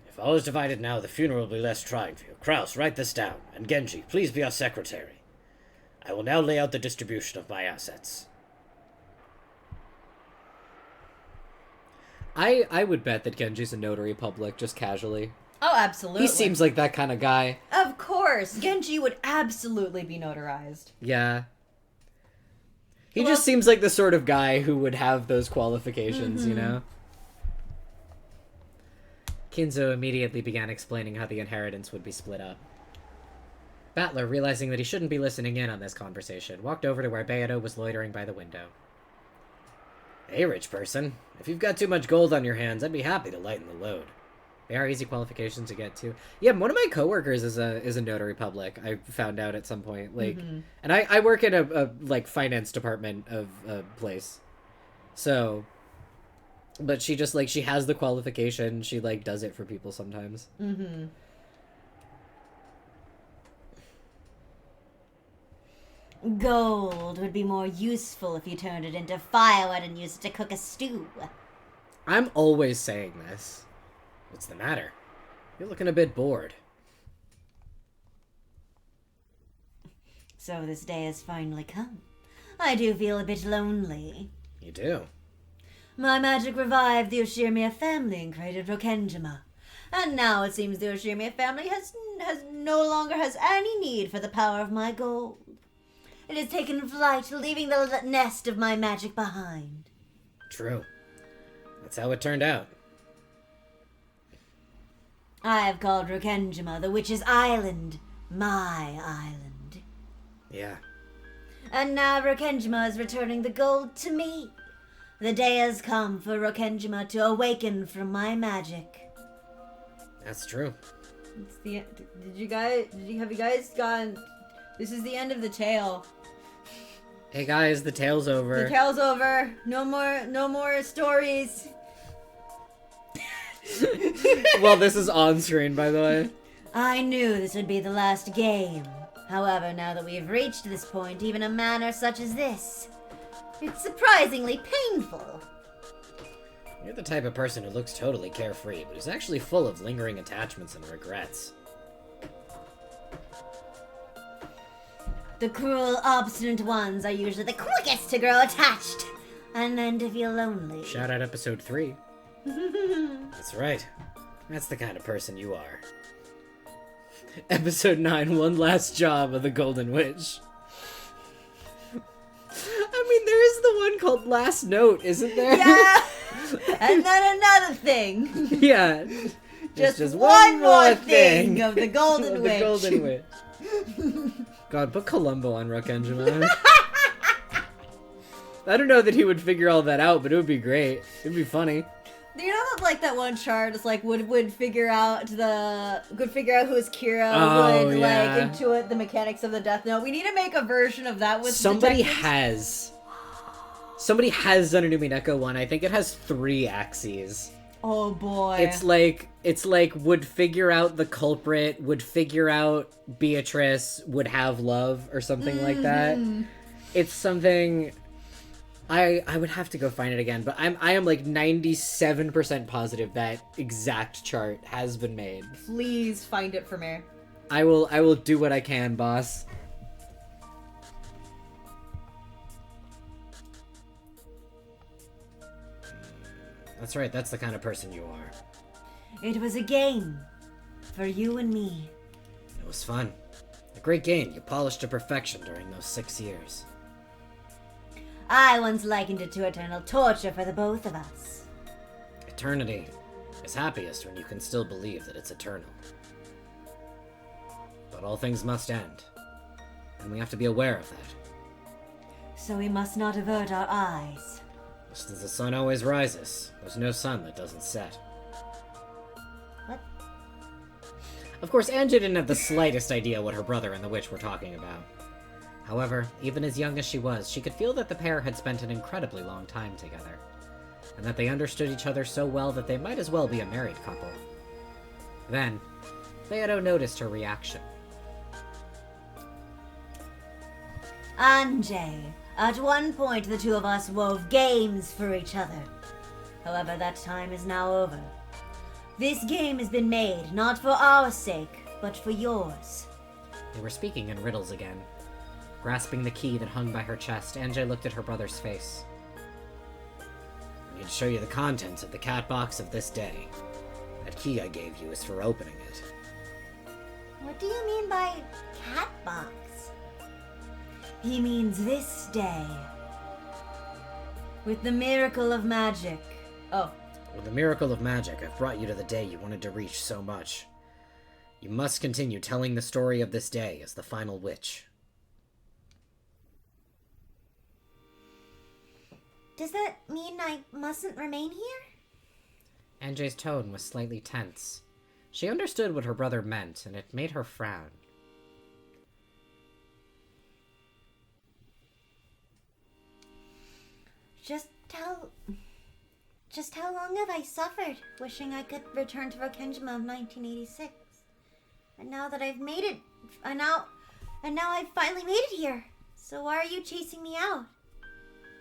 If all is divided now, the funeral will be less trying for you. Kraus, write this down. And Genji, please be our secretary. I will now lay out the distribution of my assets. I would bet that Genji's a notary public, just casually. Oh, absolutely. He seems like that kind of guy. Of course, Genji would absolutely be notarized. Yeah. He Well- just seems like the sort of guy who would have those qualifications, you know? Kinzo immediately began explaining how the inheritance would be split up. Battler, realizing that he shouldn't be listening in on this conversation, walked over to where Beato was loitering by the window. Hey, rich person. If you've got too much gold on your hands, I'd be happy to lighten the load. They are easy qualifications to get to. Yeah, one of my coworkers is a notary public. I found out at some point, like, and I work in a like finance department of a place, so. But she just like she has the qualification. She like does it for people sometimes. Mm-hmm. Gold would be more useful if you turned it into firewood and used it to cook a stew. I'm always saying this. What's the matter? You're looking a bit bored. So this day has finally come. I do feel a bit lonely. You do? My magic revived the Oshirmia family and created Rokenjima. And now it seems the Oshirmia family has no longer has any need for the power of my gold. It has taken flight, leaving the nest of my magic behind. True. That's how it turned out. I have called Rokenjima the Witch's Island my island. Yeah. And now Rokenjima is returning the gold to me. The day has come for Rokenjima to awaken from my magic. That's true. It's the have you guys gone? This is the end of the tale. Hey guys, the tale's over. The tale's over. No more stories. Well, this is on screen, by the way. I knew this would be the last game. However, now that we've reached this point, even a manner such as this, it's surprisingly painful. You're the type of person who looks totally carefree, but is actually full of lingering attachments and regrets. The cruel, obstinate ones are usually the quickest to grow attached, and then to feel lonely. Shout out episode 3. That's right. That's the kind of person you are. Episode 9, One Last Job of the Golden Witch. I mean, there is the one called Last Note, isn't there? Yeah! And then another thing. Yeah. Just one more thing of the Of Golden the Witch. Golden Witch. God, put Columbo on Rokenjima. I don't know that he would figure all that out, but it would be great. It'd be funny. You know that like that one chart is like would figure out who is Kira, Oh, would yeah. like intuit the mechanics of the Death Note. We need to make a version of that with Somebody detectives. has done an Umineko one. I think it has 3 axes. Oh boy. It's like would figure out the culprit, would figure out Beatrice, would have love, or something like that. It's something I would have to go find it again, but I am like 97% positive that exact chart has been made. Please find it for me. I will do what I can, boss. That's right, that's the kind of person you are. It was a game. For you and me. It was fun. A great game you polished to perfection during those 6 years. I once likened it to eternal torture for the both of us. Eternity is happiest when you can still believe that it's eternal. But all things must end, and we have to be aware of that. So we must not avert our eyes. Just as the sun always rises, there's no sun that doesn't set. What? Of course, Anja didn't have the slightest idea what her brother and the witch were talking about. However, even as young as she was, she could feel that the pair had spent an incredibly long time together, and that they understood each other so well that they might as well be a married couple. Then, Theodo noticed her reaction. Anjay, at one point the two of us wove games for each other. However, that time is now over. This game has been made not for our sake, but for yours. They were speaking in riddles again. Grasping the key that hung by her chest, Anjay looked at her brother's face. I need to show you the contents of the cat box of this day. That key I gave you is for opening it. What do you mean by cat box? He means this day. With the miracle of magic. Oh. With the miracle of magic, I've brought you to the day you wanted to reach so much. You must continue telling the story of this day as the final witch. Does that mean I mustn't remain here? Anjay's tone was slightly tense. She understood what her brother meant, and it made her frown. Just how long have I suffered, wishing I could return to Rokenjima of 1986? And now that I've made it, and now I've finally made it here. So why are you chasing me out?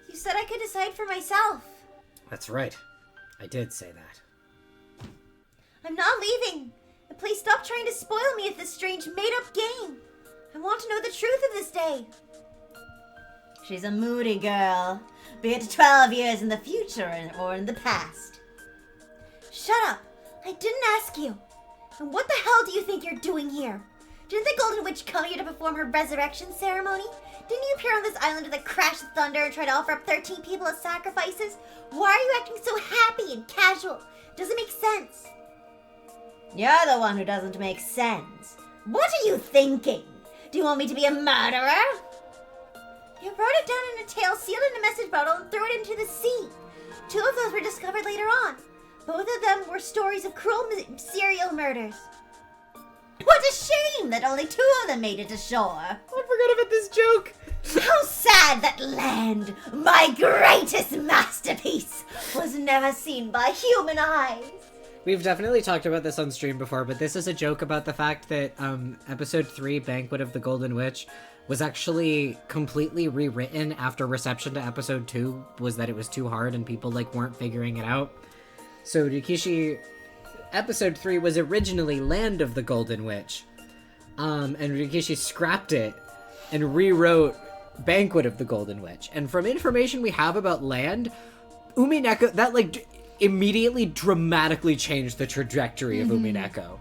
You said I could decide for myself. That's right. I did say that. I'm not leaving. And please stop trying to spoil me with this strange made-up game. I want to know the truth of this day. She's a moody girl, be it 12 years in the future or in the past. Shut up. I didn't ask you. And what the hell do you think you're doing here? Didn't the Golden Witch come here to perform her resurrection ceremony? Didn't you appear on this island with a crash of thunder and try to offer up 13 people as sacrifices? Why are you acting so happy and casual? Doesn't make sense. You're the one who doesn't make sense. What are you thinking? Do you want me to be a murderer? You wrote it down in a tale sealed in a message bottle and threw it into the sea. 2 of those were discovered later on. Both of them were stories of cruel serial murders. What a shame that only 2 of them made it to shore. I forgot about this joke! How sad that land, my greatest masterpiece, was never seen by human eyes. We've definitely talked about this on stream before, but this is a joke about the fact that episode 3, Banquet of the Golden Witch, was actually completely rewritten after reception to episode 2 was that it was too hard and people weren't figuring it out. So Rikishi, episode 3 was originally Land of the Golden Witch, and Rikishi scrapped it and rewrote Banquet of the Golden Witch. And from information we have about Land, Umineko, that immediately dramatically changed the trajectory of Umineko.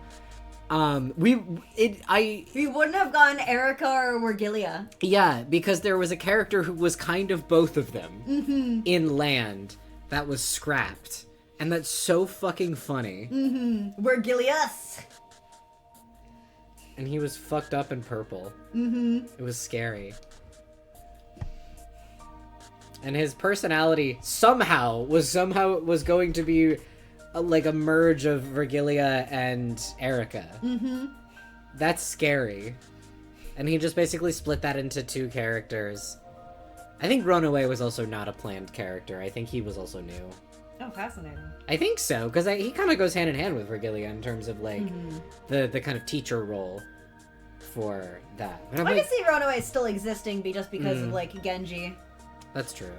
We wouldn't have gotten Erica or Wergilia. Yeah, because there was a character who was kind of both of them in Land that was scrapped. And that's so fucking funny. Wergilius. And he was fucked up in purple. It was scary. And his personality somehow was going to be like a merge of Vergilia and Erica. That's scary. And he just basically split that into two characters. I think Runaway was also not a planned character. I think he was also new. Oh, fascinating. I think so, because he kind of goes hand in hand with Vergilia in terms of, like, the kind of teacher role for that. I can see Runaway still existing just because of, like, Genji. That's true.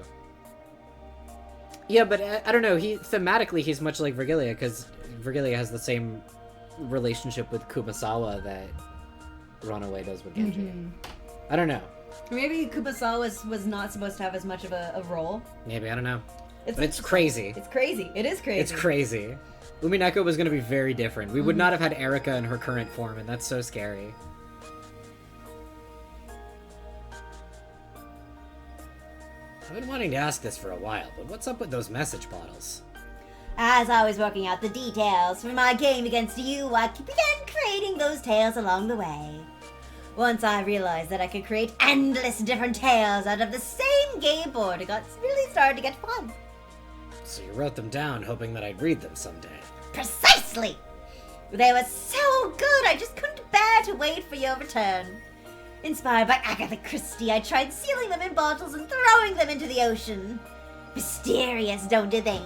Yeah, but I don't know, thematically he's much like Vergilia, because Vergilia has the same relationship with Kumasawa that Runaway does with Genji. I don't know. Maybe Kumasawa was not supposed to have as much of a role. Maybe, I don't know. But it's crazy. It's crazy. It is crazy. It's crazy. Umineko was going to be very different. We would not have had Erica in her current form, and that's so scary. I've been wanting to ask this for a while, but what's up with those message bottles? As I was working out the details for my game against you, I began creating those tales along the way. Once I realized that I could create endless different tales out of the same game board, it really started to get fun. So you wrote them down, hoping that I'd read them someday. Precisely! They were so good, I just couldn't bear to wait for your return. Inspired by Agatha Christie, I tried sealing them in bottles and throwing them into the ocean. Mysterious, don't you think?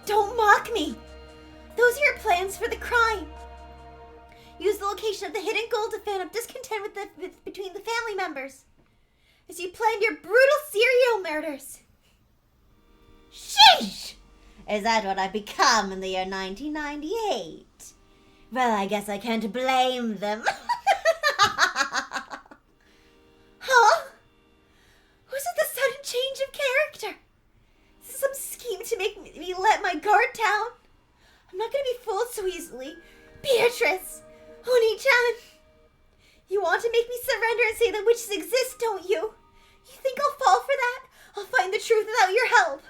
Don't mock me! Those are your plans for the crime. Use the location of the hidden gold to fan up discontent between the family members, as you planned your brutal serial murders. Sheesh! Is that what I've become in the year 1998? Well, I guess I can't blame them. Huh? Was it the sudden change of character? Is this some scheme to make me let my guard down? I'm not gonna be fooled so easily. Beatrice! Oni-chan! You want to make me surrender and say that witches exist, don't you? You think I'll fall for that? I'll find the truth without your help.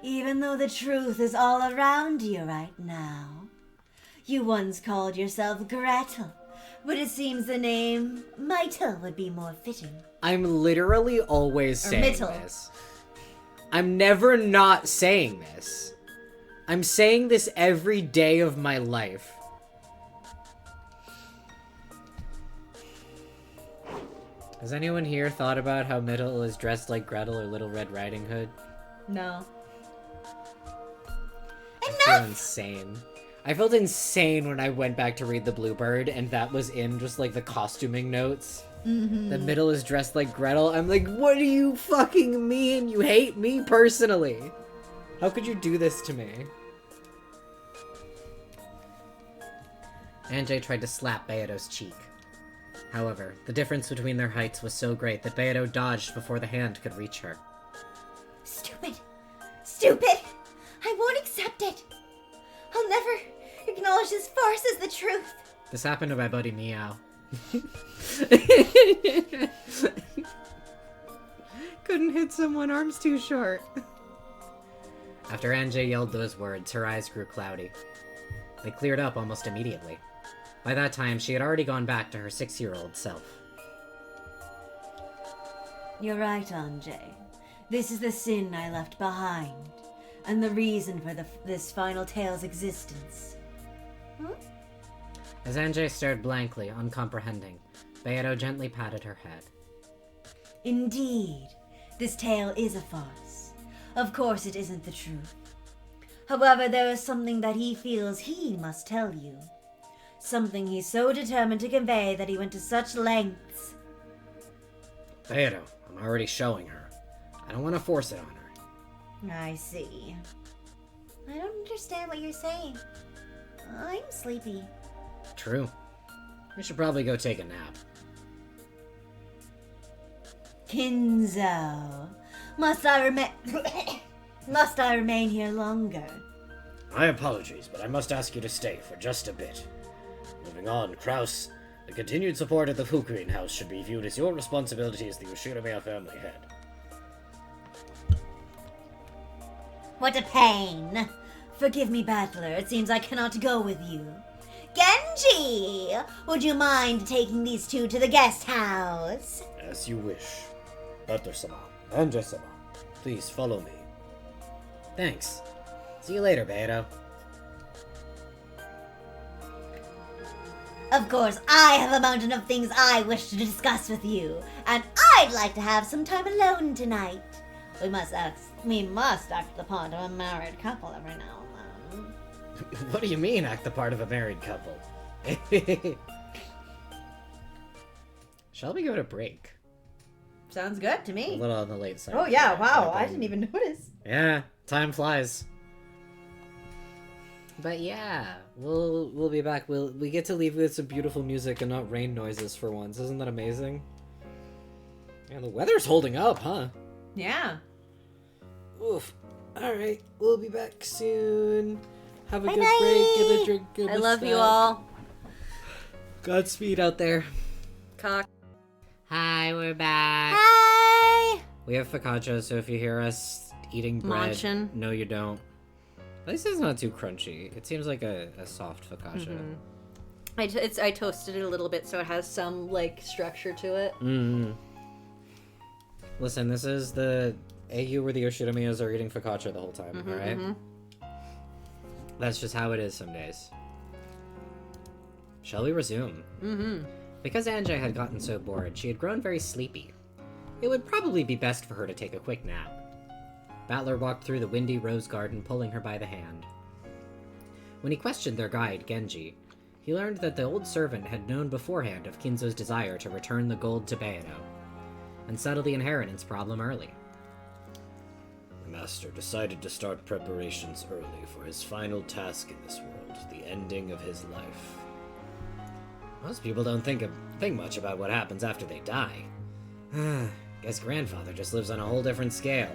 Even though the truth is all around you right now. You once called yourself Gretel, but it seems the name Meitel would be more fitting. I'm literally always saying Mittel. this. I'm never not saying this. I'm saying this every day of my life. Has anyone here thought about how Mittel is dressed like Gretel or Little Red Riding Hood? No. I feel insane. I felt insane when I went back to read The Bluebird, and that was in just, like, the costuming notes. The Mittel is dressed like Gretel. I'm like, what do you fucking mean? You hate me personally. How could you do this to me? Anjay tried to slap Beato's cheek. However, the difference between their heights was so great that Beato dodged before the hand could reach her. Stupid! Stupid! I won't accept it! I'll never acknowledge this farce as the truth! This happened to my buddy Meow. Couldn't hit someone, arms too short. After Anjay yelled those words, her eyes grew cloudy. They cleared up almost immediately. By that time, she had already gone back to her 6-year-old self. You're right, Anjay. This is the sin I left behind, and the reason for this final tale's existence. As Anjay stared blankly, uncomprehending, Beato gently patted her head. Indeed, this tale is a farce. Of course it isn't the truth. However, there is something that he feels he must tell you. Something he's so determined to convey that he went to such lengths. Beato, I'm already showing her. I don't want to force it on her. I see. I don't understand what you're saying. I'm sleepy. True. We should probably go take a nap. Kinzo, must I remain here longer? My apologies, but I must ask you to stay for just a bit. Moving on, Kraus. The continued support of the Fukuin House should be viewed as your responsibility as the Ushiramiya family head. What a pain. Forgive me, Battler. It seems I cannot go with you. Genji! Would you mind taking these two to the guest house? As you wish. Butler-sama, Anja-sama, please follow me. Thanks. See you later, Beto. Of course, I have a mountain of things I wish to discuss with you, and I'd like to have some time alone tonight. We must act the part of a married couple every now and then. What do you mean, act the part of a married couple? Shall we go to break? Sounds good to A me. little on the late side. Oh yeah, wow, I didn't even notice. Yeah, time flies. But yeah, we'll be back. We get to leave with some beautiful music and not rain noises for once. Isn't that amazing? Yeah, the weather's holding up, huh? Yeah. Oof. Alright, we'll be back soon. Have a good Bye-bye. break, get a drink, get I a love you snack. all. Godspeed out there. Cock. Hi, we're back. Hi! We have focaccia, so if you hear us eating bread, Munchin'. no you don't. At least it's not too crunchy. It seems like a soft focaccia. I toasted it a little bit so it has some like structure to it. Mm-hmm. Listen, this is the AU where the Yoshiramiyas are eating focaccia the whole time, alright? That's just how it is some days. Shall we resume? Because Anjay had gotten so bored, she had grown very sleepy. It would probably be best for her to take a quick nap. Battler walked through the windy rose garden, pulling her by the hand. When he questioned their guide, Genji, he learned that the old servant had known beforehand of Kinzo's desire to return the gold to Beidou, and settle the inheritance problem early. The master decided to start preparations early for his final task in this world, the ending of his life. Most people don't think much about what happens after they die. Guess grandfather just lives on a whole different scale.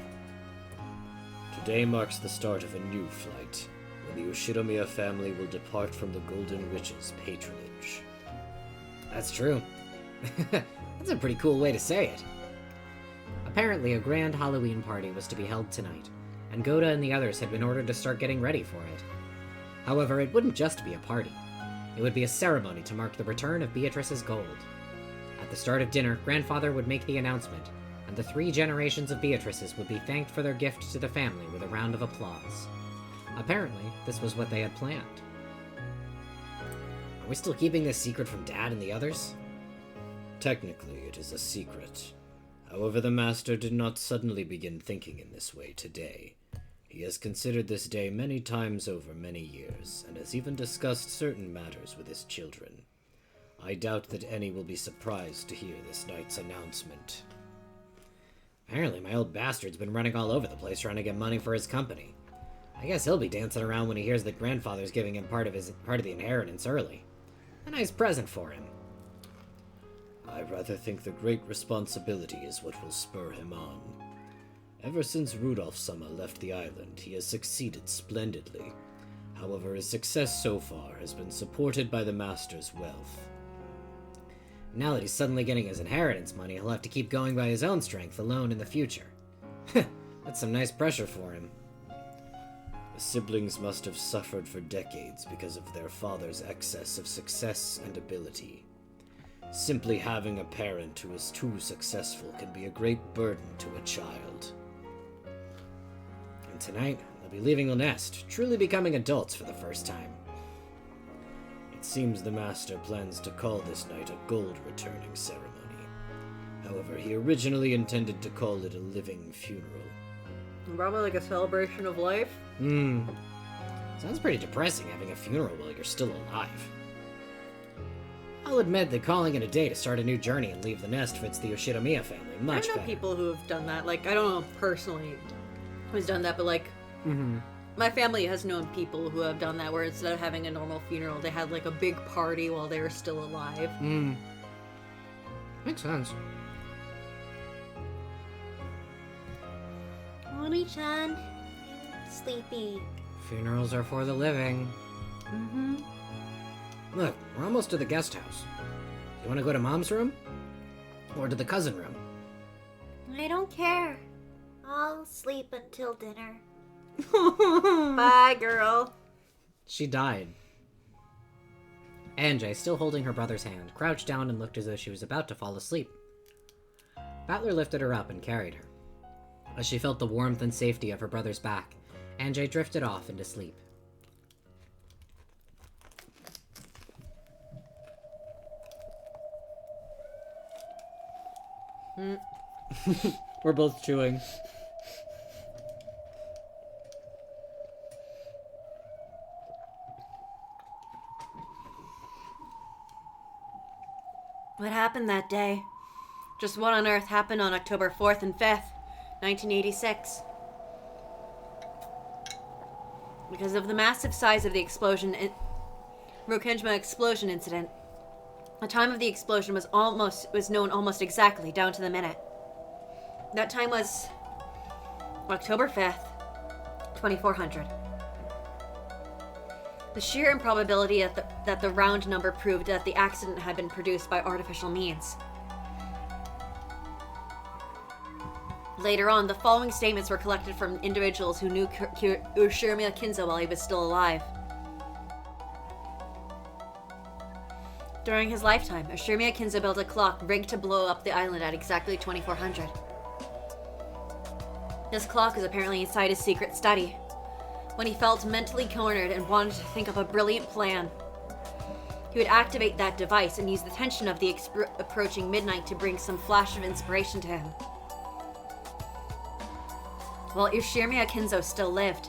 Today marks the start of a new flight, when the Ushinomiya family will depart from the Golden Witch's patronage. That's true. That's a pretty cool way to say it. Apparently, a grand Halloween party was to be held tonight, and Goda and the others had been ordered to start getting ready for it. However, it wouldn't just be a party. It would be a ceremony to mark the return of Beatrice's gold. At the start of dinner, Grandfather would make the announcement, and the 3 generations of Beatrices would be thanked for their gift to the family with a round of applause. Apparently, this was what they had planned. Are we still keeping this secret from Dad and the others? Technically, it is a secret. However, the master did not suddenly begin thinking in this way today. He has considered this day many times over many years, and has even discussed certain matters with his children. I doubt that any will be surprised to hear this night's announcement. Apparently, my old bastard's been running all over the place trying to get money for his company. I guess he'll be dancing around when he hears that Grandfather's giving him part of the inheritance early. A nice present for him. I rather think the great responsibility is what will spur him on. Ever since Rudolph-sama left the island, he has succeeded splendidly. However, his success so far has been supported by the master's wealth. Now that he's suddenly getting his inheritance money, he'll have to keep going by his own strength alone in the future. That's some nice pressure for him. The siblings must have suffered for decades because of their father's excess of success and ability. Simply having a parent who is too successful can be a great burden to a child. And tonight, they'll be leaving the nest, truly becoming adults for the first time. It seems the master plans to call this night a gold returning ceremony. However, he originally intended to call it a living funeral. Probably like a celebration of life. Sounds pretty depressing having a funeral while you're still alive. I'll admit that calling it a day to start a new journey and leave the nest fits the Yoshinomiya family much I know better. people who have done that. Like, I don't know personally who's done that, but like, my family has known people who have done that where instead of having a normal funeral, they had like a big party while they were still alive. Makes sense. Oni-chan, sleepy. Funerals are for the living. Mm-hmm. Look, we're almost to the guest house. You want to go to Mom's room? Or to the cousin room? I don't care. I'll sleep until dinner. Bye, girl. She died. Anjay, still holding her brother's hand, crouched down and looked as though she was about to fall asleep. Battler lifted her up and carried her. As she felt the warmth and safety of her brother's back, Anjay drifted off into sleep. We're both chewing. What happened that day? Just what on earth happened on October 4th and 5th, 1986? Because of the massive size of the explosion, Rokenjima explosion incident, the time of the explosion was known almost exactly, down to the minute. That time was October 5th, 2400. The sheer improbability that the round number proved that the accident had been produced by artificial means. Later on, the following statements were collected from individuals who knew Urashima Kinzo while he was still alive. During his lifetime, Urashima Kinzo built a clock rigged to blow up the island at exactly 2400. This clock was apparently inside his secret study. When he felt mentally cornered and wanted to think up a brilliant plan, he would activate that device and use the tension of the approaching midnight to bring some flash of inspiration to him. While Urashima Kinzo still lived,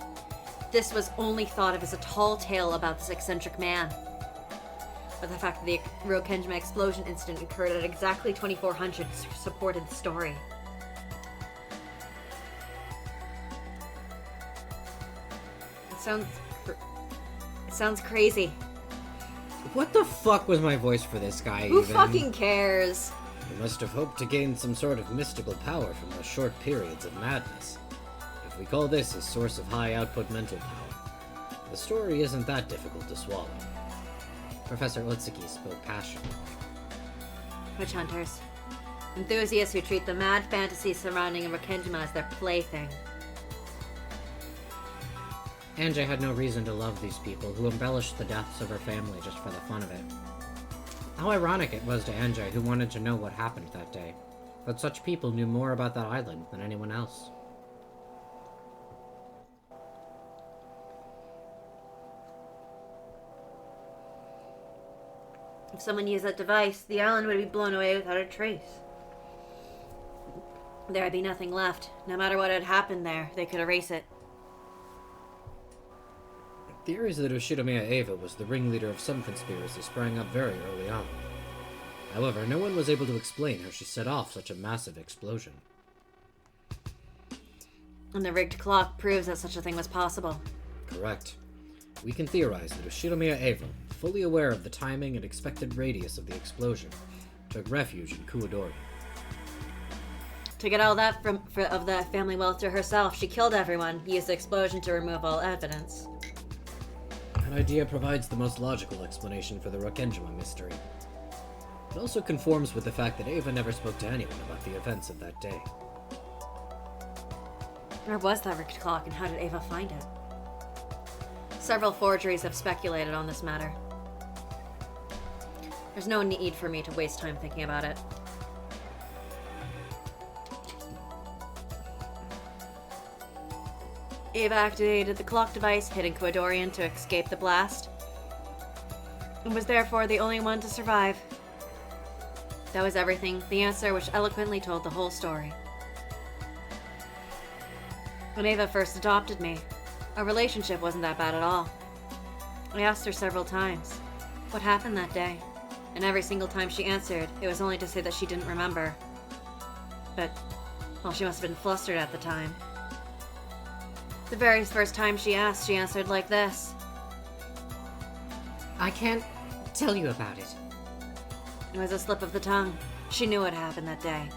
this was only thought of as a tall tale about this eccentric man. But the fact that the Rokenjima explosion incident occurred at exactly 2400 supported the story. It sounds crazy. What the fuck was my voice for this guy, Who even? fucking cares? He must have hoped to gain some sort of mystical power from the short periods of madness. If we call this a source of high-output mental power, the story isn't that difficult to swallow. Professor Utsuki spoke passionately. Witch hunters. Enthusiasts who treat the mad fantasy surrounding Rokenjima as their plaything. Anjay had no reason to love these people who embellished the deaths of her family just for the fun of it. How ironic it was to Anjay, who wanted to know what happened that day, that such people knew more about that island than anyone else. If someone used that device, the island would be blown away without a trace. There would be nothing left. No matter what had happened there, they could erase it. Theories that Ushinomiya Eva was the ringleader of some conspiracy sprang up very early on. However, no one was able to explain how she set off such a massive explosion. And the rigged clock proves that such a thing was possible. Correct. We can theorize that Ushinomiya Eva, fully aware of the timing and expected radius of the explosion, took refuge in Kuodori. To get all that of the family wealth to herself, she killed everyone, used the explosion to remove all evidence. That idea provides the most logical explanation for the Rokenjima mystery. It also conforms with the fact that Eva never spoke to anyone about the events of that day. Where was that rigged clock, and how did Ava find it? Several forgeries have speculated on this matter. There's no need for me to waste time thinking about it. Ava activated the clock device, hitting Kuodorian to escape the blast, and was therefore the only one to survive. That was everything, the answer which eloquently told the whole story. When Ava first adopted me, our relationship wasn't that bad at all. I asked her several times what happened that day, and every single time she answered, it was only to say that she didn't remember. But, well, she must have been flustered at the time. The very first time she asked, she answered like this. I can't tell you about it. It was a slip of the tongue. She knew what happened that day,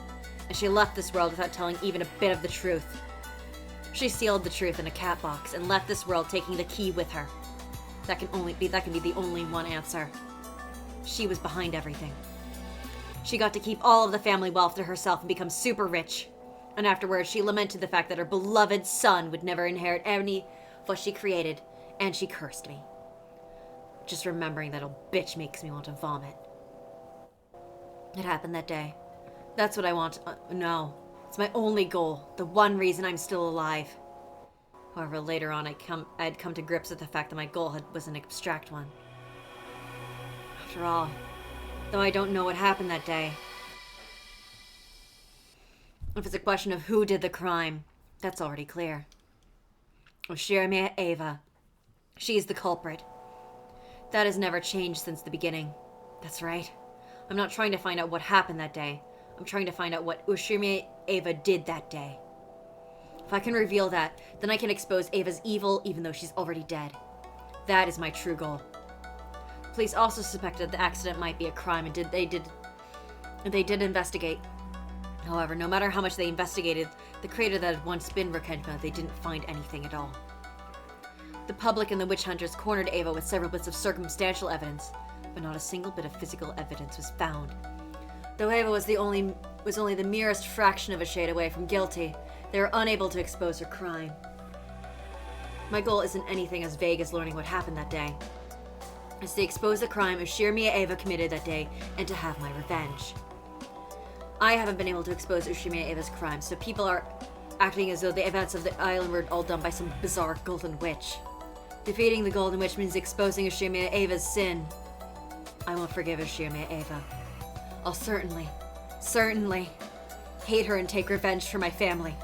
and she left this world without telling even a bit of the truth. She sealed the truth in a cat box and left this world taking the key with her. That can be the only one answer. She was behind everything. She got to keep all of the family wealth to herself and become super rich. And afterwards, she lamented the fact that her beloved son would never inherit any of what she created, and she cursed me. Just remembering that old bitch makes me want to vomit. It happened that day. That's what I want. No. It's my only goal. The one reason I'm still alive. However, later on, I'd come to grips with the fact that my goal was an abstract one. After all, though I don't know what happened that day. If it's a question of who did the crime, that's already clear. Oshirime Eva. She's the culprit. That has never changed since the beginning. That's right. I'm not trying to find out what happened that day. I'm trying to find out what Ushirime Eva did that day. If I can reveal that, then I can expose Ava's evil even though she's already dead. That is my true goal. Police also suspected the accident might be a crime and they did investigate. However, no matter how much they investigated, the crater that had once been Rakhenpa, they didn't find anything at all. The public and the witch hunters cornered Ava with several bits of circumstantial evidence, but not a single bit of physical evidence was found. Though Ava was only the merest fraction of a shade away from guilty, they were unable to expose her crime. My goal isn't anything as vague as learning what happened that day. It's to expose the crime Ushirime Eva committed that day and to have my revenge. I haven't been able to expose Ushirime Eva's crime, so people are acting as though the events of the island were all done by some bizarre golden witch. Defeating the golden witch means exposing Ushirime Eva's sin. I won't forgive Ushirime Eva. I'll certainly hate her and take revenge for my family.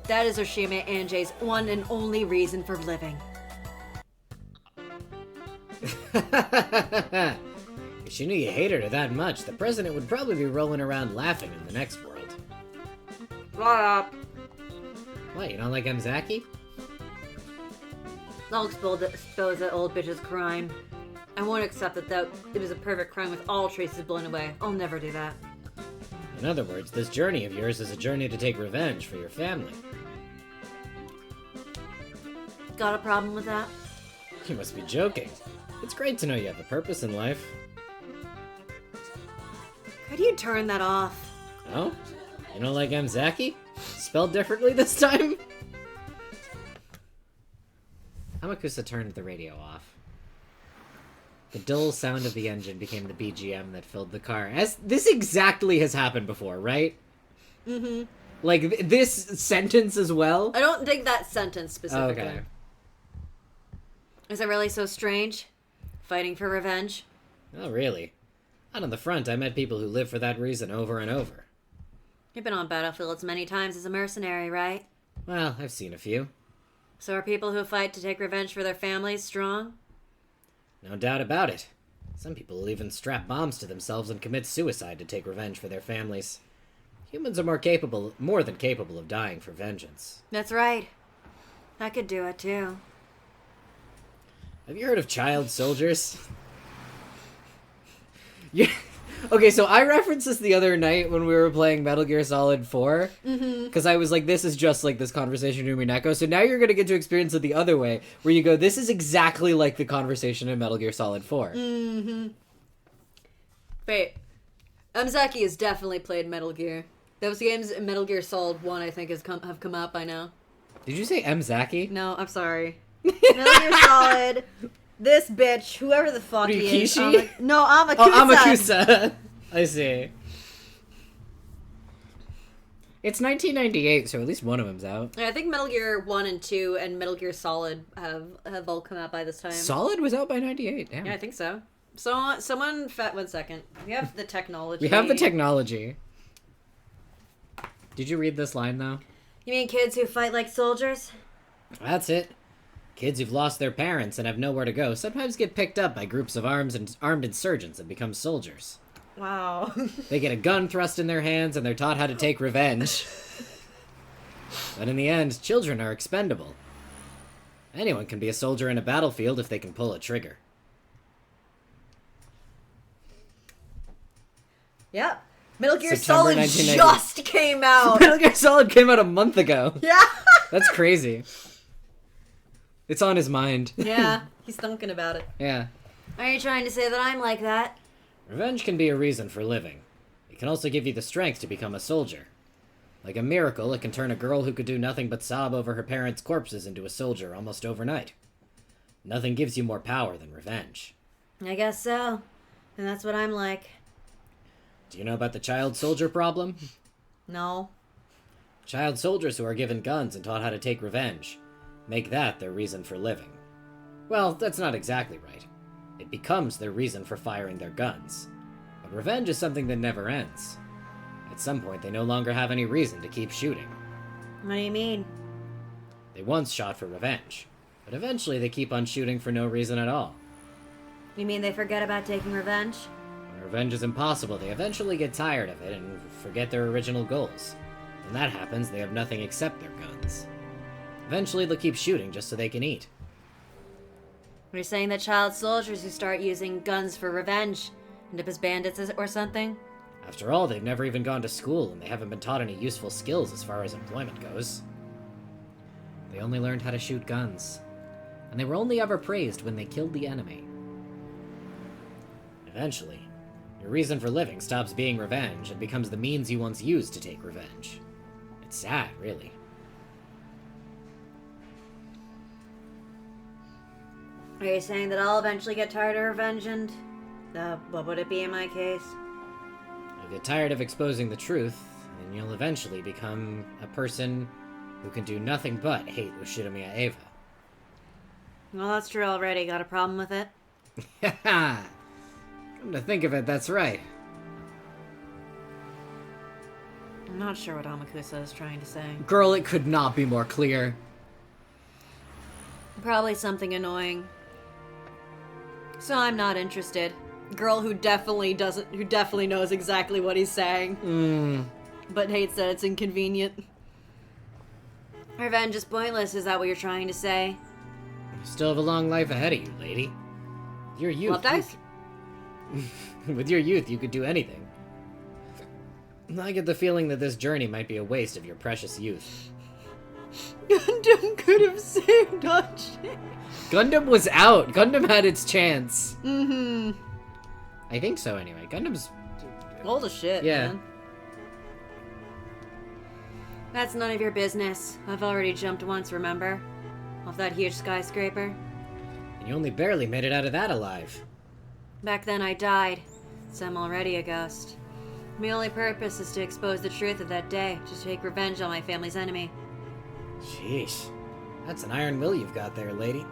That is Ushirime Anjay's one and only reason for living. If she knew you hated her that much, the president would probably be rolling around laughing in the next world. Shut up. What, you don't like Mzaki? I'll expose that old bitch's crime. I won't accept that it was a perfect crime with all traces blown away. I'll never do that. In other words, this journey of yours is a journey to take revenge for your family. Got a problem with that? You must be joking. It's great to know you have a purpose in life. Could you turn that off? Oh? You don't like Mzaki? Spelled differently this time? Amakusa turned the radio off. The dull sound of the engine became the BGM that filled the car. As this exactly has happened before, right? Mm-hmm. Like, this sentence as well? I don't dig that sentence specifically. Okay. Is it really so strange? Fighting for revenge? Oh, really? Out on the front, I met people who live for that reason over and over. You've been on battlefields many times as a mercenary, right? Well, I've seen a few. So are people who fight to take revenge for their families strong? No doubt about it. Some people will even strap bombs to themselves and commit suicide to take revenge for their families. Humans are more than capable of dying for vengeance. That's right. I could do it too. Have you heard of child soldiers? Yeah. Okay, so I referenced this the other night when we were playing Metal Gear Solid 4. Because I was like, this is just like this conversation in Umineko. So now you're going to get to experience it the other way, where you go, this is exactly like the conversation in Metal Gear Solid 4. Wait. Mzaki has definitely played Metal Gear. Those games in Metal Gear Solid 1, I think, have come out by now. Did you say Mzaki? No, I'm sorry. Metal Gear Solid. This bitch, whoever the fuck he is. Rikishi? No, Amakusa. Oh, Amakusa. I see. It's 1998, so at least one of them's out. Yeah, I think Metal Gear 1 and 2 and Metal Gear Solid have all come out by this time. Solid was out by 98, damn. Yeah, I think so. So, someone... 1 second. We have the technology. We have the technology. Did you read this line, though? You mean kids who fight like soldiers? That's it. Kids who've lost their parents and have nowhere to go sometimes get picked up by groups of armed insurgents and become soldiers. Wow. They get a gun thrust in their hands and they're taught how to take revenge. But in the end, children are expendable. Anyone can be a soldier in a battlefield if they can pull a trigger. Yep. Metal Gear September Solid 1990. just came out. Metal Gear Solid came out a month ago. Yeah. That's crazy. It's on his mind. Yeah, he's thinking about it. Yeah. Are you trying to say that I'm like that? Revenge can be a reason for living. It can also give you the strength to become a soldier. Like a miracle, it can turn a girl who could do nothing but sob over her parents' corpses into a soldier almost overnight. Nothing gives you more power than revenge. I guess so. And that's what I'm like. Do you know about the child soldier problem? No. Child soldiers who are given guns and taught how to take revenge make that their reason for living. Well, that's not exactly right. It becomes their reason for firing their guns. But revenge is something that never ends. At some point, they no longer have any reason to keep shooting. What do you mean? They once shot for revenge, but eventually they keep on shooting for no reason at all. You mean they forget about taking revenge? When revenge is impossible, they eventually get tired of it and forget their original goals. When that happens, they have nothing except their guns. Eventually, they'll keep shooting just so they can eat. Are you saying that child soldiers who start using guns for revenge end up as bandits or something? After all, they've never even gone to school, and they haven't been taught any useful skills as far as employment goes. They only learned how to shoot guns. And they were only ever praised when they killed the enemy. Eventually, your reason for living stops being revenge and becomes the means you once used to take revenge. It's sad, really. Are you saying that I'll eventually get tired of revenge and... what would it be in my case? You'll get tired of exposing the truth, and you'll eventually become a person who can do nothing but hate Ushidamiya Eva. Well, that's true already. Got a problem with it? Haha! Come to think of it, that's right. I'm not sure what Amakusa is trying to say. Girl, it could not be more clear. Probably something annoying. So I'm not interested. Girl who definitely knows exactly what he's saying. But hates that it's inconvenient. Revenge is pointless, is that what you're trying to say? You still have a long life ahead of you, lady. With your youth, Love dice? with your youth, you could do anything. I get the feeling that this journey might be a waste of your precious youth. Gundam could have saved Archie. Gundam was out. Gundam had its chance. Mm-hmm. I think so, anyway. Gundam's... Old as shit, Yeah. man. That's none of your business. I've already jumped once, remember? Off that huge skyscraper. And you only barely made it out of that alive. Back then I died, so I'm already a ghost. My only purpose is to expose the truth of that day, to take revenge on my family's enemy. Sheesh. That's an iron will you've got there, lady.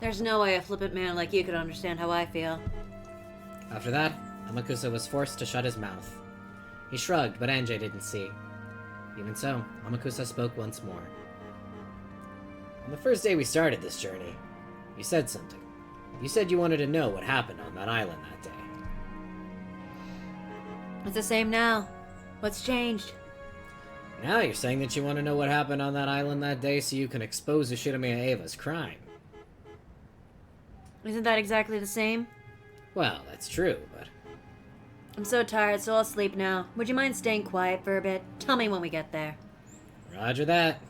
There's no way a flippant man like you could understand how I feel. After that, Amakusa was forced to shut his mouth. He shrugged, but Anjay didn't see. Even so, Amakusa spoke once more. On the first day we started this journey, you said something. You said you wanted to know what happened on that island that day. It's the same now. What's changed? Now you're saying that you want to know what happened on that island that day so you can expose Ushidamiya Eva's crime. Isn't that exactly the same? Well, that's true, but... I'm so tired, so I'll sleep now. Would you mind staying quiet for a bit? Tell me when we get there. Roger that.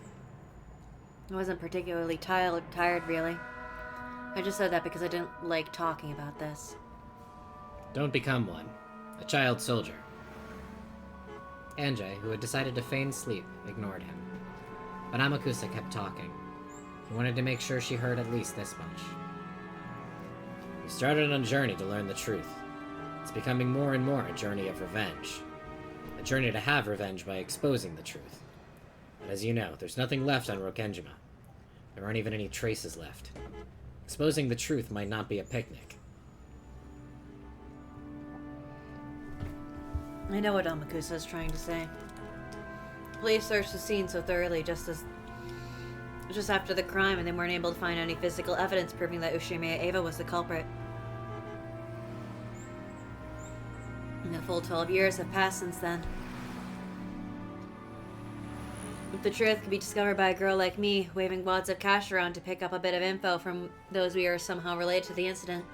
I wasn't particularly tired, really. I just said that because I didn't like talking about this. Don't become one. A child soldier. Anjay, who had decided to feign sleep, ignored him. But Amakusa kept talking. He wanted to make sure she heard at least this much. You started on a journey to learn the truth. It's becoming more and more a journey of revenge. A journey to have revenge by exposing the truth. But as you know, there's nothing left on Rokenjima. There aren't even any traces left. Exposing the truth might not be a picnic. I know what Amakusa is trying to say. Police searched the scene so thoroughly just after the crime, and they weren't able to find any physical evidence proving that Ushimiya Eva was the culprit. And a full 12 years have passed since then. If the truth could be discovered by a girl like me, waving wads of cash around to pick up a bit of info from those we are somehow related to the incident,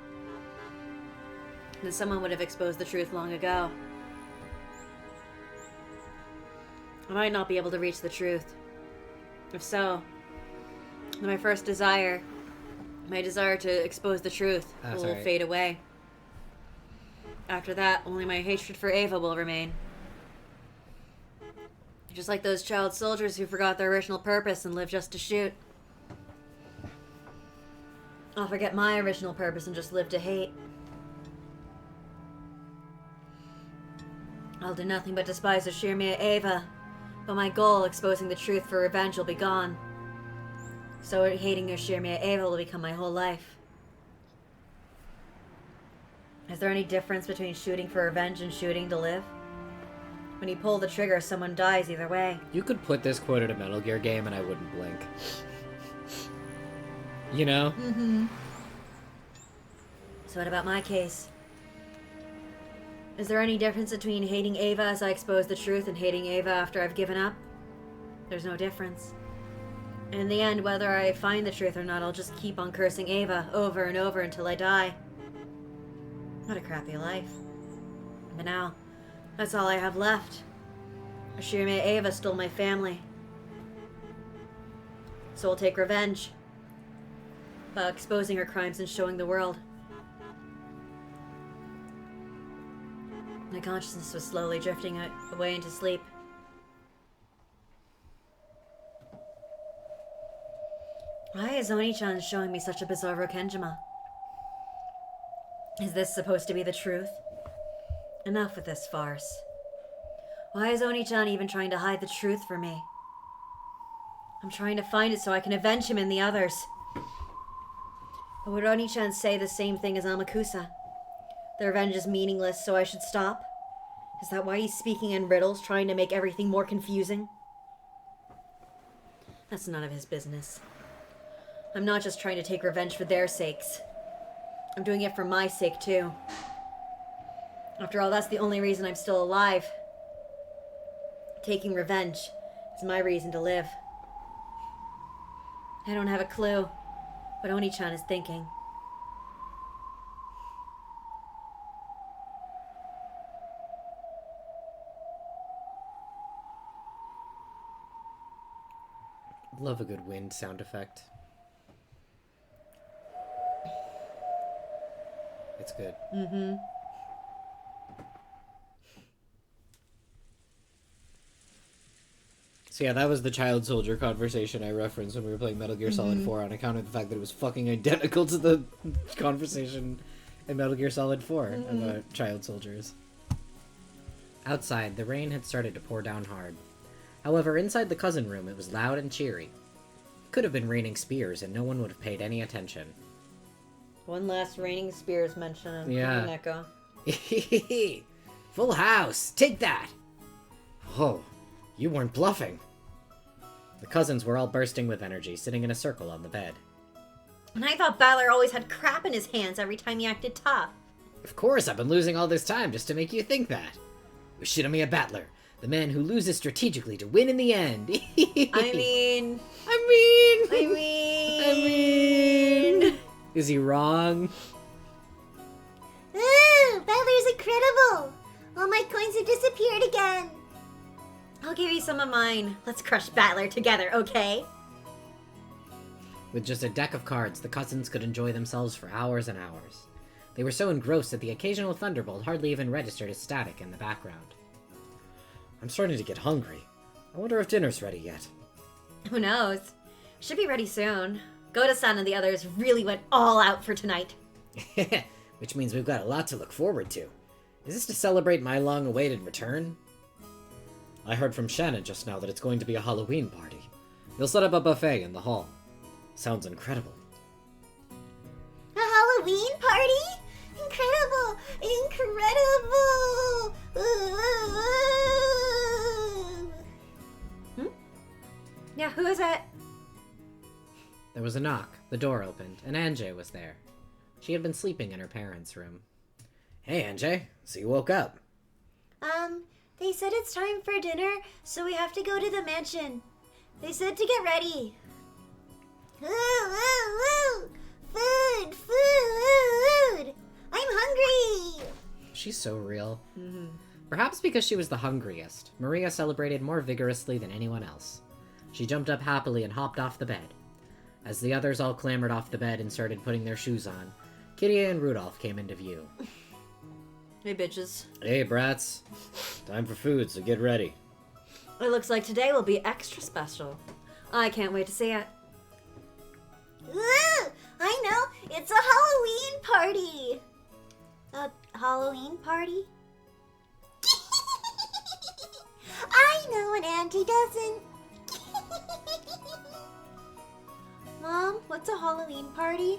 then someone would have exposed the truth long ago. I might not be able to reach the truth. If so, then my first desire, my desire to expose the truth, will fade away. After that, only my hatred for Ava will remain. Just like those child soldiers who forgot their original purpose and lived just to shoot. I'll forget my original purpose and just live to hate. I'll do nothing but despise Oshirmia Ava, but my goal, exposing the truth for revenge, will be gone. So hating Oshirmia Ava will become my whole life. Is there any difference between shooting for revenge and shooting to live? When you pull the trigger, someone dies either way. You could put this quote in a Metal Gear game and I wouldn't blink. You know? Mm-hmm. So what about my case? Is there any difference between hating Ava as I expose the truth and hating Ava after I've given up? There's no difference. And in the end, whether I find the truth or not, I'll just keep on cursing Ava over and over until I die. What a crappy life. But now, that's all I have left. Oshirmia Ava stole my family. So I'll take revenge by exposing her crimes and showing the world. My consciousness was slowly drifting away into sleep. Why is Oni-chan showing me such a bizarre Rokenjima? Is this supposed to be the truth? Enough with this farce. Why is Oni-chan even trying to hide the truth from me? I'm trying to find it so I can avenge him and the others. But would Oni-chan say the same thing as Amakusa? The revenge is meaningless, so I should stop? Is that why he's speaking in riddles, trying to make everything more confusing? That's none of his business. I'm not just trying to take revenge for their sakes. I'm doing it for my sake, too. After all, that's the only reason I'm still alive. Taking revenge is my reason to live. I don't have a clue what Oni-chan is thinking. Love a good wind sound effect. It's good. Mm-hmm. So yeah, that was the child soldier conversation I referenced when we were playing Metal Gear Solid 4 on account of the fact that it was fucking identical to the conversation in Metal Gear Solid 4 about child soldiers. Outside, the rain had started to pour down hard. However, inside the cousin room, it was loud and cheery. It could have been raining spears, and no one would have paid any attention. One last raining spears mention in Yeah. Umineko. Full house! Take that! Oh, you weren't bluffing. The cousins were all bursting with energy, sitting in a circle on the bed. And I thought Battler always had crap in his hands every time he acted tough. Of course, I've been losing all this time just to make you think that. Ushiromia Battler, the man who loses strategically to win in the end. I mean... Is he wrong? Ooh, Battler's incredible! All my coins have disappeared again. I'll give you some of mine. Let's crush Battler together, okay? With just a deck of cards, the cousins could enjoy themselves for hours and hours. They were so engrossed that the occasional thunderbolt hardly even registered as static in the background. I'm starting to get hungry. I wonder if dinner's ready yet. Who knows? Should be ready soon. Goda-san and the others really went all out for tonight. Which means we've got a lot to look forward to. Is this to celebrate my long-awaited return? I heard from Shannon just now that it's going to be a Halloween party. They'll set up a buffet in the hall. Sounds incredible. A Halloween party? Incredible! Incredible! Ooh. Yeah, who is it? There was a knock, the door opened, and Anjay was there. She had been sleeping in her parents' room. Hey, Anjay, so you woke up. They said it's time for dinner, so we have to go to the mansion. They said to get ready. Ooh, ooh, ooh! Food! Food! I'm hungry! She's so real. Perhaps because she was the hungriest, Maria celebrated more vigorously than anyone else. She jumped up happily and hopped off the bed. As the others all clambered off the bed and started putting their shoes on, Kitty and Rudolph came into view. Hey, bitches. Hey, brats. Time for food, so get ready. It looks like today will be extra special. I can't wait to see it. Ooh, I know. It's a Halloween party. A Halloween party? I know, and Angie doesn't. Mom, what's a Halloween party?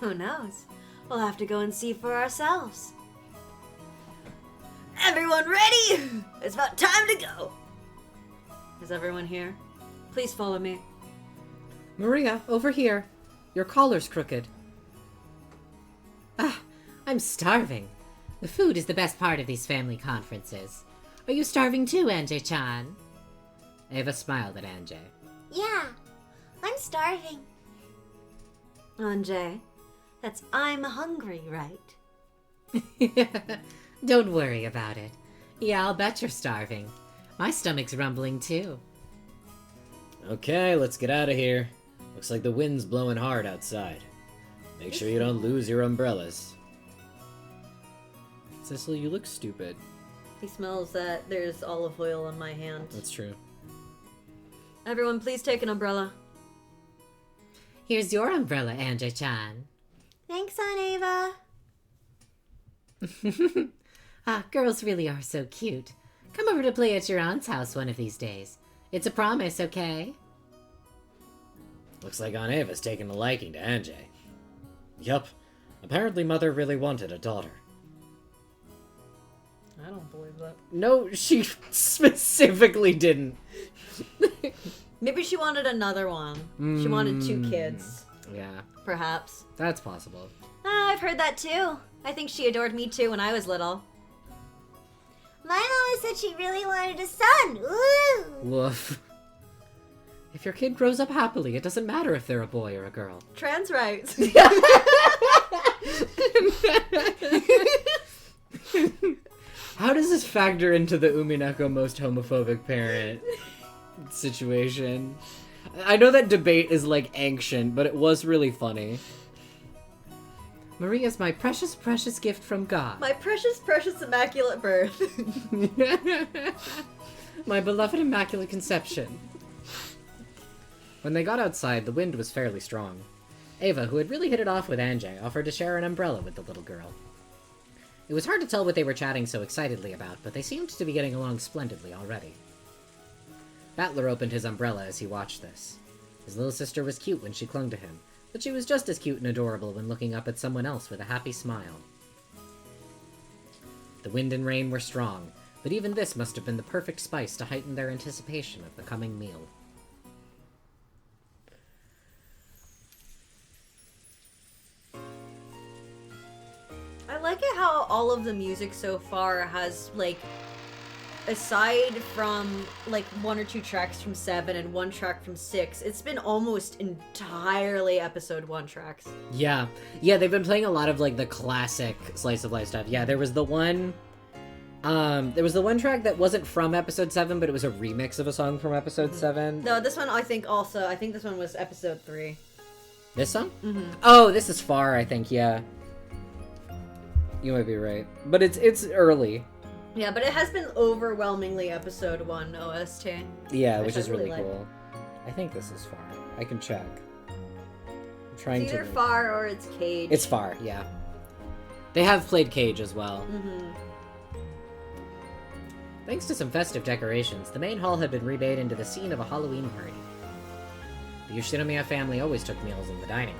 Who knows? We'll have to go and see for ourselves. Everyone ready? It's about time to go. Is everyone here? Please follow me. Maria, over here. Your collar's crooked. Ah, I'm starving. The food is the best part of these family conferences. Are you starving too, Anjay-chan? Ava smiled at Anjay. Yeah, I'm starving. Anjay, that's I'm hungry, right? Don't worry about it. Yeah, I'll bet you're starving. My stomach's rumbling too. Okay, let's get out of here. Looks like the wind's blowing hard outside. Make sure you don't lose your umbrellas. Cecily, you look stupid. He smells that there's olive oil on my hand. That's true. Everyone, please take an umbrella. Here's your umbrella, Anjay-chan. Thanks, Aunt Ava. Ah, girls really are so cute. Come over to play at your aunt's house one of these days. It's a promise, okay? Looks like Aunt Ava's taken a liking to Anjay. Yup. Apparently Mother really wanted a daughter. I don't believe that. No, she specifically didn't. Maybe she wanted another one. She wanted 2 kids, Yeah, perhaps. that's possible. Ah, I've heard that too. I think she adored me too when I was little. My mama said she really wanted a son. Ooh. Woof. If your kid grows up happily, it doesn't matter if they're a boy or a girl. Trans rights. How does this factor into the Umineko most homophobic parent situation? I know that debate is like ancient, but it was really funny. Maria's my precious, precious gift from God. My precious, precious immaculate birth. My beloved Immaculate Conception. When they got outside, the wind was fairly strong. Ava, who had really hit it off with Anjay, offered to share an umbrella with the little girl. It was hard to tell what they were chatting so excitedly about, but they seemed to be getting along splendidly already. Battler opened his umbrella as he watched this. His little sister was cute when she clung to him, but she was just as cute and adorable when looking up at someone else with a happy smile. The wind and rain were strong, but even this must have been the perfect spice to heighten their anticipation of the coming meal. I like it how all of the music so far has, like, aside from, like, 1 or 2 tracks from 7 and 1 track from 6, it's been almost entirely episode 1 tracks. Yeah. Yeah, they've been playing a lot of, like, the classic slice of life stuff. Yeah, there was the one track that wasn't from episode 7, but it was a remix of a song from episode 7. No, this one I think this one was episode 3. This song? Mm-hmm. Oh, this is far, I think, yeah. You might be right. But it's early. Yeah, but it has been overwhelmingly episode 1 OST. Yeah, Which which I is really really like. cool. I think this is far. I can check. I'm trying It's either to... Far or it's Cage. It's far, yeah. They have played Cage as well. Mm-hmm. Thanks to some festive decorations, the main hall had been remade into the scene of a Halloween party. The Yoshinomiya family always took meals in the dining.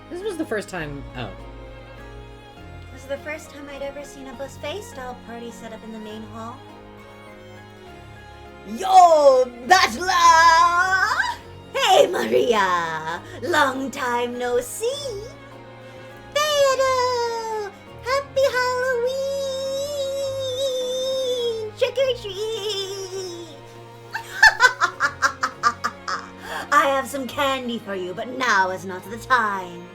This was the first time... Oh. This is the first time I'd ever seen a buffet-style party set up in the main hall. Yo, Bachelor! Hey, Maria! Long time no see! Theodore! Happy Halloween! Trick or treat! I have some candy for you, but now is not the time.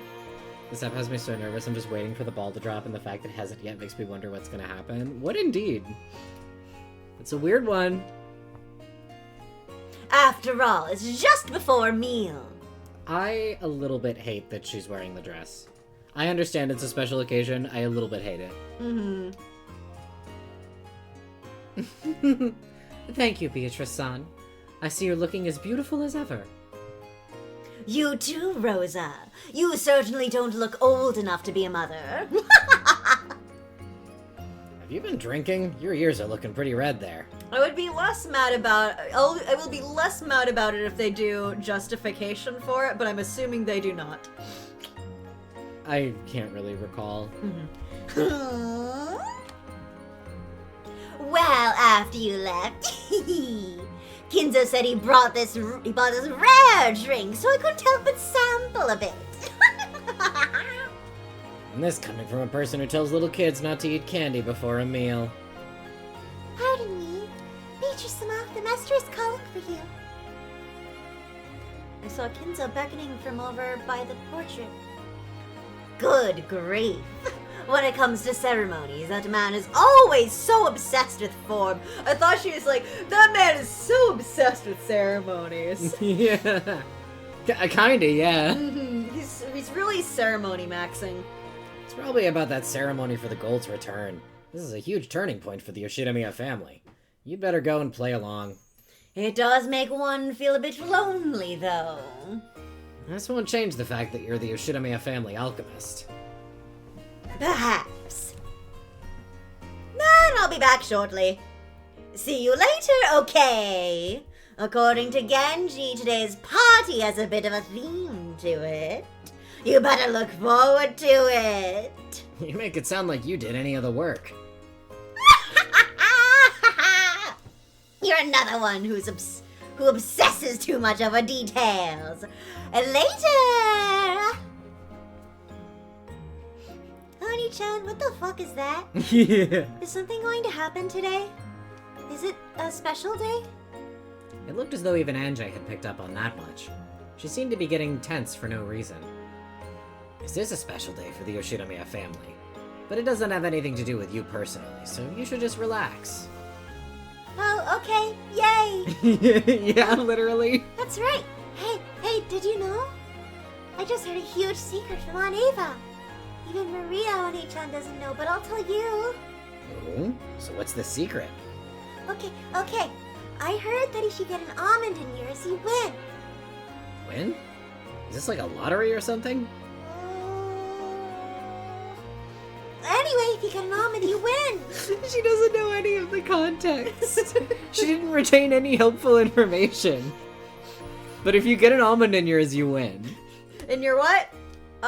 This app has me so nervous, I'm just waiting for the ball to drop, and the fact that it hasn't yet makes me wonder what's gonna happen. What indeed? It's a weird one. After all, it's just before a meal. I a little bit hate that she's wearing the dress. I understand it's a special occasion, I a little bit hate it. Mm-hmm. Thank you, Beatrice-san. I see you're looking as beautiful as ever. You too, Rosa. You certainly don't look old enough to be a mother. Have you been drinking? Your ears are looking pretty red there. I would be less mad about. I will be less mad about it if they do justification for it, but I'm assuming they do not. I can't really recall. Well, after you left, Kinzo said he bought this rare drink, so I couldn't help but sample a bit. And this coming from a person who tells little kids not to eat candy before a meal. Pardon me, Beatrice-sama, the master is calling for you. I saw Kinzo beckoning from over by the portrait. Good grief. When it comes to ceremonies, that man is always so obsessed with form. I thought she was like, that man is so obsessed with ceremonies. Yeah. Kinda, yeah. He's really ceremony maxing. It's probably about that ceremony for the gold's return. This is a huge turning point for the Yoshidamiya family. You'd better go and play along. It does make one feel a bit lonely, though. This won't change the fact that you're the Yoshidamiya family alchemist. Perhaps. Then I'll be back shortly. See you later, okay? According to Genji, today's party has a bit of a theme to it. You better look forward to it. You make it sound like you did any of the work. You're another one who obsesses too much over details. Later! Honey-chan, what the fuck is that? Yeah. Is something going to happen today? Is it a special day? It looked as though even Anjay had picked up on that much. She seemed to be getting tense for no reason. This is a special day for the Yoshidamiya family, but it doesn't have anything to do with you personally, so you should just relax. Oh, okay. Yay! Yeah, literally. That's right. Hey, did you know? I just heard a huge secret from Aunt Ava. Even Maria Oni-chan doesn't know, but I'll tell you. Oh? So what's the secret? Okay. I heard that if you get an almond in yours, you win. Win? Is this like a lottery or something? Anyway, if you get an almond, you win. She doesn't know any of the context. She didn't retain any helpful information. But if you get an almond in yours, you win. And you're what?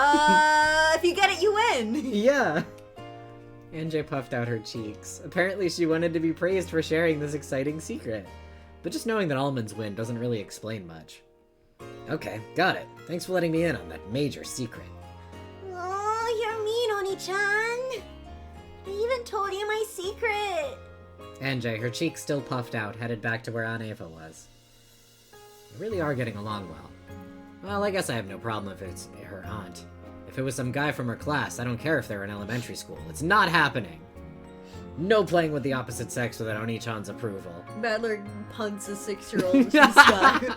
If you get it, you win. Yeah. Anjay puffed out her cheeks. Apparently she wanted to be praised for sharing this exciting secret. But just knowing that almonds win doesn't really explain much. Okay, got it. Thanks for letting me in on that major secret. Oh, you're mean, Oni-chan. I even told you my secret. Anjay, her cheeks still puffed out, headed back to where Aunt Ava was. They really are getting along well. Well, I guess I have no problem if it's her aunt. If it was some guy from her class, I don't care if they're in elementary school. It's not happening. No playing with the opposite sex without Oni-chan's approval. Battler punts a 6-year-old in the sky.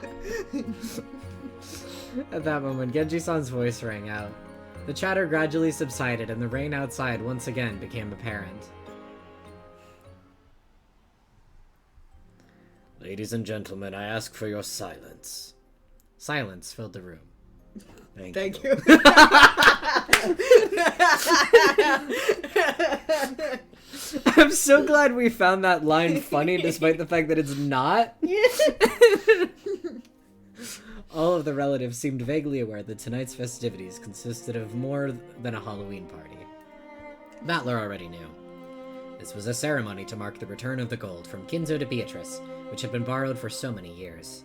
At that moment, Genji-san's voice rang out. The chatter gradually subsided, and the rain outside once again became apparent. Ladies and gentlemen, I ask for your silence. Silence filled the room. Thank you. I'm so glad we found that line funny despite the fact that it's not. All of the relatives seemed vaguely aware that tonight's festivities consisted of more than a Halloween party. Battler already knew. This was a ceremony to mark the return of the gold from Kinzo to Beatrice, which had been borrowed for so many years.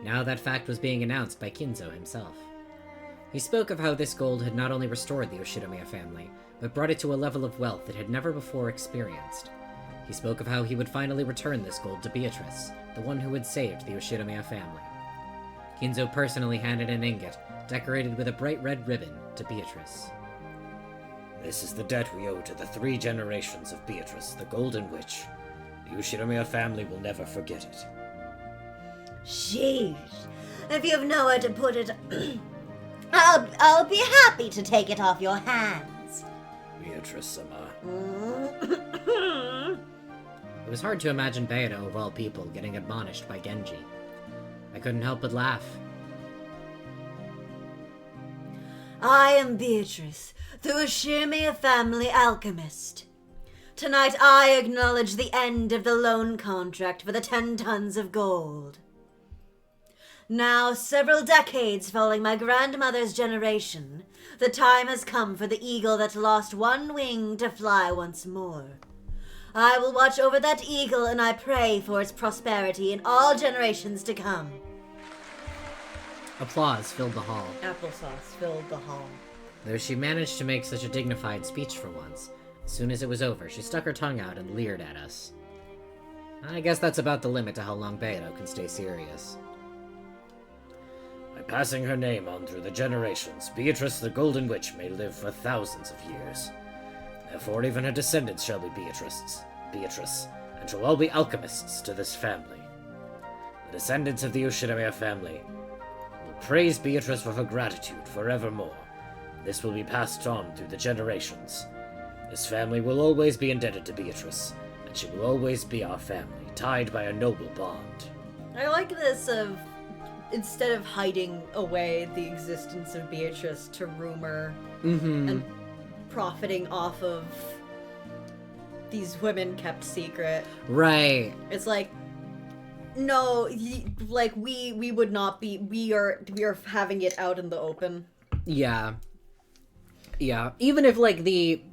Now that fact was being announced by Kinzo himself. He spoke of how this gold had not only restored the Yoshidamiya family, but brought it to a level of wealth it had never before experienced. He spoke of how he would finally return this gold to Beatrice, the one who had saved the Yoshidamiya family. Kinzo personally handed an ingot, decorated with a bright red ribbon, to Beatrice. This is the debt we owe to the 3 generations of Beatrice, the Golden Witch. The Ushinomiya family will never forget it. Sheesh. If you've nowhere to put it, I'll be happy to take it off your hands. Beatrice-sama. It was hard to imagine Beata, of all people, getting admonished by Genji. I couldn't help but laugh. I am Beatrice, the Ushimiya family alchemist. Tonight I acknowledge the end of the loan contract for the 10 tons of gold. Now, several decades following my grandmother's generation, the time has come for the eagle that lost one wing to fly once more. I will watch over that eagle and I pray for its prosperity in all generations to come. Applause filled the hall, Applesauce filled the hall. though she managed to make such a dignified speech for once. As soon as it was over, she stuck her tongue out and leered at us. I guess that's about the limit to how long Beato can stay serious. By passing her name on through the generations, Beatrice the Golden Witch may live for thousands of years. Therefore, even her descendants shall be Beatrice, and shall all be alchemists to this family. The descendants of the Ushinomiya family will praise Beatrice for her gratitude forevermore. This will be passed on through the generations. This family will always be indebted to Beatrice, and she will always be our family, tied by a noble bond. I like this of, instead of hiding away the existence of Beatrice to rumor and profiting off of these women kept secret. Right. It's like, no, like we would not be. We are having it out in the open. Yeah. Yeah. Even if, like,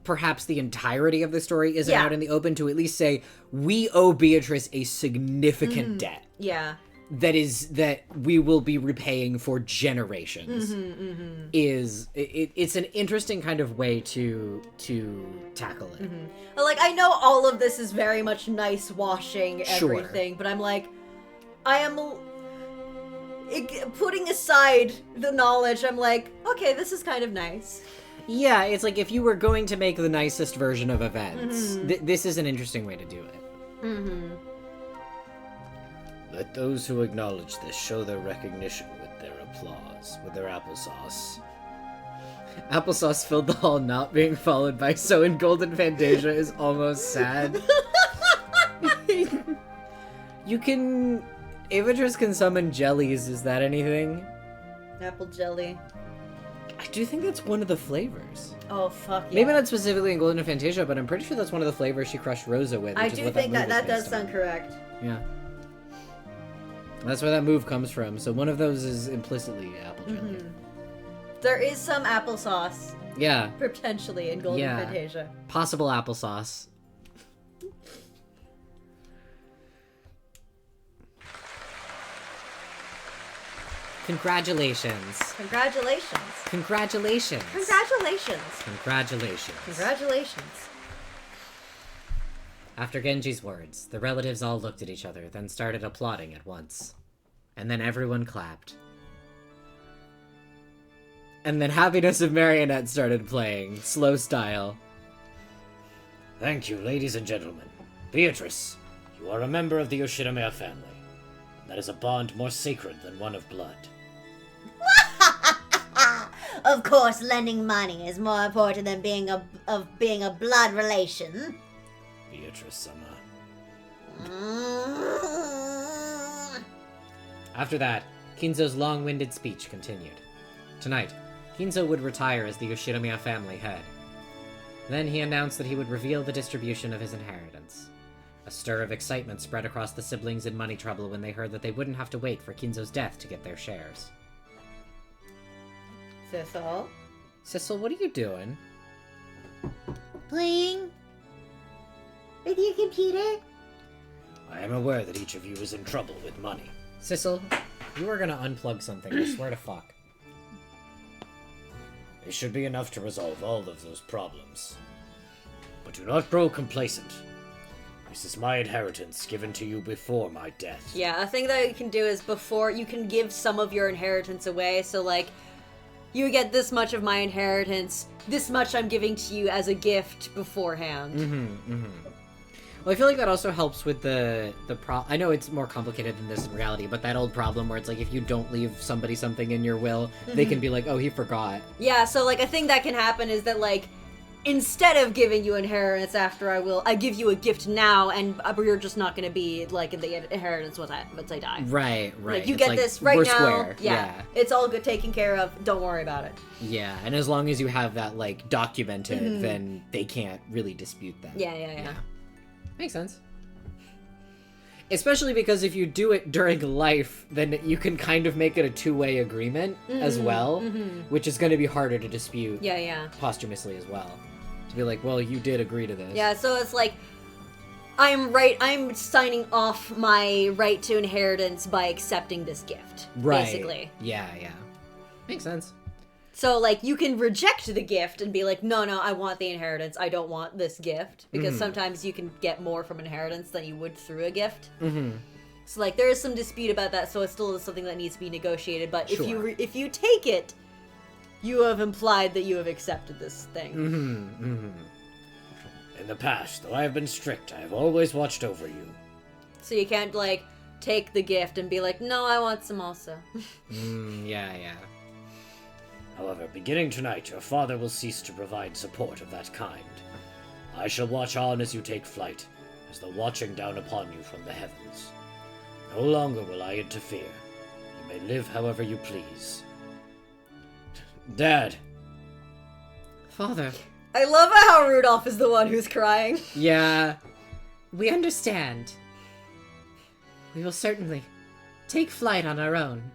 perhaps the entirety of the story isn't Yeah. out in the open, to at least say, we owe Beatrice a significant debt. Yeah. That we will be repaying for generations. It's an interesting kind of way to tackle it. But, like, I know all of this is very much nice washing Sure. everything, but I'm like, I am putting aside the knowledge. I'm like, okay, this is kind of nice. Yeah, it's like if you were going to make the nicest version of events, this is an interesting way to do it. Let those who acknowledge this show their recognition with their applause, with their applesauce. Applesauce filled the hall, not being followed by So in Golden Fantasia is almost sad. You can... Beatrice can summon jellies, is that anything? Apple jelly. I do think that's one of the flavors. Oh, fuck yeah. Maybe not specifically in Golden Fantasia, but I'm pretty sure that's one of the flavors she crushed Rosa with. I which is do what think move that is does based on. sound correct. Yeah. That's where that move comes from, so one of those is implicitly apple jelly. There is some applesauce, Yeah, potentially, in Golden Yeah. Fantasia. possible applesauce. Congratulations. Congratulations. Congratulations. Congratulations. Congratulations. Congratulations. After Genji's words, the relatives all looked at each other, then started applauding at once. And then everyone clapped. And then Happiness of Marionette started playing, slow style. Thank you, ladies and gentlemen. Beatrice, you are a member of the Ushinomiya family. That is a bond more sacred than one of blood. Of course, lending money is more important than being a blood relation. Beatrice-sama. After that, Kinzo's long-winded speech continued. Tonight, Kinzo would retire as the Yoshinomiya family head. Then he announced that he would reveal the distribution of his inheritance. A stir of excitement spread across the siblings in money trouble when they heard that they wouldn't have to wait for Kinzo's death to get their shares. Sissel? Sissel, what are you doing? Playing with your computer? I am aware that each of you is in trouble with money. Sissel, you are gonna unplug something, I swear to fuck. It should be enough to resolve all of those problems. But do not grow complacent. This is my inheritance given to you before my death. Yeah, a thing that you can do is before you can give some of your inheritance away, so like you get this much of my inheritance, this much I'm giving to you as a gift beforehand. Well, I feel like that also helps with the I know it's more complicated than this in reality, but that old problem where it's like if you don't leave somebody something in your will, they can be like, oh, he forgot. Yeah, so, like, a thing that can happen is that, like, instead of giving you inheritance after I give you a gift now, and you're just not going to be, like, in the inheritance once I die. Right. Like, you It's get this right we're now. Square. Yeah, it's all good, taken care of. Don't worry about it. Yeah, and as long as you have that, like, documented, then they can't really dispute that. Yeah. Makes sense. Especially because if you do it during life, then you can kind of make it a two-way agreement as well, which is going to be harder to dispute Yeah. posthumously as well. To be like, well, you did agree to this. Yeah, so it's like, I'm signing off my right to inheritance by accepting this gift, basically. Yeah. Makes sense. So, like, you can reject the gift and be like, no, I want the inheritance. I don't want this gift. Because sometimes you can get more from inheritance than you would through a gift. So, like, there is some dispute about that, so it still is something that needs to be negotiated. But Sure. if you take it, you have implied that you have accepted this thing. In the past, though I have been strict, I have always watched over you. So you can't, like, take the gift and be like, no, I want some also. Yeah. However, beginning tonight, your father will cease to provide support of that kind. I shall watch on as you take flight, as though watching down upon you from the heavens. No longer will I interfere. You may live however you please. Dad! Father. I love how Rudolph is the one who's crying. Yeah. We understand. We will certainly take flight on our own.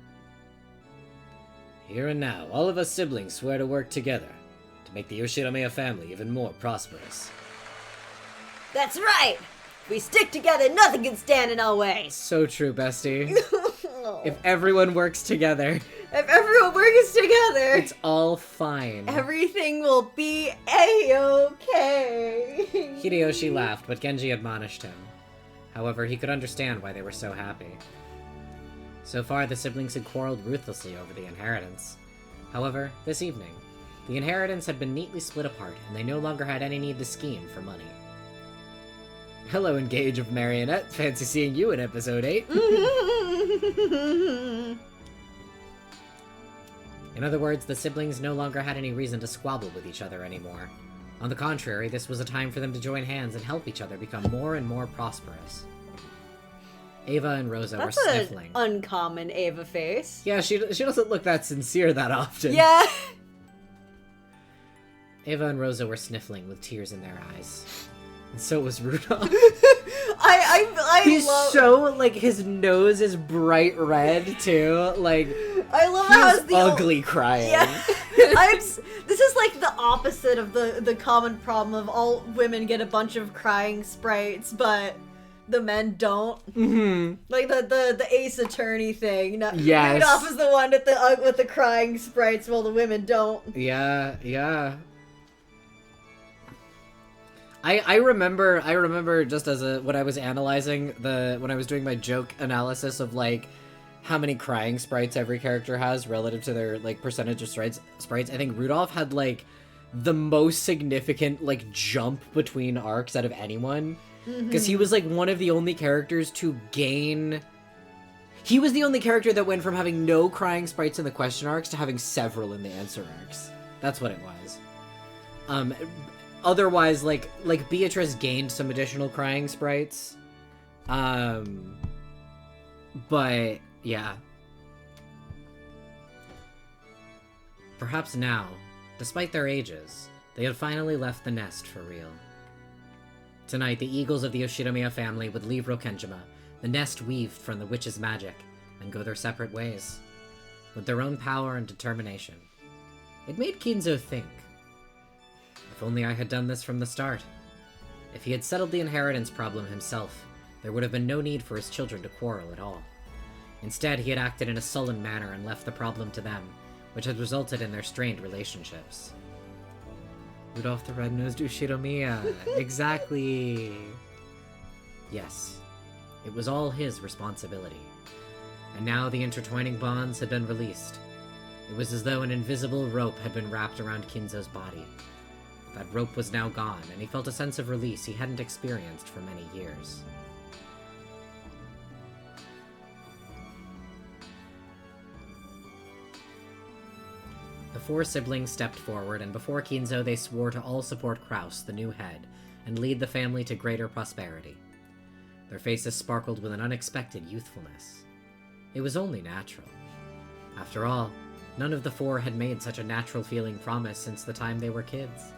Here and now, all of us siblings swear to work together, to make the Yoshiramiya family even more prosperous. That's right! If we stick together, nothing can stand in our way. So true, bestie. If everyone works together, If everyone works together, it's all fine. everything will be A-okay. Hideyoshi laughed, but Genji admonished him. However, he could understand why they were so happy. So far, the siblings had quarreled ruthlessly over the inheritance. However, this evening, the inheritance had been neatly split apart, and they no longer had any need to scheme for money. Hello, Engage of Marionette. Fancy seeing you in episode 8. In other words, the siblings no longer had any reason to squabble with each other anymore. On the contrary, this was a time for them to join hands and help each other become more and more prosperous. Ava and Rosa were sniffling. That's an uncommon Ava face. Yeah, she doesn't look that sincere that often. Yeah. Ava and Rosa were sniffling with tears in their eyes. And so was Rudolph. I He's love... so, like, his nose is bright red, too. Like, I love how he's it's the ugly crying. Yeah. This is like the opposite of the common problem of all women get a bunch of crying sprites, but the men don't. Like the Ace Attorney thing. No, Yes. Rudolph is the one with the crying sprites, while the women don't. Yeah. I remember just when I was analyzing when I was doing my joke analysis of like how many crying sprites every character has relative to their like percentage of sprites. I think Rudolph had like the most significant like jump between arcs out of anyone because he was like one of the only characters to gain. He was the only character that went from having no crying sprites in the question arcs to having several in the answer arcs. That's what it was. Otherwise, like Beatrice gained some additional crying sprites. But, yeah. Perhaps now, despite their ages, they had finally left the nest for real. Tonight, the eagles of the Yoshiramiya family would leave Rokenjima, the nest weaved from the witch's magic, and go their separate ways, with their own power and determination. It made Kinzo think. If only I had done this from the start. If he had settled the inheritance problem himself, there would have been no need for his children to quarrel at all. Instead, he had acted in a sullen manner and left the problem to them, which had resulted in their strained relationships. Rudolph the Red-Nosed Ushiromiya. Exactly. Yes, it was all his responsibility. And now the intertwining bonds had been released. It was as though an invisible rope had been wrapped around Kinzo's body. That rope was now gone, and he felt a sense of release he hadn't experienced for many years. The four siblings stepped forward, and before Kinzo they swore to all support Kraus, the new head, and lead the family to greater prosperity. Their faces sparkled with an unexpected youthfulness. It was only natural. After all, none of the four had made such a natural-feeling promise since the time they were kids.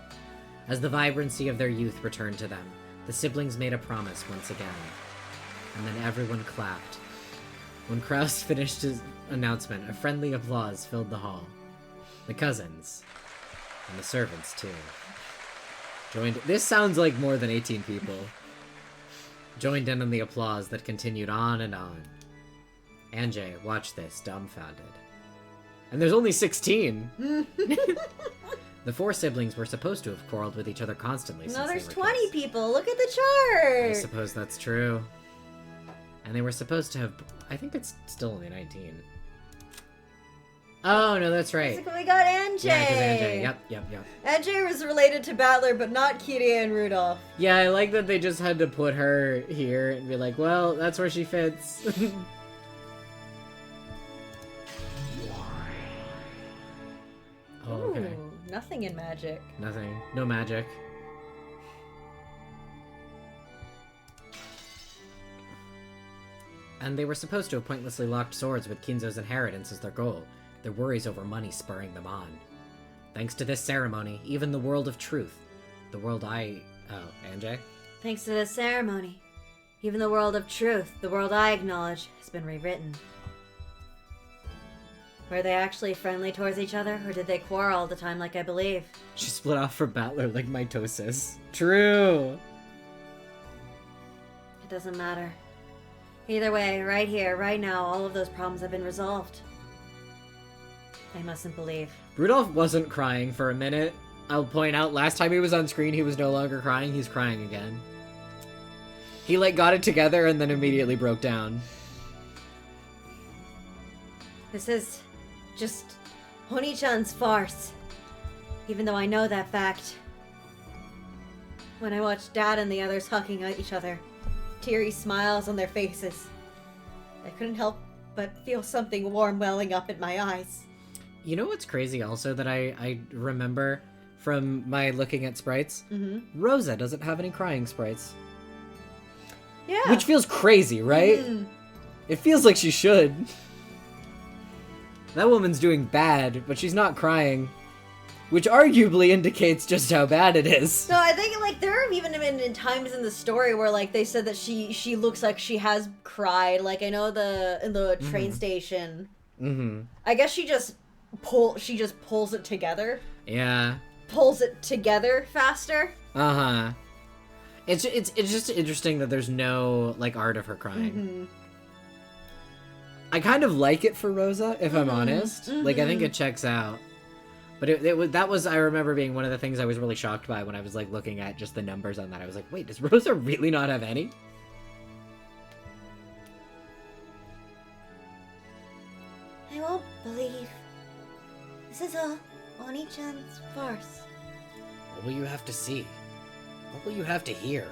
As the vibrancy of their youth returned to them, the siblings made a promise once again. And then everyone clapped. When Kraus finished his announcement, a friendly applause filled the hall. The cousins, and the servants too, joined. This sounds like more than 18 people. Joined in on the applause that continued on and on. Anjay watched this, dumbfounded. And there's only 16! The four siblings were supposed to have quarreled with each other constantly since No, they there's were 20 kids. people. Look at the chart. I suppose that's true. And they were supposed to have... I think it's still only 19. Oh, no, that's right. We got Anjay. Yeah, because Anjay. Yep. Anjay was related to Battler, but not Kiria and Rudolph. Yeah, I like that they just had to put her here and be like, well, that's where she fits. Oh, okay. Ooh, nothing in magic. Nothing. No magic. And they were supposed to have pointlessly locked swords with Kinzo's inheritance as their goal, their worries over money spurring them on. Thanks to this ceremony, even the world of truth, the world Oh, Anjay? Thanks to this ceremony, even the world of truth, the world I acknowledge, has been rewritten. Were they actually friendly towards each other, or did they quarrel all the time like I believe? She split off from Battler like mitosis. True! It doesn't matter. Either way, right here, right now, all of those problems have been resolved. I mustn't believe. Rudolph wasn't crying for a minute. I'll point out, last time he was on screen, he was no longer crying. He's crying again. He, got it together and then immediately broke down. This is just Oni-chan's farce. Even though I know that fact. When I watch Dad and the others hugging at each other, teary smiles on their faces, I couldn't help but feel something warm welling up in my eyes. You know what's crazy also that I remember from my looking at sprites? Mm-hmm. Rosa doesn't have any crying sprites. Yeah. Which feels crazy, right? Mm. It feels like she should. That woman's doing bad, but she's not crying. Which arguably indicates just how bad it is. No, I think there have even been times in the story where they said that she looks like she has cried. I know in the train station. Mm-hmm. I guess she just pulls it together. Yeah. Pulls it together faster. Uh-huh. It's just interesting that there's no art of her crying. Mm-hmm. I kind of like it for Rosa, if I'm honest. I think it checks out. But that was, I remember being one of the things I was really shocked by when I was looking at just the numbers on that. I was like, wait, does Rosa really not have any? I won't believe. This is all Oni-chan's farce. What will you have to see? What will you have to hear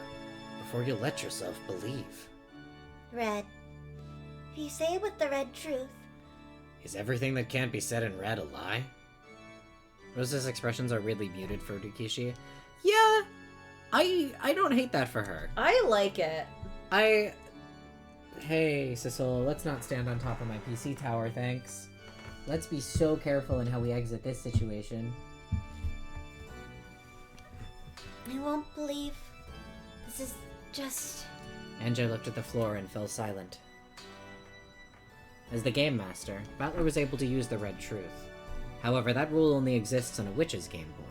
before you let yourself believe? Red. If you say it with the red truth, Is everything that can't be said in red a lie? Rosa's expressions are weirdly muted for Dukishi. Yeah, I don't hate that for her. I like it. Hey, Cecil, let's not stand on top of my PC tower, thanks. Let's be so careful in how we exit this situation. I won't believe. This is just... Anjay looked at the floor and fell silent. As the game master, Battler was able to use the red truth. However, that rule only exists on a witch's game board.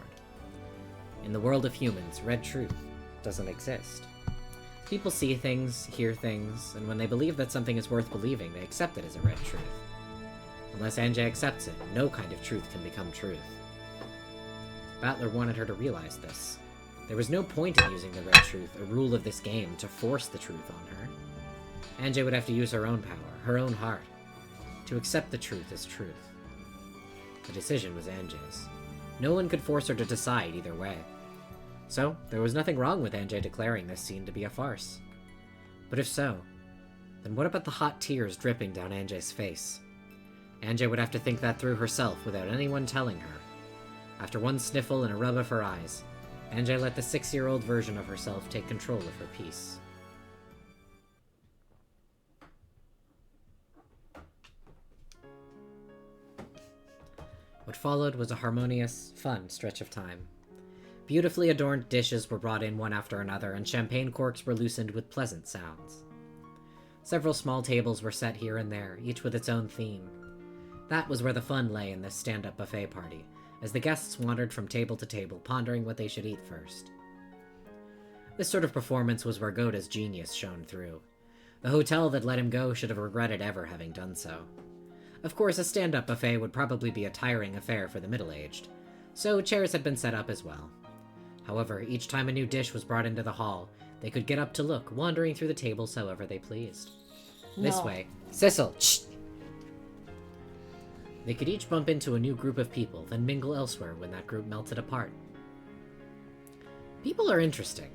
In the world of humans, red truth doesn't exist. People see things, hear things, and when they believe that something is worth believing, they accept it as a red truth. Unless Anjay accepts it, no kind of truth can become truth. Battler wanted her to realize this. There was no point in using the red truth, a rule of this game, to force the truth on her. Anjay would have to use her own power, her own heart, to accept the truth as truth. The decision was Anjay's. No one could force her to decide either way. So, there was nothing wrong with Anjay declaring this scene to be a farce. But if so, then what about the hot tears dripping down Anjay's face? Anjay would have to think that through herself without anyone telling her. After one sniffle and a rub of her eyes, Anjay let the 6-year-old version of herself take control of her peace. What followed was a harmonious, fun stretch of time. Beautifully adorned dishes were brought in one after another, and champagne corks were loosened with pleasant sounds. Several small tables were set here and there, each with its own theme. That was where the fun lay in this stand-up buffet party, as the guests wandered from table to table, pondering what they should eat first. This sort of performance was where Goda's genius shone through. The hotel that let him go should have regretted ever having done so. Of course, a stand-up buffet would probably be a tiring affair for the middle-aged, so chairs had been set up as well. However, each time a new dish was brought into the hall, they could get up to look, wandering through the tables however they pleased. This way, Cecil, shh! They could each bump into a new group of people, then mingle elsewhere when that group melted apart. People are interesting.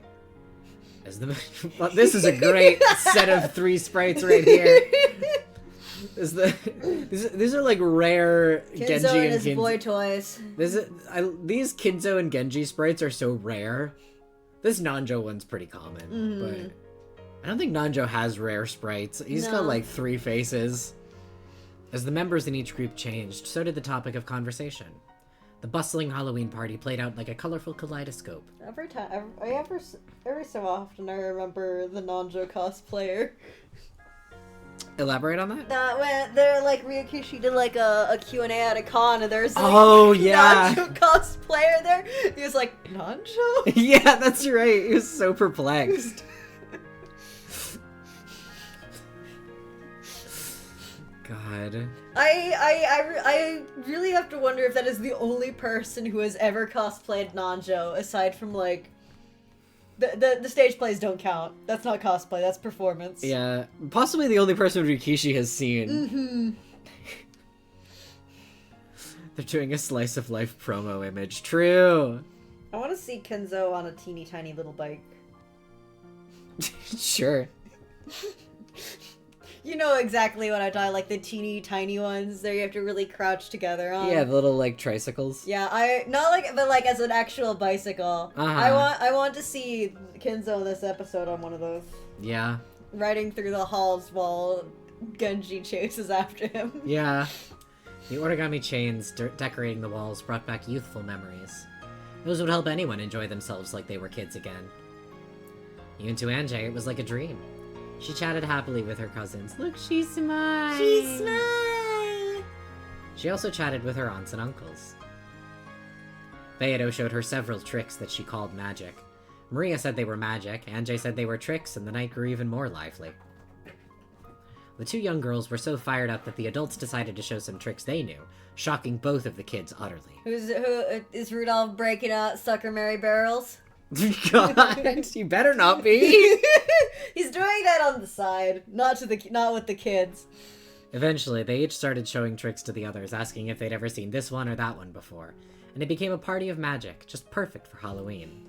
Well, this is a great set of 3 sprites right here. These are like rare Kinzo Genji and and his Genji. boy toys. These Kinzo and Genji sprites are so rare. This Nanjo one's pretty common, but I don't think Nanjo has rare sprites. He's got like 3 faces. As the members in each group changed, so did the topic of conversation. The bustling Halloween party played out like a colorful kaleidoscope. Every so often I remember the Nanjo cosplayer. Elaborate on that? When they're like Ryukishi did like a Q&A at a con and there's like Nanjo cosplayer there. He was like, Nanjo? Yeah, that's right. He was so perplexed. God. I really have to wonder if that is the only person who has ever cosplayed Nanjo, aside from like the stage plays don't count. That's not cosplay, that's performance. Yeah, possibly the only person Rikishi has seen. Mm-hmm. They're doing a slice of life promo image. True. I want to see Kenzo on a teeny tiny little bike. Sure. You know exactly what I'm talking, like the teeny tiny ones that you have to really crouch together on. Yeah, the little like tricycles. Yeah, but like as an actual bicycle. I want to see Kenzo in this episode on one of those. Yeah. Riding through the halls while Genji chases after him. Yeah. The origami chains decorating the walls brought back youthful memories. Those would help anyone enjoy themselves like they were kids again. Even to Anjay, it was like a dream. She chatted happily with her cousins. Look, she smiled! She smiled! She also chatted with her aunts and uncles. Beidou showed her several tricks that she called magic. Maria said they were magic, Anjay said they were tricks, and the night grew even more lively. The 2 young girls were so fired up that the adults decided to show some tricks they knew, shocking both of the kids utterly. Who is Rudolph breaking out Sucker Mary barrels? God, you better not be! He's doing that on the side, not with the kids. Eventually, they each started showing tricks to the others, asking if they'd ever seen this one or that one before, and it became a party of magic, just perfect for Halloween.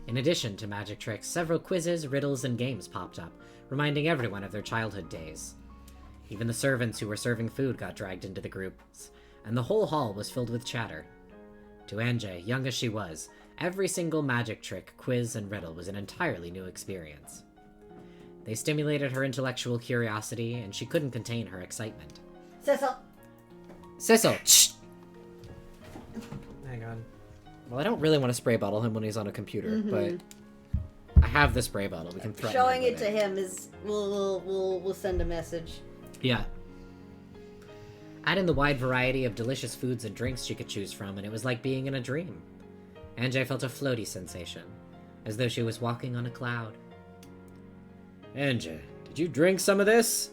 In addition to magic tricks, several quizzes, riddles, and games popped up, reminding everyone of their childhood days. Even the servants who were serving food got dragged into the groups, and the whole hall was filled with chatter. To Anjay, young as she was, every single magic trick, quiz, and riddle was an entirely new experience. They stimulated her intellectual curiosity, and she couldn't contain her excitement. Cecil! Shh! Hang on. Well, I don't really want to spray bottle him when he's on a computer, but I have the spray bottle. We can threaten Showing him it to him is we'll send a message. Yeah. Add in the wide variety of delicious foods and drinks she could choose from, and it was like being in a dream. Anjay felt a floaty sensation, as though she was walking on a cloud. Anjay, did you drink some of this?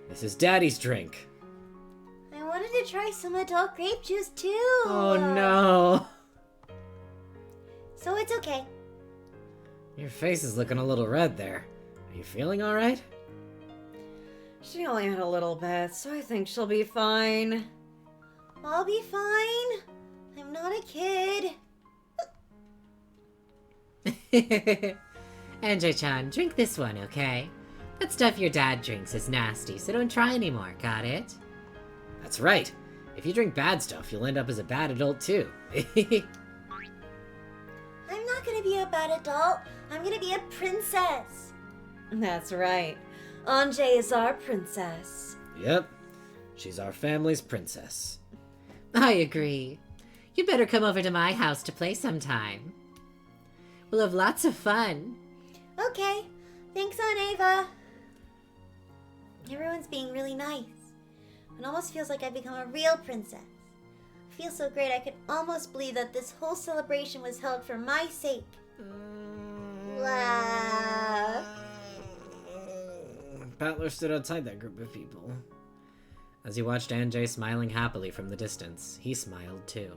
This is Daddy's drink. I wanted to try some adult grape juice too. Oh no! So it's okay. Your face is looking a little red there. Are you feeling alright? She only had a little bit, so I think she'll be fine. I'll be fine. I'm not a kid. Anjay-chan, drink this one, okay? That stuff your dad drinks is nasty, so don't try anymore, got it? That's right. If you drink bad stuff, you'll end up as a bad adult too. I'm not gonna be a bad adult. I'm gonna be a princess. That's right. Anjay is our princess. Yep. She's our family's princess. I agree. You'd better come over to my house to play sometime. We'll have lots of fun. Okay. Thanks, Aunt Ava. Everyone's being really nice. It almost feels like I've become a real princess. I feel so great I could almost believe that this whole celebration was held for my sake. Wow. Battler stood outside that group of people. As he watched Anjay smiling happily from the distance, he smiled too.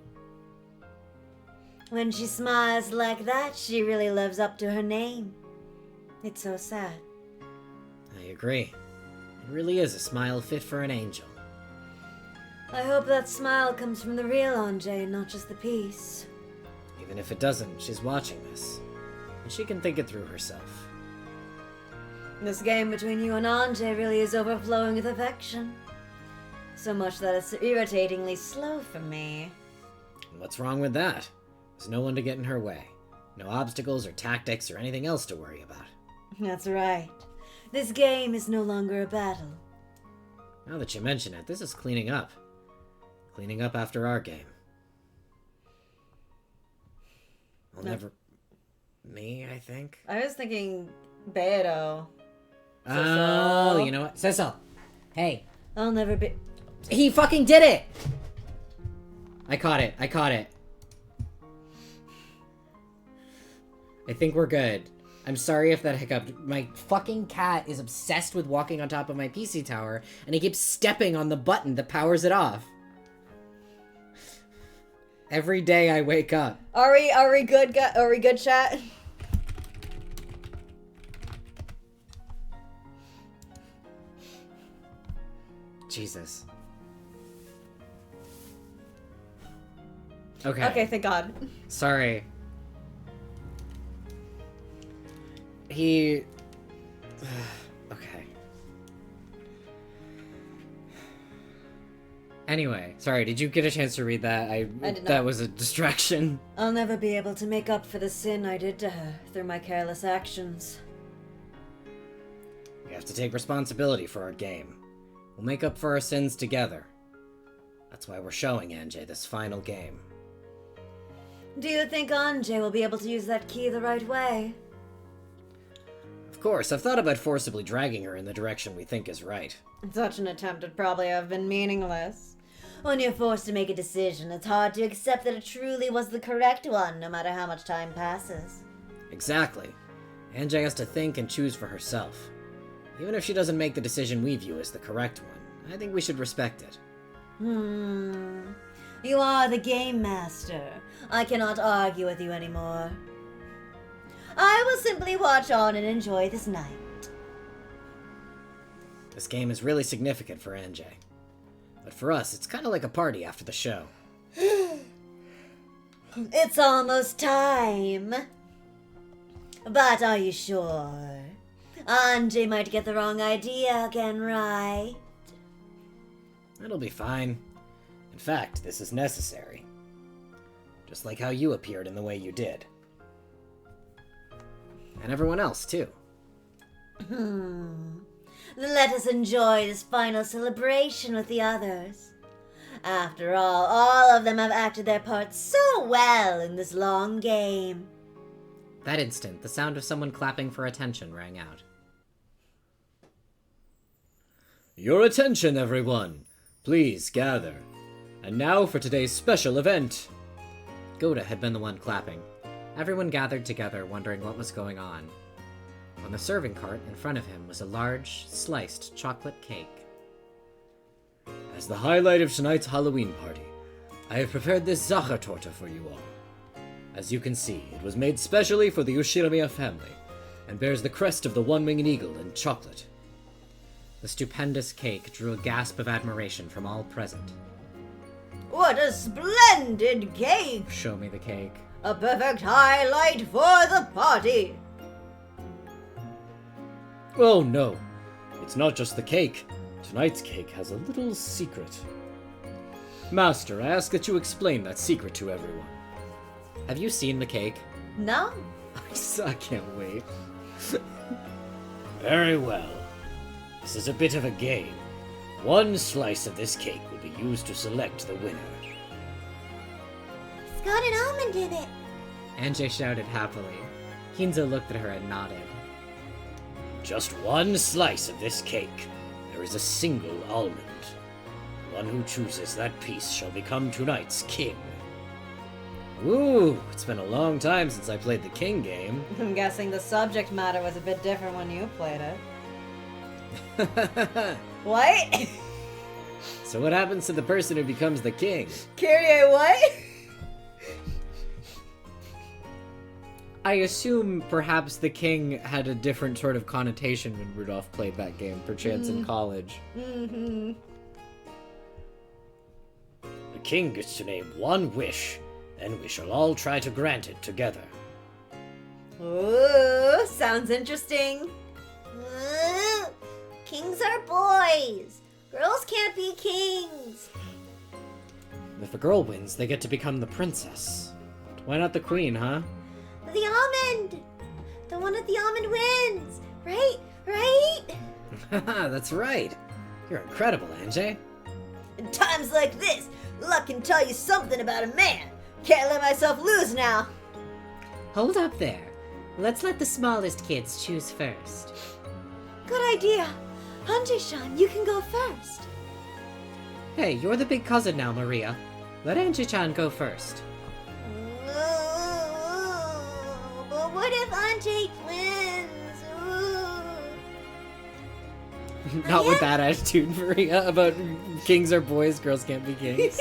When she smiles like that, she really lives up to her name. It's so sad. I agree. It really is a smile fit for an angel. I hope that smile comes from the real Anjay, not just the piece. Even if it doesn't, she's watching this. And she can think it through herself. This game between you and Anjay really is overflowing with affection. So much that it's irritatingly slow for me. And what's wrong with that? There's no one to get in her way. No obstacles or tactics or anything else to worry about. That's right. This game is no longer a battle. Now that you mention it, this is cleaning up. Cleaning up after our game. I'll never... Me, I think? I was thinking Beto. Oh, you know what? Cecil! Hey, I'll never be... he fucking did it! I caught it. I think we're good. I'm sorry if that hiccuped. My fucking cat is obsessed with walking on top of my PC tower, and he keeps stepping on the button that powers it off. Every day I wake up. Are we good, are we good, chat? Jesus. Okay. Okay, thank God. Sorry. He... okay. Anyway, sorry, did you get a chance to read that? I did not. That was a distraction. I'll never be able to make up for the sin I did to her through my careless actions. We have to take responsibility for our game. We'll make up for our sins together. That's why we're showing Anjay this final game. Do you think Anjay will be able to use that key the right way? Of course, I've thought about forcibly dragging her in the direction we think is right. Such an attempt would probably have been meaningless. When you're forced to make a decision, it's hard to accept that it truly was the correct one, no matter how much time passes. Exactly. Anjay has to think and choose for herself. Even if she doesn't make the decision we view as the correct one, I think we should respect it. You are the game master. I cannot argue with you anymore. I will simply watch on and enjoy this night. This game is really significant for Anjay. But for us, it's kind of like a party after the show. It's almost time. But are you sure? Anjay might get the wrong idea again, right? It'll be fine. In fact, this is necessary. Just like how you appeared in the way you did. And everyone else, too. Let us enjoy this final celebration with the others. After all of them have acted their parts so well in this long game. That instant, the sound of someone clapping for attention rang out. Your attention, everyone! Please gather. And now for today's special event. Goda had been the one clapping. Everyone gathered together, wondering what was going on. On the serving cart in front of him was a large, sliced chocolate cake. As the highlight of tonight's Halloween party, I have prepared this Sachertorte for you all. As you can see, it was made specially for the Ushiramiya family, and bears the crest of the one-winged eagle in chocolate. The stupendous cake drew a gasp of admiration from all present. What a splendid cake! Show me the cake. A perfect highlight for the party! Oh no, it's not just the cake. Tonight's cake has a little secret. Master, I ask that you explain that secret to everyone. Have you seen the cake? No? I can't wait. Very well. This is a bit of a game. One slice of this cake will be used to select the winner. It's got an almond in it. Anjay shouted happily. Kinzo looked at her and nodded. Just one slice of this cake. There is a single almond. The one who chooses that piece shall become tonight's king. Ooh, it's been a long time since I played the king game. I'm guessing the subject matter was a bit different when you played it. What? So what happens to the person who becomes the king? Kyrie, what? I assume perhaps the king had a different sort of connotation when Rudolph played that game, perchance in college. Mm-hmm. The king gets to name one wish, and we shall all try to grant it together. Ooh, sounds interesting. Ooh, kings are boys. Girls can't be kings. If a girl wins, they get to become the princess. Why not the queen, huh? The almond. The one with the almond wins. Right? Right? That's right. You're incredible, Anjay. In times like this, luck can tell you something about a man. Can't let myself lose now. Hold up there. Let's let the smallest kids choose first. Good idea. Hanji-san, you can go first. Hey, you're the big cousin now, Maria. Let Anji-chan go first. But what if Anjay wins? Not with that attitude, Maria, about kings are boys, girls can't be kings.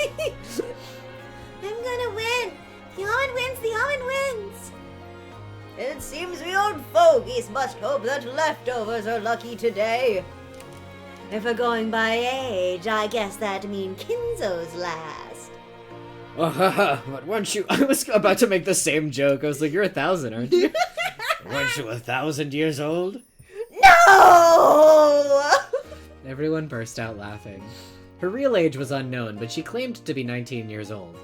I'm gonna win. The almond wins. The almond wins. It seems we old fogies must hope that leftovers are lucky today. If we're going by age, I guess that means Kinzo's last. But weren't you... I was about to make the same joke. I was like, you're 1,000, aren't you? Weren't you 1,000 years old? No! Everyone burst out laughing. Her real age was unknown, but she claimed to be 19 years old.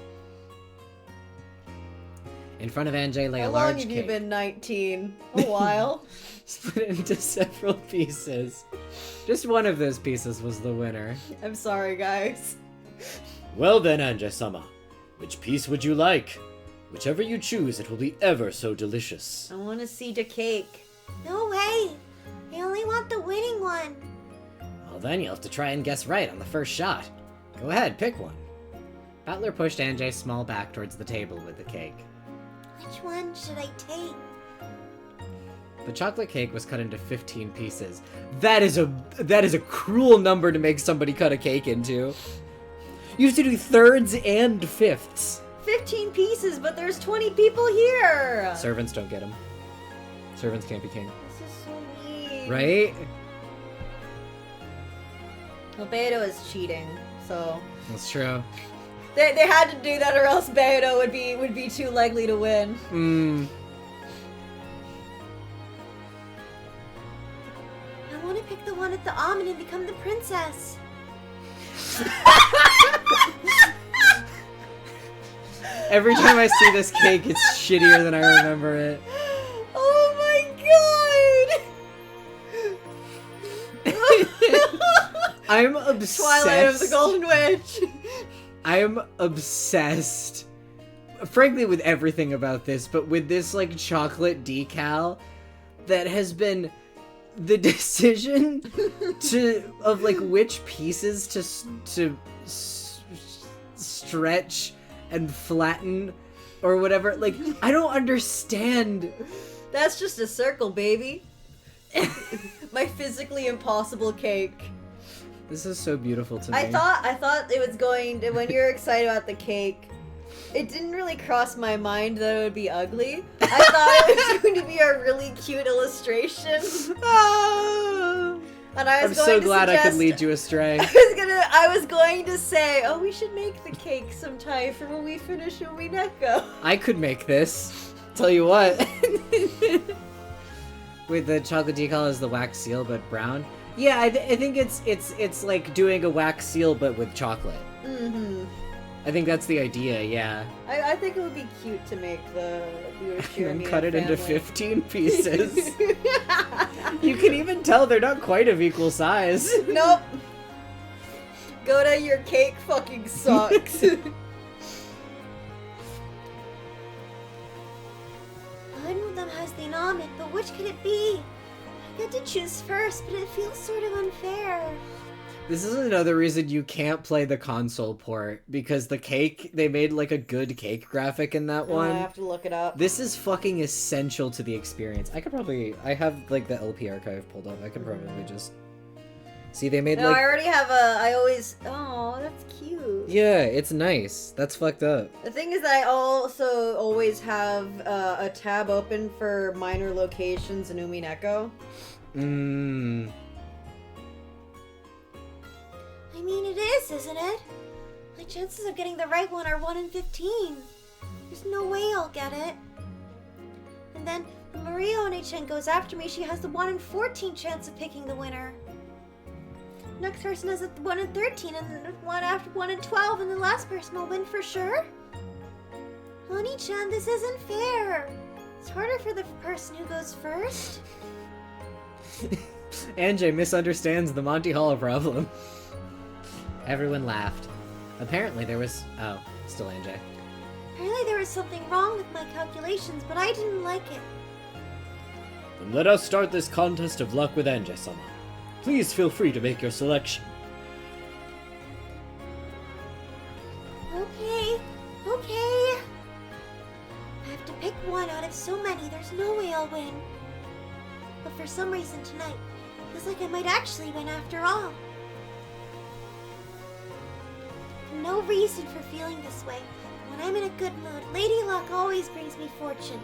In front of Anjay lay How a long large have cake. you been 19? A while? Split into several pieces. Just one of those pieces was the winner. I'm sorry, guys. Well then, Anjay-sama. Which piece would you like? Whichever you choose, it will be ever so delicious. I want to see the cake. No way. I only want the winning one. Well then, you'll have to try and guess right on the first shot. Go ahead, pick one. Battler pushed Anjay small back towards the table with the cake. Which one should I take? The chocolate cake was cut into 15 pieces. That is a cruel number to make somebody cut a cake into. You have to do thirds and fifths. 15 pieces, but there's 20 people here! Servants don't get them. Servants can't be king. This is so mean. Right? Well, Beto is cheating, so... That's true. They had to do that or else Beto would be too likely to win. I want to pick the one with the almond and become the princess. Every time I see this cake, it's shittier than I remember it. Oh my god! I'm obsessed. Twilight of the Golden Witch. I am obsessed, frankly, with everything about this, but with this, like, chocolate decal that has been the decision of, like, which pieces to stretch and flatten or whatever. Like, I don't understand. That's just a circle, baby. My physically impossible cake. This is so beautiful to me. I thought it was going to, when you're excited about the cake, it didn't really cross my mind that it would be ugly. I thought it was going to be a really cute illustration. And and I was I'm going so to glad I could suggest- lead you astray. I was going to say, oh, we should make the cake sometime for when we finish Umineko. I could make this. Tell you what. Wait, the chocolate decal is the wax seal but brown? Yeah, I think it's like doing a wax seal but with chocolate. Mm-hmm. I think that's the idea, yeah. I think it would be cute to make the And cut it into family. 15 pieces. You can even tell they're not quite of equal size. Nope. Go to your cake fucking sucks. One of them has the almond, but which could it be? I get to choose first, but it feels sort of unfair. This is another reason you can't play the console port, because the cake, they made like a good cake graphic in that I one. have to look it up. This is fucking essential to the experience. I have like the LP archive pulled up. I could probably just see they made No, like I already have oh, that's cute. yeah, it's nice. That's fucked up. The thing is that I also always have a tab open for minor locations in Umineko. Mmm. I mean, it is, isn't it? My chances of getting the right one are 1 in 15. There's no way I'll get it. And then, when Maria One-chan goes after me, she has the 1 in 14 chance of picking the winner. Next person has a 1 in 13, and then 1 in 12, and the last person will win for sure. Oni-chan, this isn't fair. It's harder for the person who goes first. Anjay misunderstands the Monty Hall problem. Everyone laughed. Apparently there was... Oh, still Anjay. Apparently there was something wrong with my calculations, but I didn't like it. Then let us start this contest of luck with Anjay-sama. Please feel free to make your selection. Okay. I have to pick one out of so many, there's no way I'll win. But for some reason tonight, it feels like I might actually win after all. No reason for feeling this way. When I'm in a good mood, Lady Luck always brings me fortune.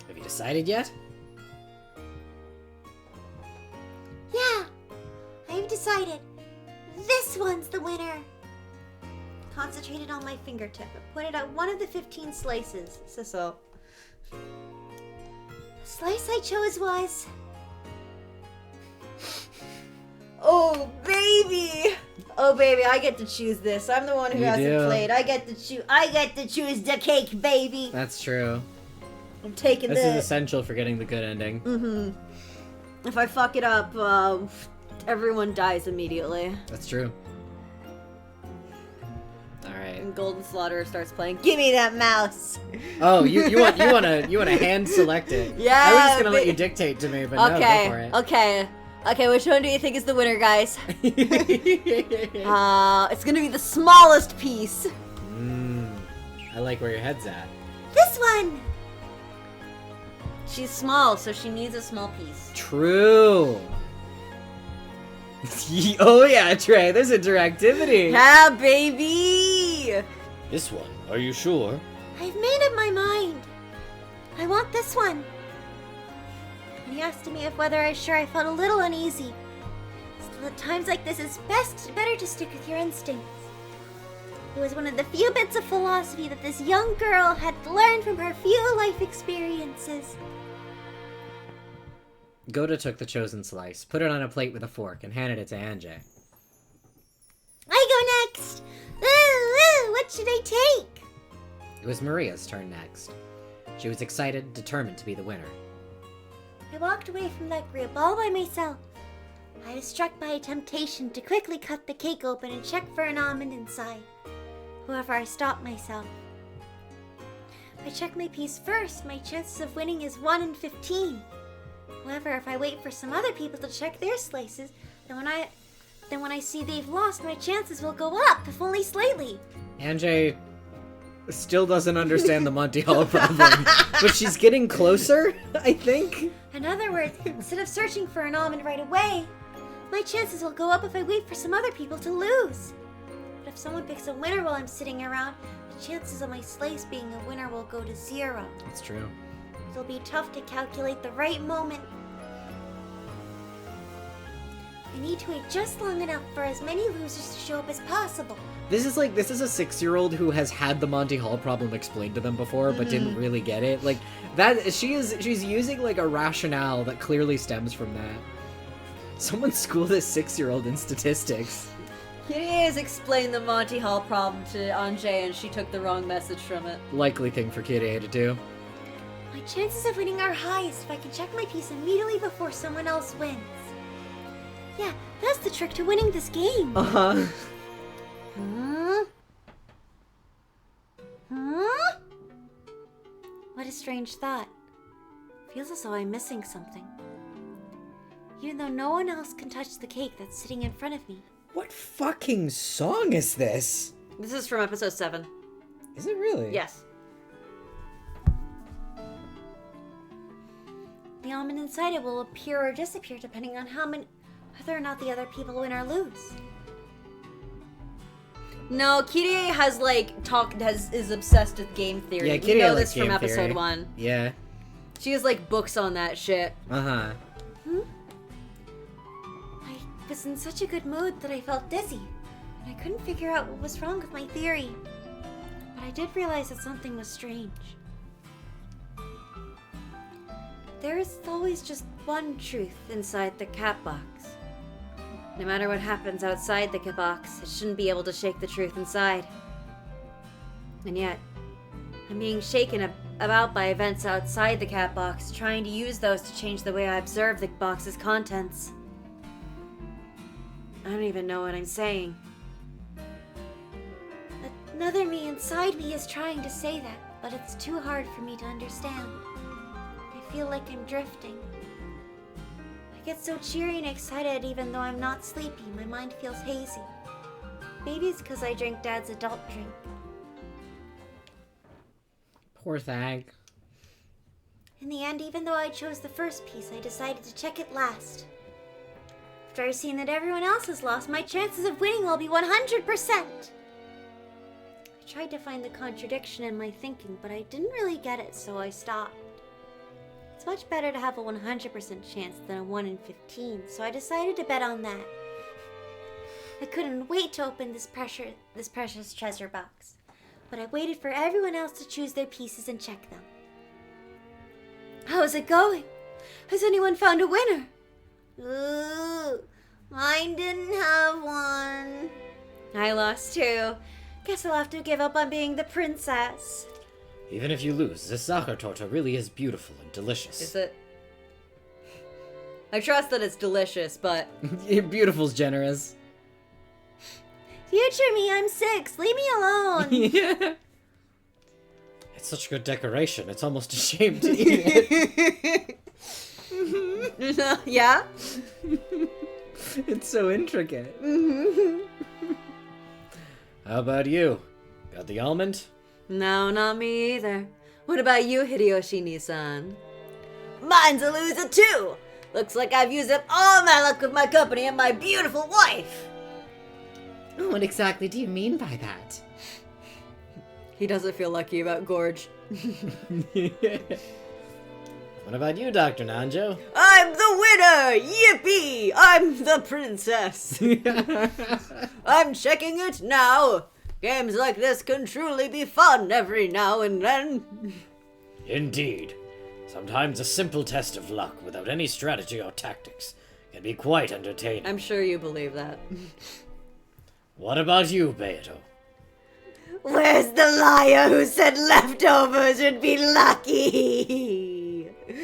Have you decided yet? Yeah, I've decided. This one's the winner. Concentrated on my fingertip and pointed at one of the 15 slices. So. The slice I chose was... Oh, baby! Oh, baby, I get to choose this. I'm the one who You hasn't do. played. I get to choose the cake, baby. That's true. I'm taking This is this. essential for getting the good ending. Mm-hmm. If I fuck it up, everyone dies immediately. That's true. Alright. And Golden Slaughter starts playing. Give me that mouse. Oh, you want to hand select it. Yeah, I was just gonna let but- you dictate to me, but no, go for it. Okay, which one do you think is the winner, guys? It's gonna be the smallest piece. I like where your head's at. This one! She's small, so she needs a small piece. True. Oh yeah, Trey, there's interactivity. Yeah, baby! This one, are you sure? I've made up my mind. I want this one. When he asked me if whether I was sure, I felt a little uneasy. Still, at times like this, it's better to stick with your instincts. It was one of the few bits of philosophy that this young girl had learned from her few life experiences. Goda took the chosen slice, put it on a plate with a fork, and handed it to Anjay. I go next. Ooh, what should I take? It was Maria's turn next. She was excited, determined to be the winner. I walked away from that group all by myself. I was struck by a temptation to quickly cut the cake open and check for an almond inside. However, I stopped myself. If I check my piece first, my chances of winning is 1 in 15. However, if I wait for some other people to check their slices, then when I see they've lost, my chances will go up, if only slightly. Anjay still doesn't understand the Monty Hall problem, but she's getting closer, I think. In other words, instead of searching for an almond right away, my chances will go up if I wait for some other people to lose. But if someone picks a winner while I'm sitting around, the chances of my slice being a winner will go to 0. That's true. It'll be tough to calculate the right moment. I need to wait just long enough for as many losers to show up as possible. This is a 6-year-old who has had the Monty Hall problem explained to them before, but didn't really get it. Like, that, she's using, like, a rationale that clearly stems from that. Someone schooled a 6-year-old in statistics. Kirie has explained the Monty Hall problem to Anjay and she took the wrong message from it. Likely thing for Kirie to do. My chances of winning are highest if I can check my piece immediately before someone else wins. Yeah, that's the trick to winning this game. Uh-huh. Huh? Huh? What a strange thought. Feels as though I'm missing something. Even though no one else can touch the cake that's sitting in front of me. What fucking song is this? This is from episode 7. Is it really? Yes. The almond inside it will appear or disappear depending on whether or not the other people win or lose. No, Kirie has is obsessed with game theory. Yeah, We Kirie know likes this from game episode theory. 1. Yeah. She has like books on that shit. Uh-huh. I was in such a good mood that I felt dizzy, and I couldn't figure out what was wrong with my theory. But I did realize that something was strange. There is always just one truth inside the cat box. No matter what happens outside the cat box, it shouldn't be able to shake the truth inside. And yet, I'm being shaken about by events outside the cat box, trying to use those to change the way I observe the box's contents. I don't even know what I'm saying. Another me inside me is trying to say that, but it's too hard for me to understand. I feel like I'm drifting. I get so cheery and excited even though I'm not sleepy. My mind feels hazy. Maybe it's because I drank Dad's adult drink. Poor Thag. In the end, even though I chose the first piece, I decided to check it last. After I've seen that everyone else has lost, my chances of winning will be 100%. I tried to find the contradiction in my thinking, but I didn't really get it, so I stopped. It's much better to have a 100% chance than a 1 in 15, so I decided to bet on that. I couldn't wait to open this precious treasure box, but I waited for everyone else to choose their pieces and check them. How's it going? Has anyone found a winner? Ooh, mine didn't have one. I lost too. Guess I'll have to give up on being the princess. Even if you lose, this soccer torta really is beautiful and delicious. Is it? I trust that it's delicious, but Beautiful's generous. Future me, I'm 6. Leave me alone. Yeah. It's such good decoration, it's almost a shame to eat it. yeah? It's so intricate. How about you? Got the almond? No, not me either. What about you, Hideyoshi Nissan? Mine's a loser too! Looks like I've used up all my luck with my company and my beautiful wife! What exactly do you mean by that? He doesn't feel lucky about Gorge. What about you, Dr. Nanjo? I'm the winner! Yippee! I'm the princess! I'm checking it now! Games like this can truly be fun every now and then. Indeed. Sometimes a simple test of luck without any strategy or tactics can be quite entertaining. I'm sure you believe that. What about you, Beato? Where's the liar who said leftovers would be lucky? Did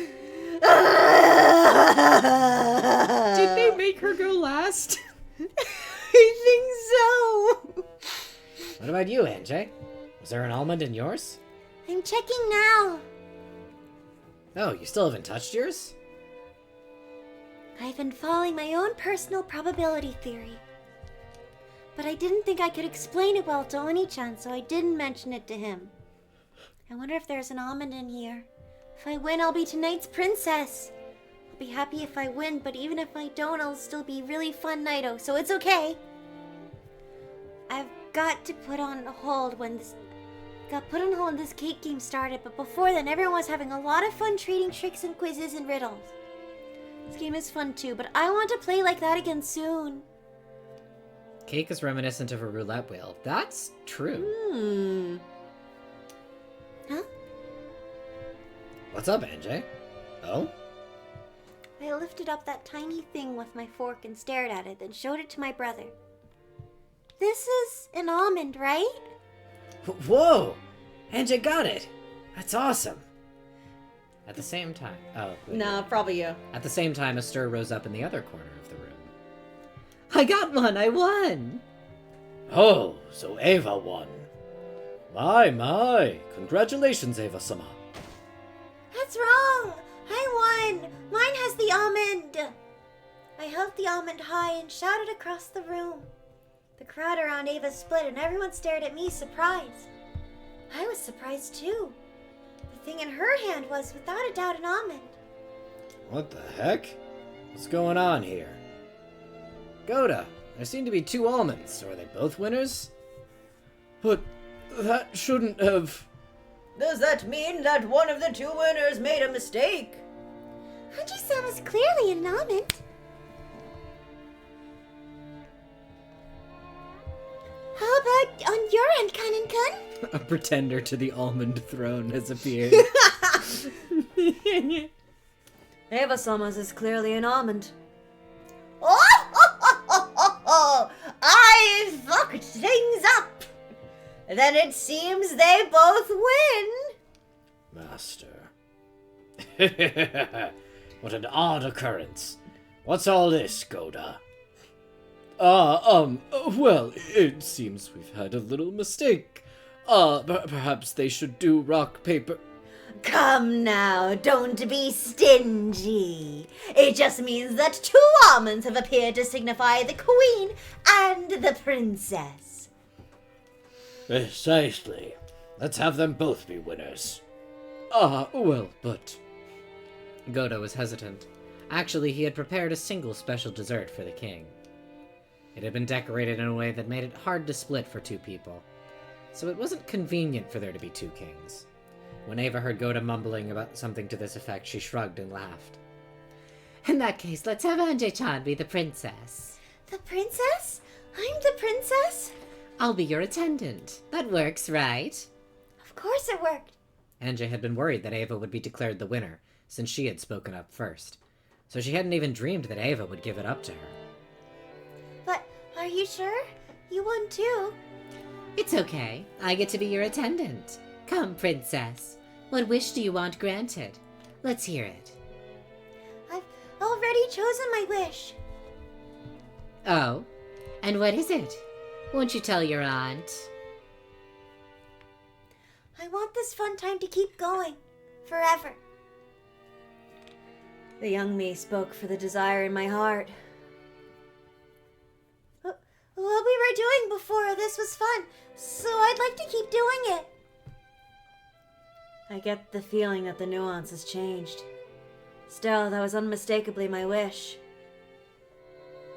they make her go last? I think so. What about you, Anjay? Was there an almond in yours? I'm checking now. Oh, you still haven't touched yours? I've been following my own personal probability theory. But I didn't think I could explain it well to Oni-chan, so I didn't mention it to him. I wonder if there's an almond in here. If I win, I'll be tonight's princess. I'll be happy if I win, but even if I don't, I'll still be really fun Naito, so it's okay. I've got to put on hold when this cake game started, but before then everyone was having a lot of fun trading tricks and quizzes and riddles. This game is fun too, but I want to play like that again soon. Cake is reminiscent of a roulette wheel. That's true. Huh? What's up, Anjay? Oh? I lifted up that tiny thing with my fork and stared at it, then showed it to my brother. This is an almond, right? Whoa! Anjay got it! That's awesome! At the same time... Oh. wait. No, probably you. At the same time, a stir rose up in the other corner of the room. I got one! I won! Oh, so Ava won. My. Congratulations, Ava-sama. That's wrong! I won! Mine has the almond! I held the almond high and shouted across the room. The crowd around Ava split and everyone stared at me, surprised. I was surprised too. The thing in her hand was, without a doubt, an almond. What the heck? What's going on here? Goda, there seem to be 2 almonds. Are they both winners? But that shouldn't have... Does that mean that one of the 2 winners made a mistake? Haji-san was clearly an almond. How about on your end, Kanin-kun? A pretender to the almond throne has appeared. Eva-sama's is clearly an almond. Oh! I fucked things up! Then it seems they both win. Master. What an odd occurrence. What's all this, Goda? Well, it seems we've had a little mistake. Perhaps they should do rock, paper... Come now, don't be stingy. It just means that 2 almonds have appeared to signify the queen and the princess. Precisely. Let's have them both be winners. Well, but... Goda was hesitant. Actually, he had prepared a single special dessert for the king. It had been decorated in a way that made it hard to split for 2 people. So it wasn't convenient for there to be 2 kings. When Ava heard Goda mumbling about something to this effect, she shrugged and laughed. In that case, let's have Anjay-chan be the princess. The princess? I'm the princess? I'll be your attendant. That works, right? Of course it worked. Anjay had been worried that Ava would be declared the winner, since she had spoken up first. So she hadn't even dreamed that Ava would give it up to her. But are you sure? You won too. It's okay. I get to be your attendant. Come, princess. What wish do you want granted? Let's hear it. I've already chosen my wish. Oh? And what is it? Won't you tell your aunt? I want this fun time to keep going. Forever. The young me spoke for the desire in my heart. What we were doing before this was fun, so I'd like to keep doing it. I get the feeling that the nuance has changed. Still, that was unmistakably my wish.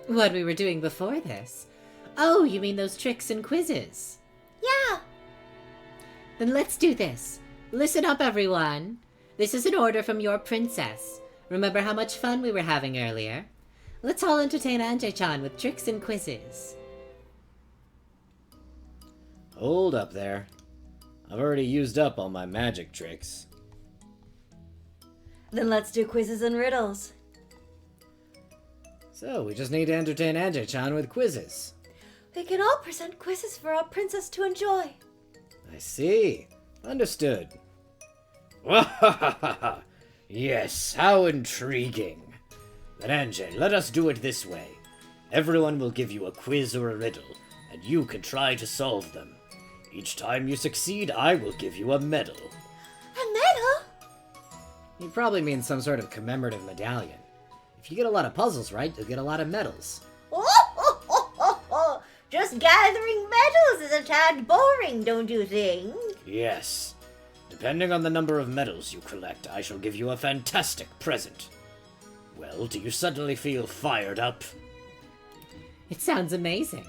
What we were doing before this? Oh, you mean those tricks and quizzes? Yeah. Then let's do this. Listen up, everyone. This is an order from your princess. Remember how much fun we were having earlier? Let's all entertain Anjay-chan with tricks and quizzes. Hold up there. I've already used up all my magic tricks. Then let's do quizzes and riddles. So, we just need to entertain Anjay-chan with quizzes. We can all present quizzes for our princess to enjoy. I see. Understood. Yes, how intriguing. Then Anjay, let us do it this way. Everyone will give you a quiz or a riddle, and you can try to solve them. Each time you succeed, I will give you a medal. A medal? He probably means some sort of commemorative medallion. If you get a lot of puzzles right, you'll get a lot of medals. Just gathering medals is a tad boring, don't you think? Yes. Depending on the number of medals you collect, I shall give you a fantastic present. Well, do you suddenly feel fired up? It sounds amazing.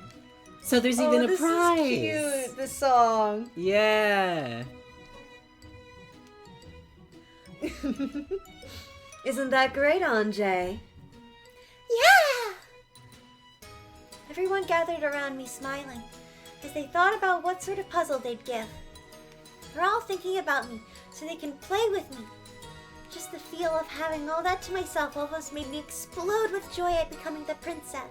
So there's even a prize. Is cute, the song. Yeah. Isn't that great, Anjay? Everyone gathered around me smiling as they thought about what sort of puzzle they'd give. They're all thinking about me so they can play with me. Just the feel of having all that to myself almost made me explode with joy at becoming the princess.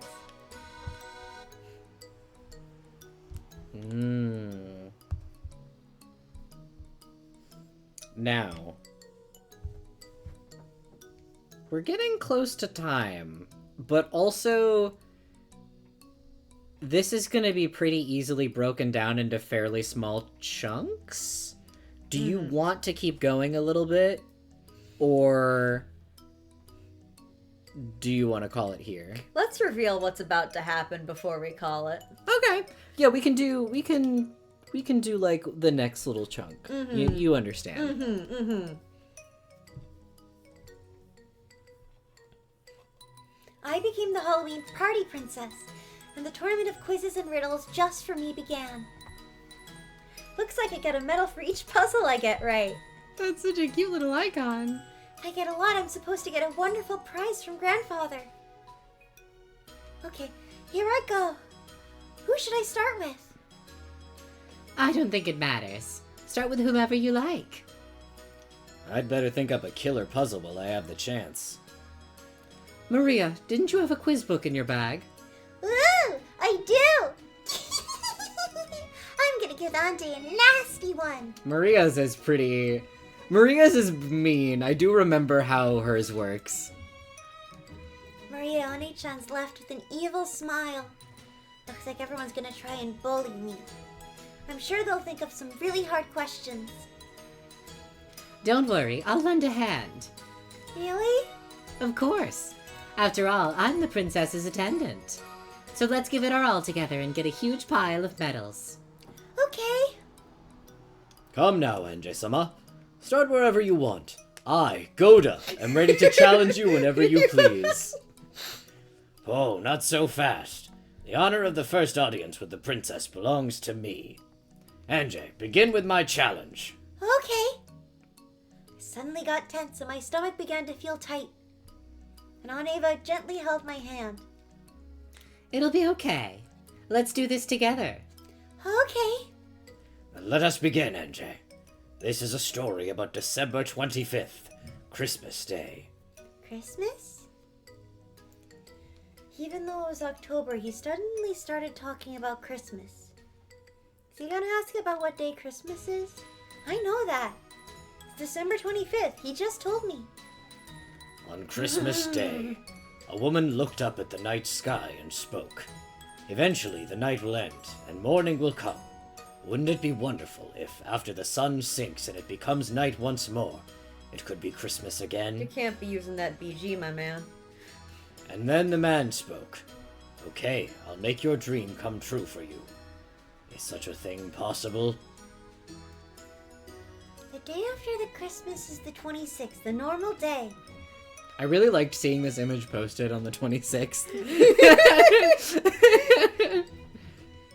Now, we're getting close to time, but also this is going to be pretty easily broken down into fairly small chunks. Do you want to keep going a little bit, or do you want to call it here? Let's reveal what's about to happen before we call it. Okay. Yeah, we can do like the next little chunk. You understand. I became the Halloween party princess, and the tournament of quizzes and riddles just for me began. Looks like I get a medal for each puzzle I get right. That's such a cute little icon. If I get a lot, I'm supposed to get a wonderful prize from Grandfather. Okay, here I go. Who should I start with? I don't think it matters. Start with whomever you like. I'd better think up a killer puzzle while I have the chance. Maria, didn't you have a quiz book in your bag? Ooh, I do! I'm gonna give Ande a nasty one. Maria's is mean. I do remember how hers works. Maria One-chan's left with an evil smile. Looks like everyone's gonna try and bully me. I'm sure they'll think of some really hard questions. Don't worry, I'll lend a hand. Really? Of course. After all, I'm the princess's attendant. So let's give it our all together and get a huge pile of medals. Okay. Come now, Ange-sama. Start wherever you want. I, Goda, am ready to challenge you whenever you please. Oh, not so fast. The honor of the first audience with the princess belongs to me. Ange, begin with my challenge. Okay. I suddenly got tense and my stomach began to feel tight. And Aunt Ava gently held my hand. It'll be okay. Let's do this together. Okay. Let us begin, Ange. This is a story about December 25th, Christmas Day. Christmas? Even though it was October, he suddenly started talking about Christmas. Is he gonna ask about what day Christmas is? I know that. It's December 25th. He just told me. On Christmas Day, a woman looked up at the night sky and spoke. Eventually, the night will end, and morning will come. Wouldn't it be wonderful if, after the sun sinks and it becomes night once more, it could be Christmas You again? can't be using that BG, my man. And then the man spoke. Okay, I'll make your dream come true for you. Is such a thing possible? The day after the Christmas is the 26th, the normal day. I really liked seeing this image posted on the 26th.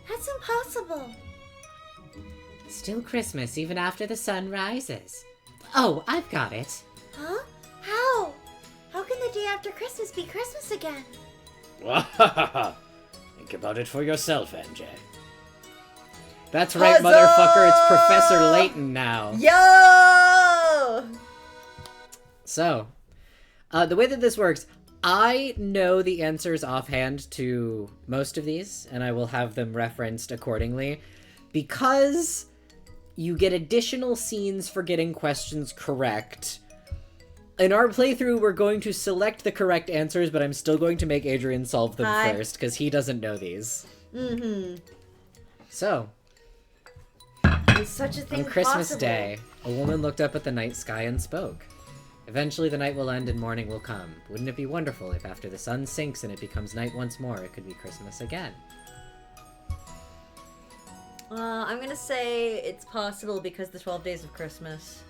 That's impossible. Still Christmas even after the sun rises. Oh, I've got it. Huh? How? How can the day after Christmas be Christmas again? Think about it for yourself, Ange. That's right, Huzzah! motherfucker. It's Professor Layton now. Yo! So, the way that this works, I know the answers offhand to most of these, and I will have them referenced accordingly. Because you get additional scenes for getting questions correct, in our playthrough, we're going to select the correct answers, but I'm still going to make Adrian solve them first, because he doesn't know these. So, Is such a thing on Christmas possible? Day, a woman looked up at the night sky and spoke. Eventually the night will end and morning will come. Wouldn't it be wonderful if after the sun sinks and it becomes night once more, it could be Christmas again? I'm gonna say it's possible because the 12 days of Christmas.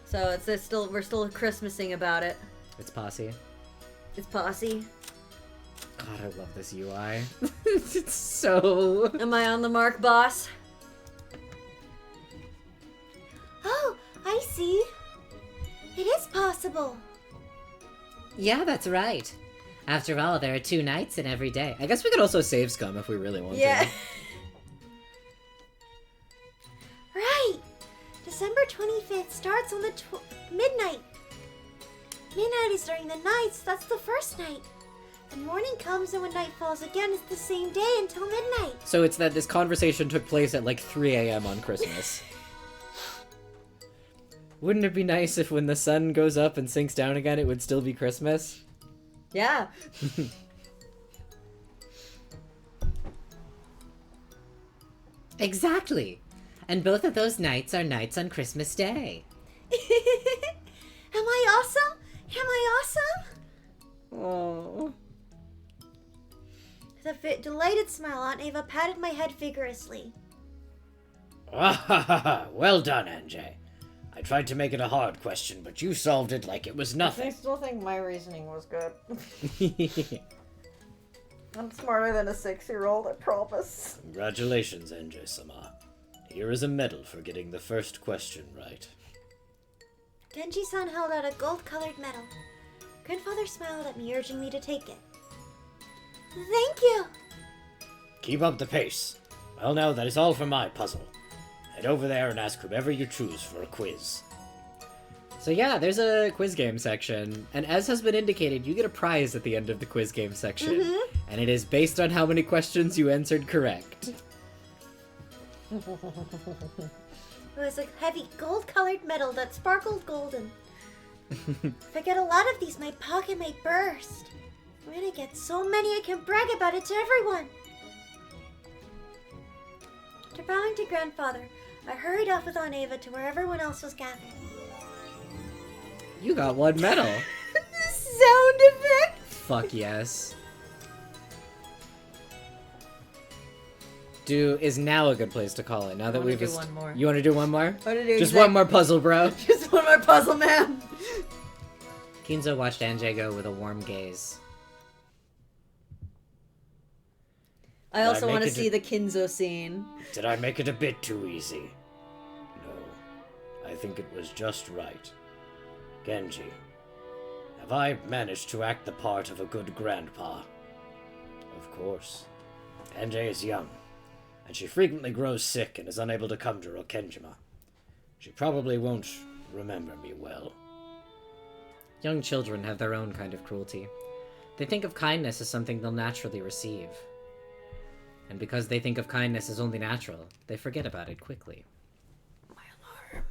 So we're still Christmasing about it. It's Posse. It's Posse. God, I love this UI. It's so... Am I on the mark, boss? Oh, I see. It is possible. Yeah, that's right. After all, there are 2 nights in every day. I guess we could also save Scum if we really want Yeah. to. Right! December 25th starts on the midnight. Midnight is during the nights. That's the first night. The morning comes, and when night falls again, it's the same day until midnight. So it's that this conversation took place at like 3 a.m. on Christmas. Wouldn't it be nice if when the sun goes up and sinks down again, it would still be Christmas? Yeah. Exactly. And both of those nights are nights on Christmas Day. Am I awesome? Am I awesome? Oh. With a delighted smile, Aunt Ava patted my head vigorously. Ah, well done, NJ. I tried to make it a hard question, but you solved it like it was I nothing. still think my reasoning was good. I'm smarter than a 6-year-old, I promise. Congratulations, NJ-sama. Here is a medal for getting the first question right. Genji-san held out a gold-colored medal. Grandfather smiled at me, urging me to take it. Thank you! Keep up the pace. Well, now, that is all for my puzzle. Head over there and ask whomever you choose for a quiz. So yeah, there's a quiz game section, and as has been indicated, you get a prize at the end of the quiz game section, and it is based on how many questions you answered correct. It was a heavy gold-colored medal that sparkled golden. If I get a lot of these, my pocket may burst. I'm gonna get so many I can brag about it to everyone. After bowing to Grandfather, I hurried off with Aunt Ava to where everyone else was gathered. You got one medal. Sound effect! Fuck yes. Is now a good place to call it. Now that wanna we've do one more. You want to do one more? I wanna do Just one more puzzle, bro. Just one more puzzle, man! Kinzo watched Anjay go with a warm gaze. I also make want to it see the Kinzo scene. Did I make it a bit too easy? No. I think it was just right. Genji, have I managed to act the part of a good grandpa? Of course. NJ is young, and she frequently grows sick and is unable to come to Rokenjima. She probably won't remember me well. Young children have their own kind of cruelty. They think of kindness as something they'll naturally receive. And because they think of kindness as only natural, they forget about it quickly. My alarm.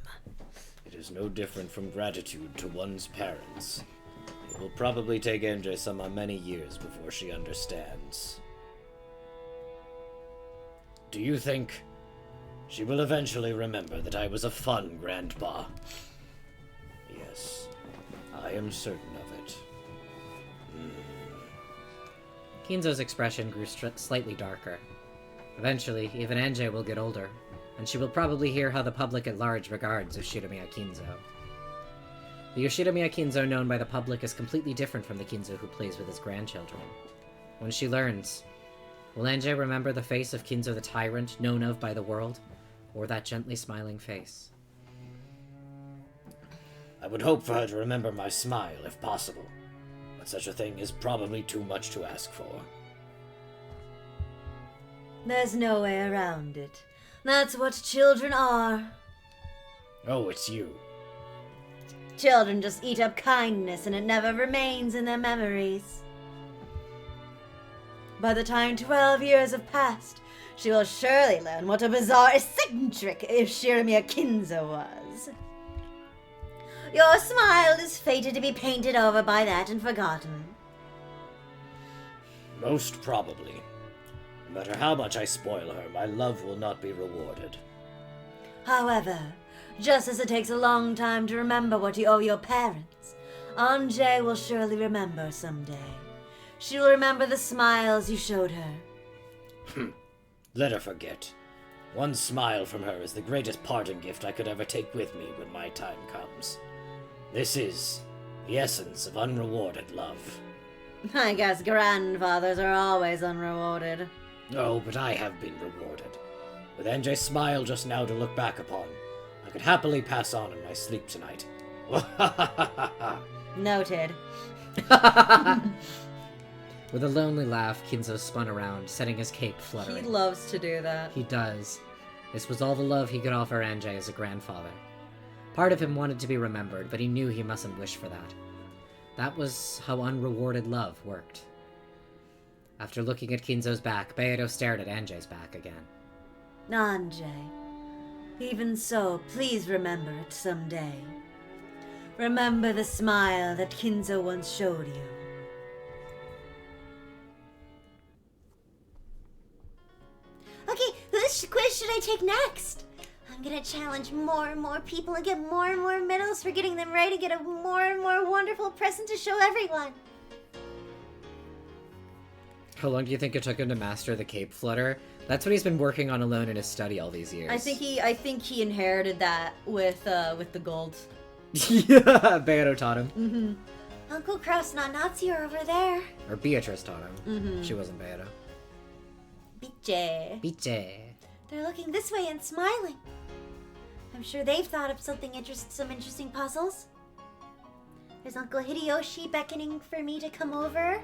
It is no different from gratitude to one's parents. It will probably take NJ-sama many years before she understands. Do you think she will eventually remember that I was a fun grandpa? Yes, I am certain of it. Kinzo's expression grew slightly darker. Eventually, even Anjay will get older, and she will probably hear how the public at large regards Yoshiramiya Kinzo. The Yoshiramiya Kinzo known by the public is completely different from the Kinzo who plays with his grandchildren. When she learns, will Anjay remember the face of Kinzo the tyrant, known of by the world, or that gently smiling face? I would hope for her to remember my smile if possible, but such a thing is probably too much to ask for. There's no way around it. That's what children are. Oh, it's you. Children just eat up kindness and it never remains in their memories. By the time 12 years have passed, she will surely learn what a bizarre, eccentric Shiramiya Kinzo was. Your smile is fated to be painted over by that and forgotten. Most probably. No matter how much I spoil her, my love will not be rewarded. However, just as it takes a long time to remember what you owe your parents, Anjay will surely remember someday. She will remember the smiles you showed her. Let her forget. One smile from her is the greatest parting gift I could ever take with me when my time comes. This is the essence of unrewarded love. I guess grandfathers are always unrewarded. No, but I have been rewarded. With NJ's smile just now to look back upon, I could happily pass on in my sleep tonight. Noted. With a lonely laugh, Kinzo spun around, setting his cape fluttering. He loves to do that. He does. This was all the love he could offer Anjay as a grandfather. Part of him wanted to be remembered, but he knew he mustn't wish for that. That was how unrewarded love worked. After looking at Kinzo's back, Beidou stared at Anjay's back again. Nanjay, even so, please remember it someday. Remember the smile that Kinzo once showed you. Okay, whose quiz should I take next? I'm gonna challenge more and more people and get more and more medals for getting them right and get a more and more wonderful present to show everyone. How long do you think it took him to master the cape flutter? That's what he's been working on alone in his study all these years. I think he inherited that with the gold. Yeah, Beidou taught him. Mm-hmm. Uncle Kraus and Aunt Nazi are over there. Or Beatrice taught him. Mm-hmm. She wasn't Beidou. Biche. Biche. They're looking this way and smiling. I'm sure they've thought of some interesting puzzles. There's Uncle Hideyoshi beckoning for me to come over.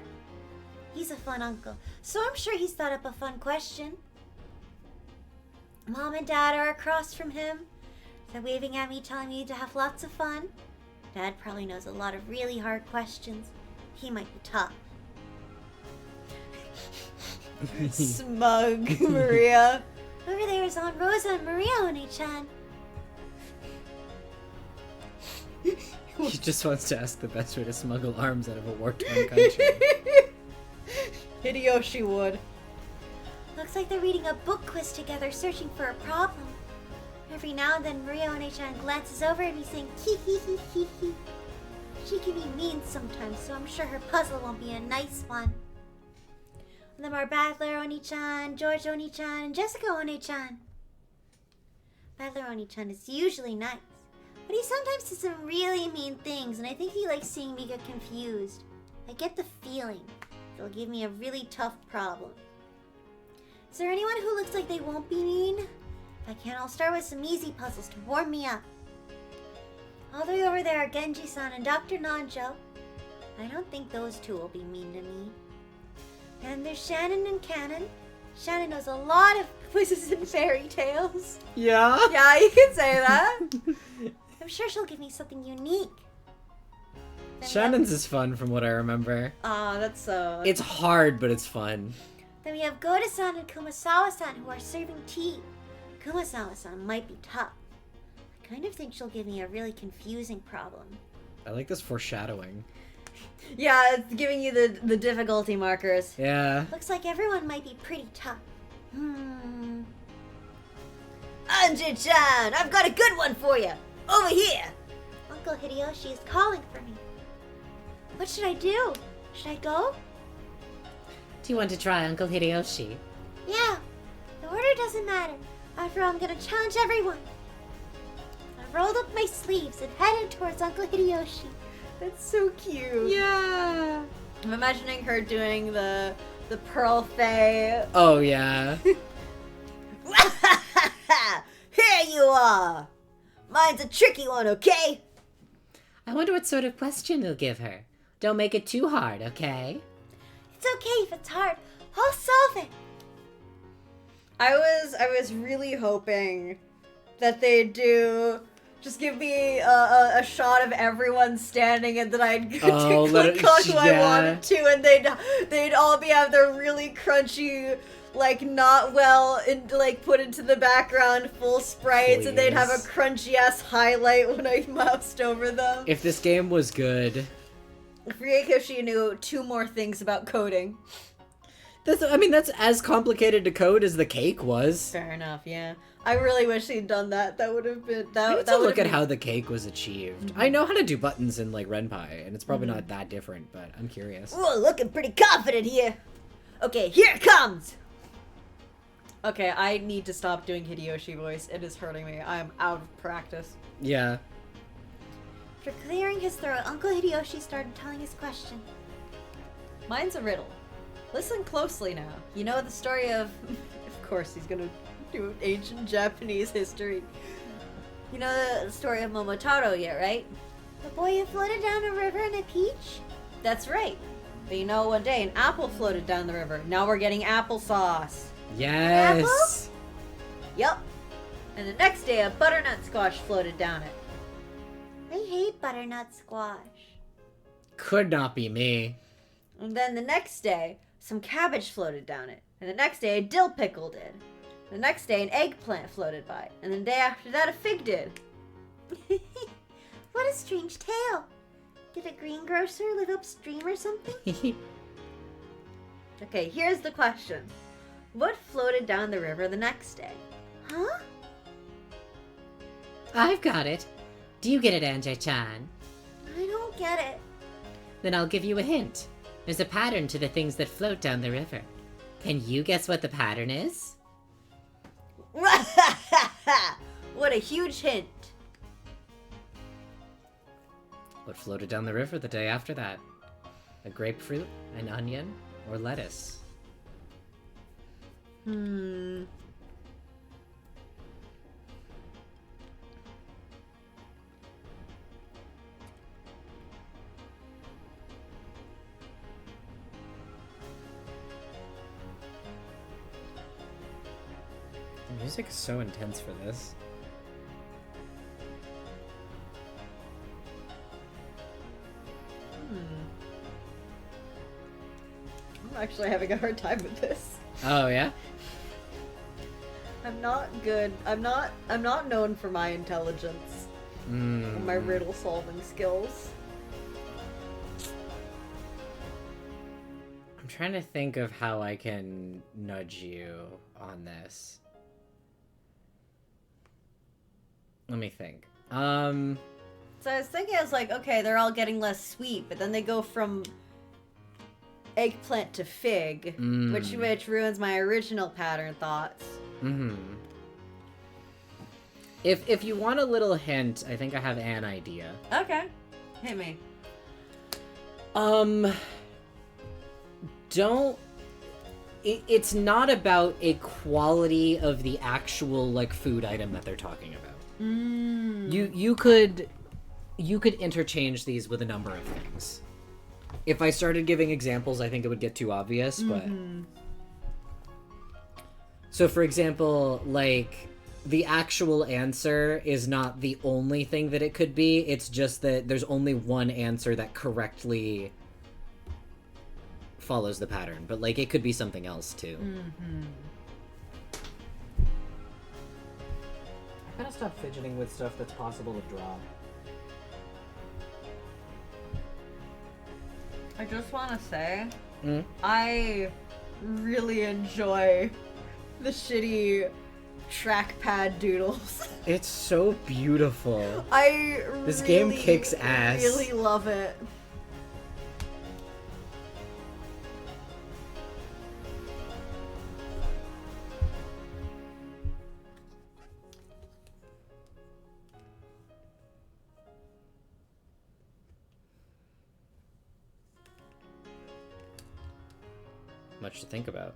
He's a fun uncle, so I'm sure he's thought up a fun question. Mom and Dad are across from him. They're waving at me, telling me to have lots of fun. Dad probably knows a lot of really hard questions. He might be tough. Smug Maria. Over there is Aunt Rosa and Maria Oni-chan. He just wants to ask the best way to smuggle arms out of a war-torn country. Hideyoshi would. Looks like they're reading a book quiz together, searching for a problem. Every now and then, Maria Oni-chan glances over at me saying, hee hee hee hee hee. She can be mean sometimes, so I'm sure her puzzle won't be a nice one. And them are Battler Oni-chan, George Oni-chan, and Jessica Oni-chan. Battler Oni-chan is usually nice, but he sometimes does some really mean things, and I think he likes seeing me get confused. I get the feeling they'll give me a really tough problem. Is there anyone who looks like they won't be mean? If I can't, I'll start with some easy puzzles to warm me up. All the way over there are Genji-san and Dr. Nanjo. I don't think those two will be mean to me. And there's Shannon and Cannon. Shannon knows a lot of quizzes and fairy tales. Yeah? Yeah, you can say that. I'm sure she'll give me something unique. Shannon's is fun from what I remember. That's It's hard, but it's fun. Then we have Goda-san and Kumasawa-san who are serving tea. Kumasawa-san might be tough. I kind of think she'll give me a really confusing problem. I like this foreshadowing. Yeah, it's giving you the difficulty markers. Yeah. Looks like everyone might be pretty tough. Anji-chan, I've got a good one for you. Over here. Uncle Hideyoshi is calling for me. What should I do? Should I go? Do you want to try Uncle Hideyoshi? Yeah. The order doesn't matter. After all, I'm gonna challenge everyone. I rolled up my sleeves and headed towards Uncle Hideyoshi. That's so cute. Yeah. I'm imagining her doing the Pearl Faye. Oh, yeah. Here you are. Mine's a tricky one, okay? I wonder what sort of question you'll give her. Don't make it too hard, okay? It's okay if it's hard. I'll solve it. I was really hoping that they'd do just give me a shot of everyone standing and then I'd click on who I wanted to and they'd all have their really crunchy, like not well put into the background full sprites and they'd have a crunchy ass highlight when I moused over them. If this game was good. Ryokoshi knew 2 more things about coding. That's as complicated to code as the cake was. Fair enough, yeah. I really wish he'd done that. That would have been I need to look at how the cake was achieved. I know how to do buttons in like Renpai, and it's probably not that different, but I'm curious. Ooh, looking pretty confident here. Okay, here it comes. Okay, I need to stop doing Hideyoshi voice. It is hurting me. I am out of practice. Yeah. After clearing his throat, Uncle Hideyoshi started telling his question. Mine's a riddle. Listen closely now. You know the story of... Of course he's gonna do ancient Japanese history. You know the story of Momotaro yet, right? The boy who floated down a river in a peach? That's right. But you know, one day an apple floated down the river. Now we're getting applesauce. Yes. Yep. And the next day a butternut squash floated down it. I hate butternut squash. Could not be me. And then the next day, some cabbage floated down it. And the next day, a dill pickle did. The next day, an eggplant floated by. And the day after that, a fig did. What a strange tale. Did a greengrocer live upstream or something? Okay, here's the question. What floated down the river the next day? Huh? I've got it. Do you get it, Anjay-chan? I don't get it. Then I'll give you a hint. There's a pattern to the things that float down the river. Can you guess what the pattern is? What a huge hint. What floated down the river the day after that? A grapefruit, an onion, or lettuce? The music is so intense for this. I'm actually having a hard time with this. Oh, yeah? I'm not good. I'm not known for my intelligence. Or my riddle solving skills. I'm trying to think of how I can nudge you on this. Let me think. So I was thinking, I was like, okay, they're all getting less sweet, but then they go from eggplant to fig, which ruins my original pattern thoughts. If you want a little hint, I think I have an idea. Okay, hit me. It's not about a quality of the actual, like, food item that they're talking about. You could interchange these with a number of things. If I started giving examples, I think it would get too obvious, but... So, for example, like, the actual answer is not the only thing that it could be, it's just that there's only one answer that correctly follows the pattern, but, like, it could be something else, too. I gotta stop fidgeting with stuff that's possible to drop. I just want to say, I really enjoy the shitty trackpad doodles. It's so beautiful. This game kicks ass. Really love it. Much to think about.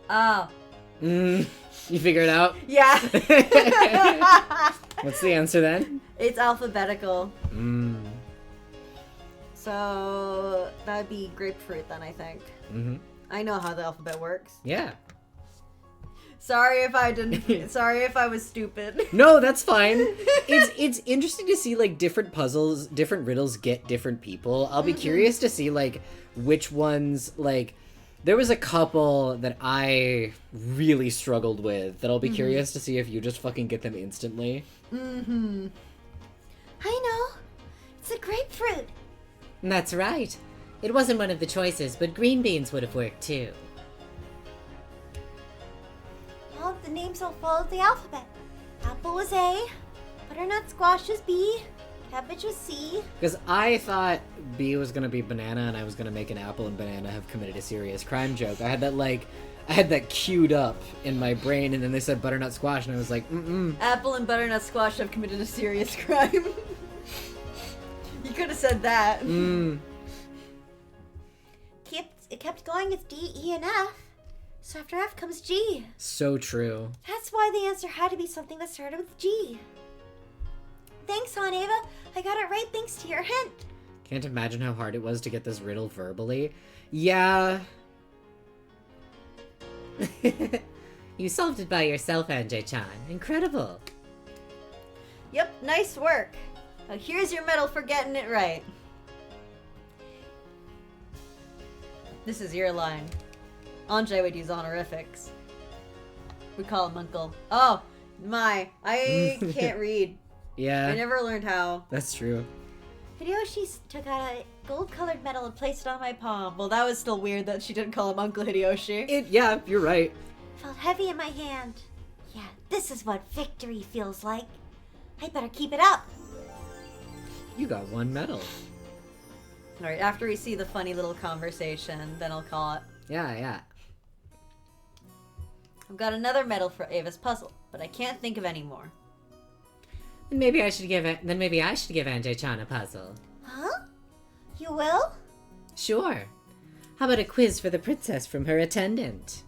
Oh. You figure it out? Yeah. What's the answer then? It's alphabetical. So that would be grapefruit then, I think. I know how the alphabet works. Yeah. Sorry if I didn't. Sorry if I was stupid. No, that's fine. It's interesting to see, like, different puzzles, different riddles get different people. I'll be curious to see, like, which ones, like, there was a couple that I really struggled with that I'll be curious to see if you just fucking get them instantly. I know. It's a grapefruit. That's right. It wasn't one of the choices, but green beans would have worked too. Well, the names all followed the alphabet. Apple was A, butternut squash was B, cabbage was C. Because I thought B was gonna be banana and I was gonna make an apple and banana have committed a serious crime joke. I had that queued up in my brain, and then they said butternut squash, and I was like, Apple and butternut squash have committed a serious crime. You could have said that. It kept going with D, E, and F. So after F comes G. So true. That's why the answer had to be something that started with G. Thanks, Aunt Ava. I got it right thanks to your hint. Can't imagine how hard it was to get this riddle verbally. Yeah. You solved it by yourself, Anjay-chan. Incredible. Yep, nice work. Now here's your medal for getting it right. This is your line. Anjay would use honorifics. We call him Uncle. Oh, my. I can't read. Yeah. I never learned how. That's true. Hideyoshi took out a gold-colored medal and placed it on my palm. Well, that was still weird that she didn't call him Uncle Hideyoshi. Yeah, you're right. It felt heavy in my hand. Yeah, this is what victory feels like. I better keep it up. You got one medal. Alright, after we see the funny little conversation, then I'll call it. Yeah. I've got another medal for Ava's puzzle, but I can't think of any more. Then maybe I should give Anjay-chan a puzzle. Huh? You will? Sure. How about a quiz for the princess from her attendant?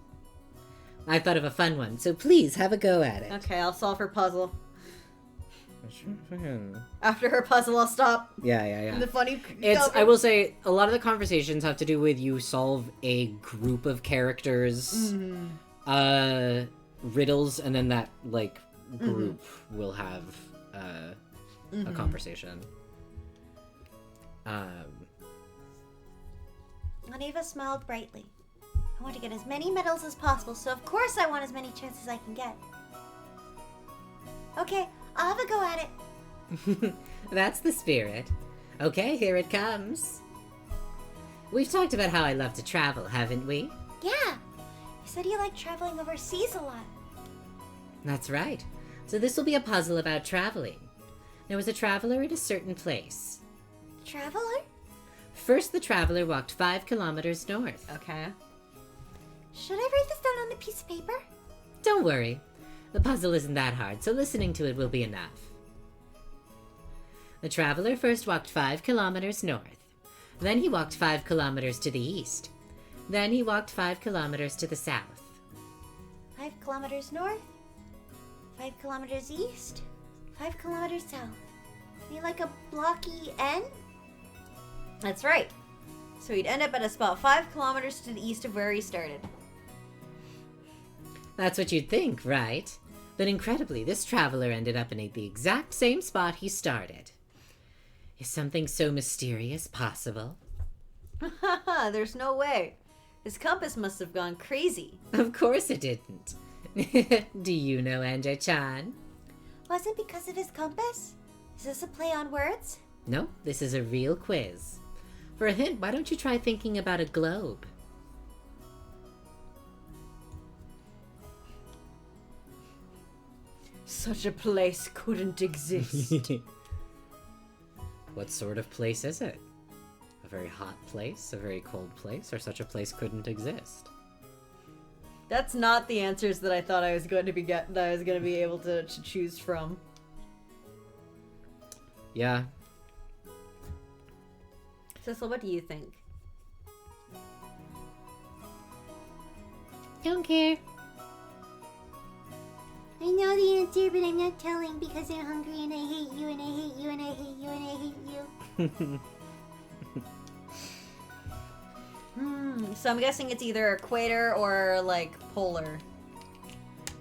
I thought of a fun one, so please have a go at it. Okay, I'll solve her puzzle. After her puzzle, I'll stop. Yeah. The funny. I will say, a lot of the conversations have to do with you solve a group of characters, riddles, and then that, like, group will have a conversation. Aunt Ava smiled brightly. I want to get as many medals as possible, so of course I want as many chances as I can get. Okay, I'll have a go at it. That's the spirit. Okay, here it comes. We've talked about how I love to travel, haven't we? Yeah, you said you like traveling overseas a lot. That's right. So this will be a puzzle about traveling. There was a traveler at a certain place. Traveler? First, the traveler walked 5 kilometers north. Okay. Should I write this down on a piece of paper? Don't worry. The puzzle isn't that hard, so listening to it will be enough. The traveler first walked 5 kilometers north. Then he walked 5 kilometers to the east. Then he walked 5 kilometers to the south. 5 kilometers north, 5 kilometers east, 5 kilometers south. You like a blocky N? That's right. So he'd end up at a spot 5 kilometers to the east of where he started. That's what you'd think, right? But incredibly, this traveler ended up in the exact same spot he started. Is something so mysterious possible? Haha, there's no way. His compass must have gone crazy. Of course it didn't. Do you know Anjay-chan? Was it because of his compass? Is this a play on words? No, this is a real quiz. For a hint, why don't you try thinking about a globe? Such a place couldn't exist. What sort of place is it? A very hot place? A very cold place? Or such a place couldn't exist? That's not the answers that I thought I was going to be able to choose from. Yeah. Cecil, what do you think? Don't care. I know the answer, but I'm not telling because I'm hungry and I hate you and I hate you and I hate you and I hate you. So I'm guessing it's either equator or like polar.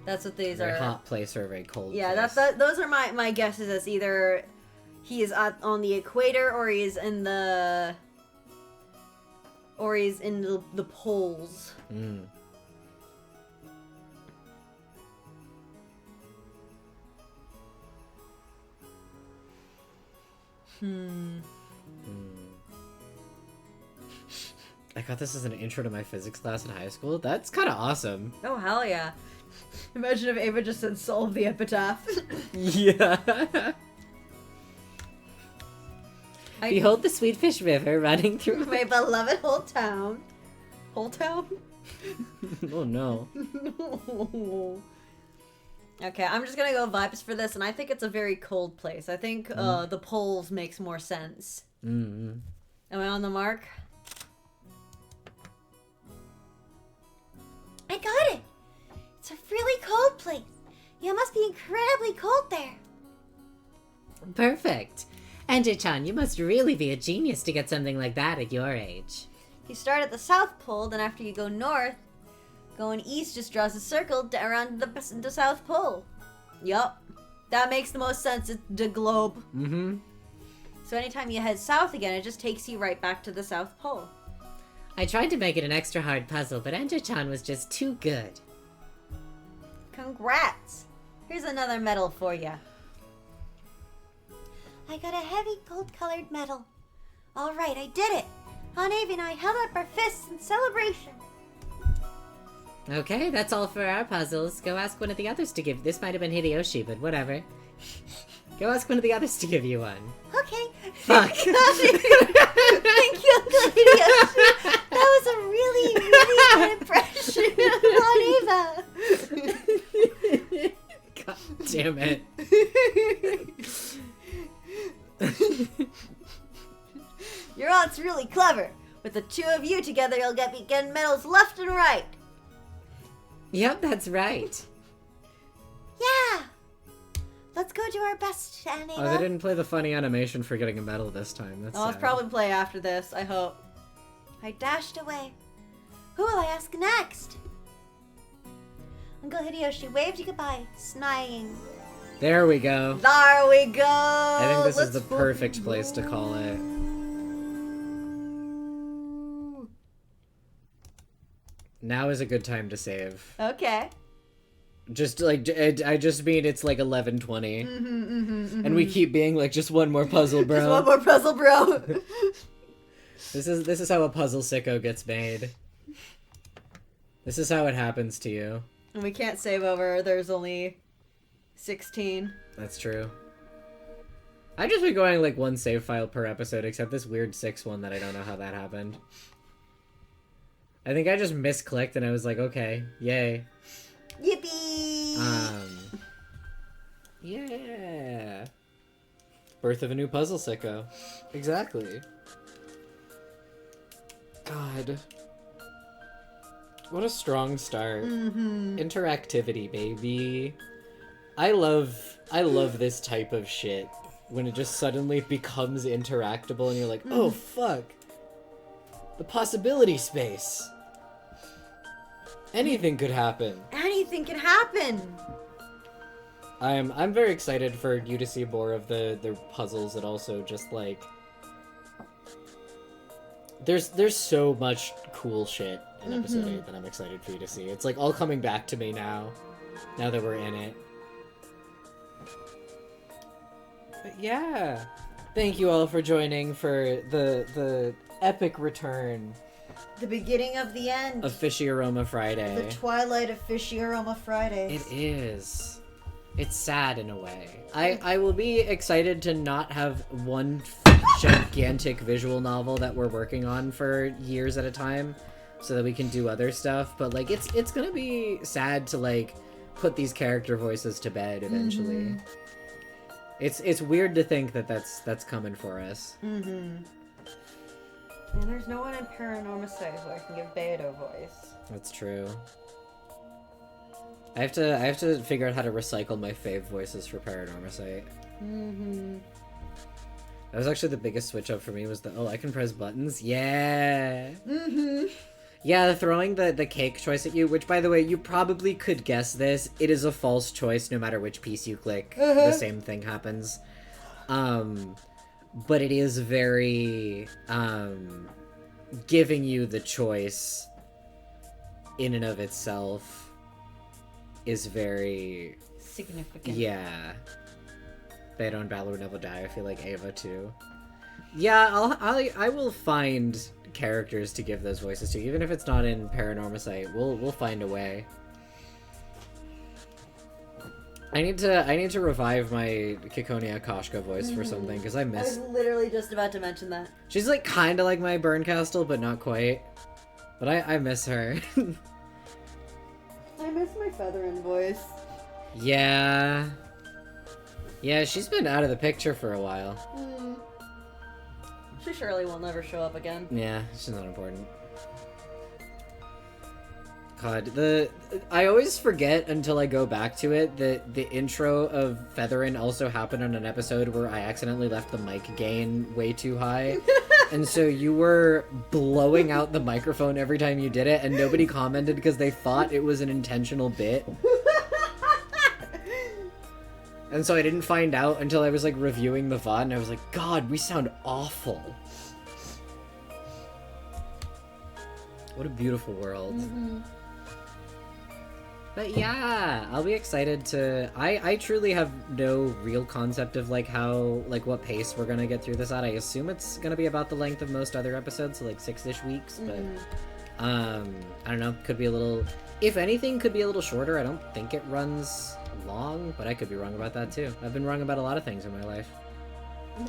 That's what these Very are. hot place or a very cold Yeah, place. those are my guesses. As either he is on the equator or he's in the poles. Mm. I got this as an intro to my physics class in high school. That's kind of awesome. Oh hell yeah! Imagine if Ava just said solve the epitaph. Yeah. Behold the Sweetfish River running through My beloved whole town. Whole town? Oh no. Okay, I'm just gonna go vibes for this, and I think it's a very cold place. I think the poles makes more sense. Mm. Am I on the mark? I got Yeah, it must be incredibly cold there. Perfect. Angie-chan, you must really be a genius to get something like that at your age. You start at the South Pole, then after you go north, going east just draws a circle around the South Pole. Yup. That makes the most sense. It's the globe. Mm-hmm. So anytime you head south again, it just takes you right back to the South Pole. I tried to make it an extra hard puzzle, but Angie-chan was just too good. Congrats! Here's another medal for you. I got a heavy gold-colored medal. All right, I did it. Aunt Ava and I held up our fists in celebration. Okay, that's all for our puzzles. Go ask one of the others to give... This might have been Hideyoshi, but whatever. Go ask one of the others to give you one. Okay. Fuck. Thank you, Uncle Hideyoshi. That was a really, really good impression of Aunt Ava. God damn it. Your aunt's really clever. With the two of you together, you'll be getting medals left and right. Yep, that's right. Yeah. Let's go do our best, Aunt Ava. Oh, they didn't play the funny animation for getting a medal this time. That's I'll sad. probably play after this, I hope. I dashed away. Who will I ask next? Uncle Hideyoshi waved you goodbye, sighing. There we go. There we go! I think this is the Let's perfect place to call it. Now is a good time to save. Okay. Just like I just mean it's like 11:20, and we keep being like, just one more puzzle, bro. Just one more puzzle, bro. This is how a puzzle sicko gets made. This is how it happens to you. And we can't save over. There's only 16. That's true. I've just been going like one save file per episode, except this weird 6 one that I don't know how that happened. I think I just misclicked and I was like, okay, yay. Yippee! Yeah. Birth of a new puzzle sicko. Exactly. God. What a strong start. Interactivity, baby. I love this type of shit. When it just suddenly becomes interactable and you're like, oh fuck. The possibility space. Anything could happen. Anything can happen. I'm very excited for you to see more of the puzzles and also just like there's so much cool shit in episode 8 that I'm excited for you to see. It's like all coming back to me now that we're in it. But yeah. Thank you all for joining for the epic return The beginning of the end. of Fishy Aroma Friday. The twilight of Fishy Aroma Fridays. It is. It's sad in a way. I will be excited to not have one gigantic visual novel that we're working on for years at a time so that we can do other stuff, but like it's gonna be sad to like put these character voices to bed eventually. It's weird to think that that's coming for us. And there's no one in Paranormicide who I can give Beato voice. That's true. I have to figure out how to recycle my fave voices for Paranormicide. That was actually the biggest switch up for me was I can press buttons? Yeah! Yeah, throwing the cake choice at you, which by the way, you probably could guess this. It is a false choice no matter which piece you click. The same thing happens. But it is very, giving you the choice in and of itself is very Significant. yeah. Beto and Balor never die. I feel like Ava too. Yeah, I will find characters to give those voices to, even if it's not in Paranormicide. We'll find a way. I need to revive my Kikonia Koshka voice for something because I I was miss. literally just about to mention that. She's like kind of like my Burncastle, but not quite. But I miss her. I miss my Featherin voice. Yeah. Yeah, she's been out of the picture for a while. She surely will never show up again. Yeah, she's not important. God, I always forget until I go back to it that the intro of Featherin also happened on an episode where I accidentally left the mic gain way too high. And so you were blowing out the microphone every time you did it, and nobody commented because they thought it was an intentional bit. And so I didn't find out until I was like reviewing the VOD, and I was like, God, we sound awful. What a beautiful world. Mm-hmm. But yeah, I'll be excited to... I truly have no real concept of like how, like what pace we're gonna get through this at. I assume it's gonna be about the length of most other episodes, so like 6-ish weeks, but I don't know, could be a little... If anything, could be a little shorter. I don't think it runs long, but I could be wrong about that too. I've been wrong about a lot of things in my life.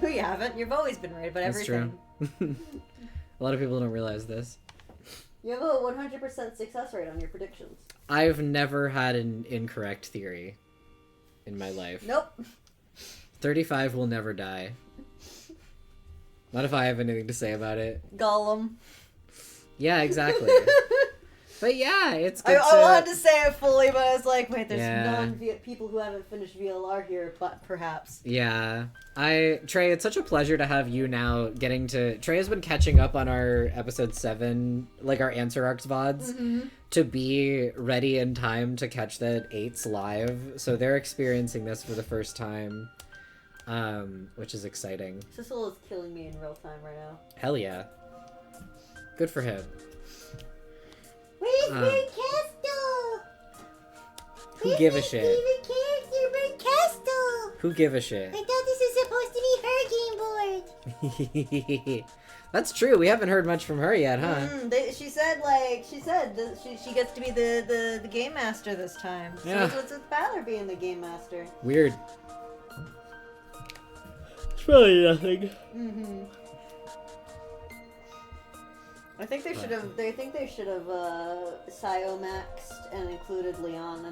No, you haven't. You've always been right about everything. That's true. A lot of people don't realize this. You have a 100% success rate on your predictions. I've never had an incorrect theory in my life. Nope. 35 will never die. Not if I have anything to say about it. Gollum. Yeah, exactly. But yeah, it's good I wanted to say it fully, but I was like, wait, there's people who haven't finished VLR here, but perhaps. Yeah. Trey, it's such a pleasure to have you now getting to... Trey has been catching up on our episode 7, like our Answer Arcs VODs, to be ready in time to catch the 8s live. So they're experiencing this for the first time, which is exciting. Sissel is killing me in real time right now. Hell yeah. Good for him. Where's Bird Castle? Who give a shit? Favorite character, Bird Castle. Who give a shit? I thought this was supposed to be her game board. That's true. We haven't heard much from her yet, huh? She said that she gets to be the game master this time. So Yeah. what's with Valor being the game master? Weird. It's probably nothing. I think they should have. They think they should have Maxed and included Leon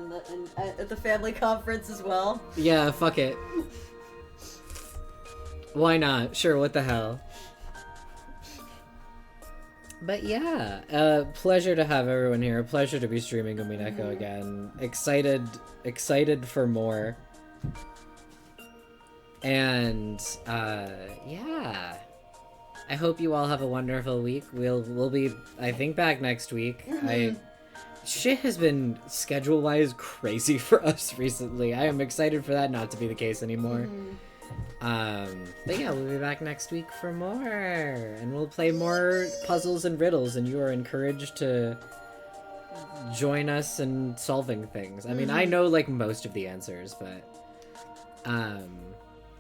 at the family conference as well. Yeah, fuck it. Why not? Sure, what the hell. But yeah, pleasure to have everyone here. A pleasure to be streaming Umineko again. Excited for more. And yeah. I hope you all have a wonderful week. We'll be, I think, back next week. Shit has been schedule-wise crazy for us recently. I am excited for that not to be the case anymore. But yeah, we'll be back next week for more, and we'll play more puzzles and riddles, and you are encouraged to join us in solving things. I mean, I know like most of the answers, but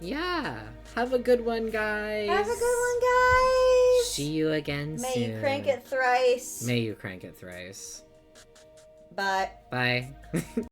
yeah. Have a good one, guys. Have a good one, guys. See you again soon. May you crank it thrice. May you crank it thrice. Bye. Bye.